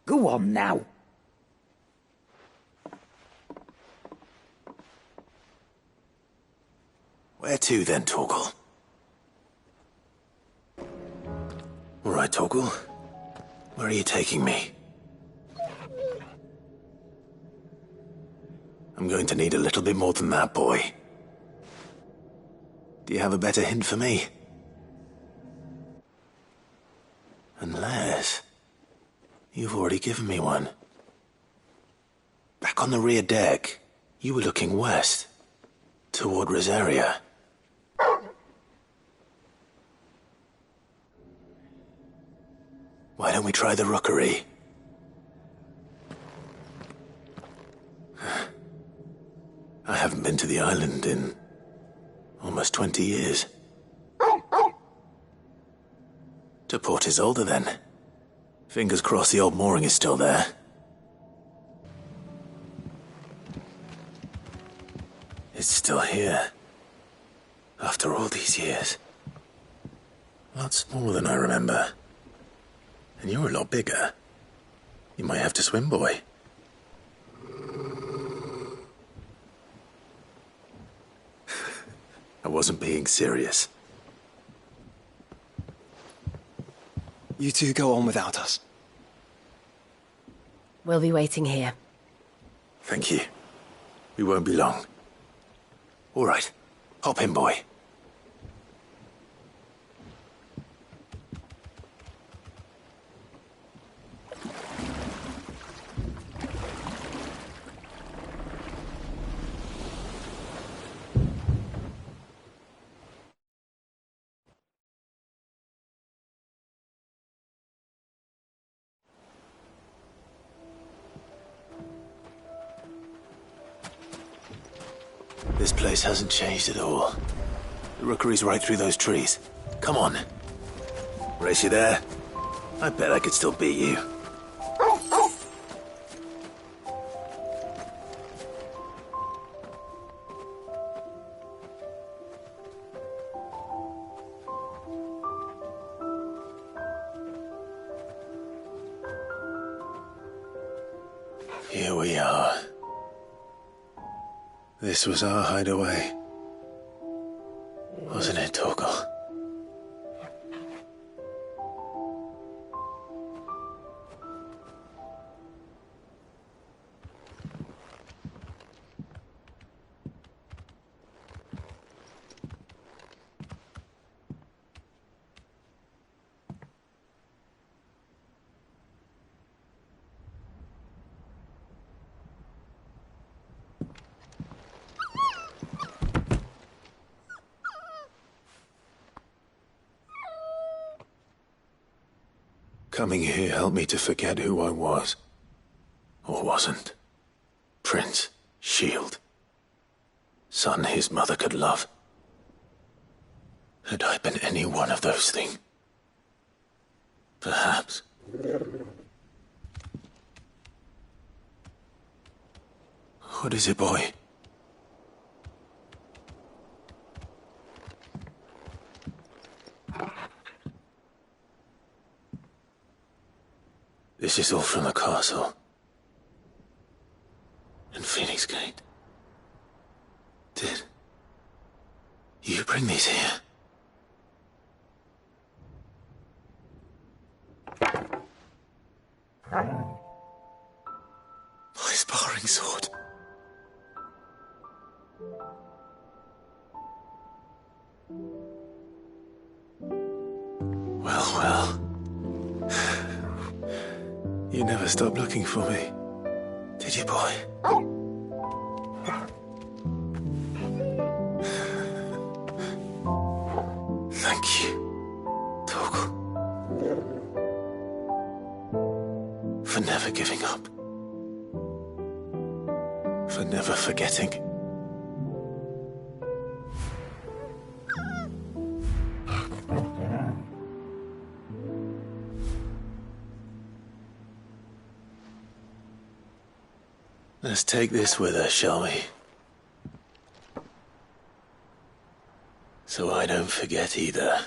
Go on now. Where to then, Torgal? All right, Torgal. Where are you taking me? I'm going to need a little bit more than that, boy. Do you have a better hint for me? Unless... you've already given me one. Back on the rear deck, you were looking west, toward Rosaria. Why don't we try the rookery? I haven't been to the island in almost 20 years. To Port Isolde, then. Fingers crossed the old mooring is still there. It's still here. After all these years. A lot smaller than I remember. And you're a lot bigger. You might have to swim, boy. I wasn't being serious. You two go on without us. We'll be waiting here. Thank you. We won't be long. All right. Hop in, boy. This place hasn't changed at all. The rookery's right through those trees. Come on. Race you there? I bet I could still beat you. Here we are. This was our hideaway. Wasn't it, Torgal? Coming here helped me to forget who I was. Or wasn't. Prince, shield. Son his mother could love. Had I been any one of those things? Perhaps. What is it, boy? This is all from the castle. And Phoenix Gate. Did you bring these here? My sparring sword. Well. You never stopped looking for me, did you, boy? Thank you, Torgal. For never giving up. For never forgetting. Let's take this with us, shall we? So I don't forget either.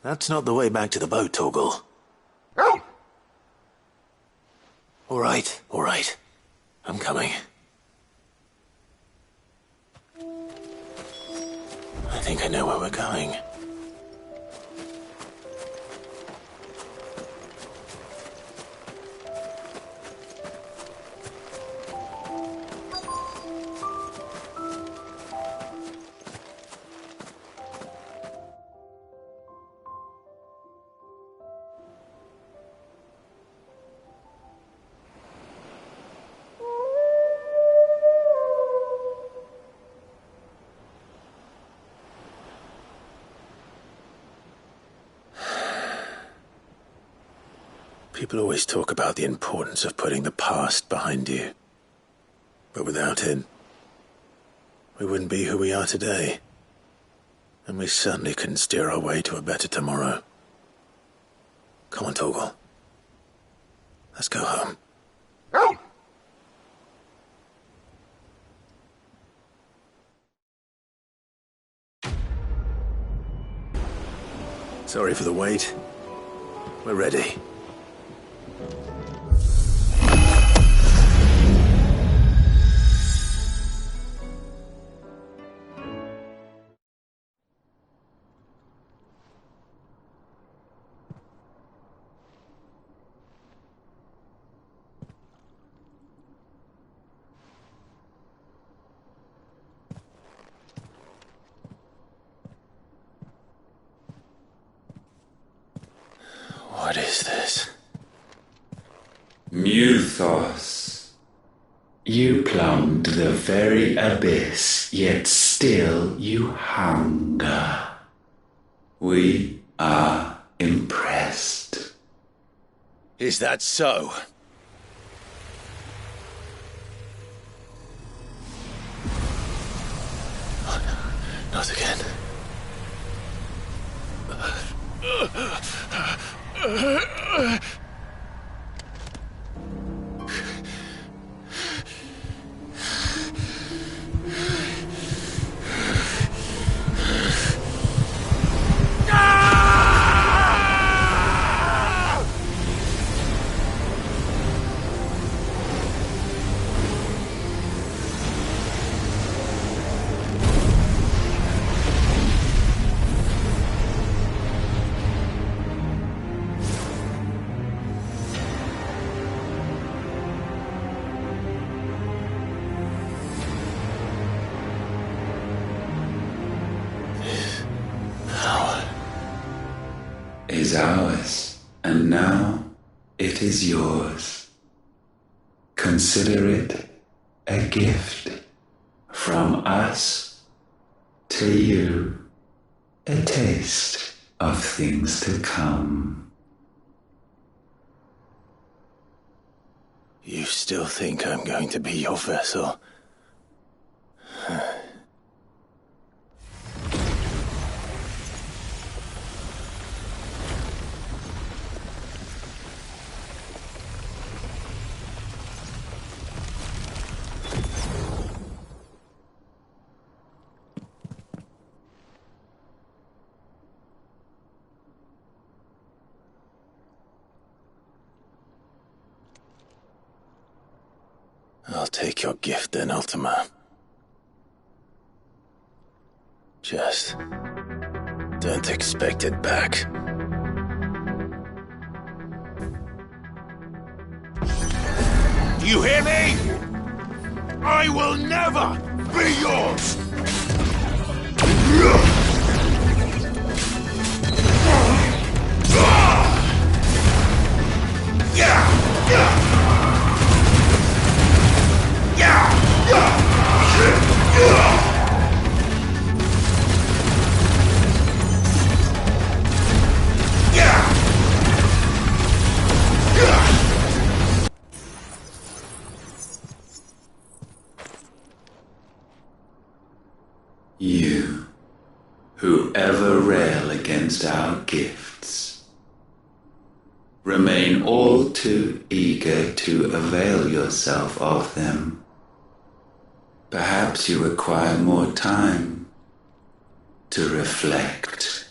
That's not the way back to the boat, Torgal. All right. I'm coming. I think I know where we're going. People always talk about the importance of putting the past behind you. But without it, we wouldn't be who we are today. And we certainly couldn't steer our way to a better tomorrow. Come on, Torgal. Let's go home. Sorry for the wait. We're ready. What is this? Muthos. You plumbed the very abyss, yet still you hunger. We are impressed. Is that so? Oh, no. Not again. Is ours, and now it is yours. Consider it a gift from us to you, a taste of things to come. You still think I'm going to be your vessel? I'll take your gift then, Ultima. Just don't expect it back. Do you hear me? I will never be yours! You, who ever rail against our gifts, remain all too eager to avail yourself of them. Perhaps you require more time to reflect.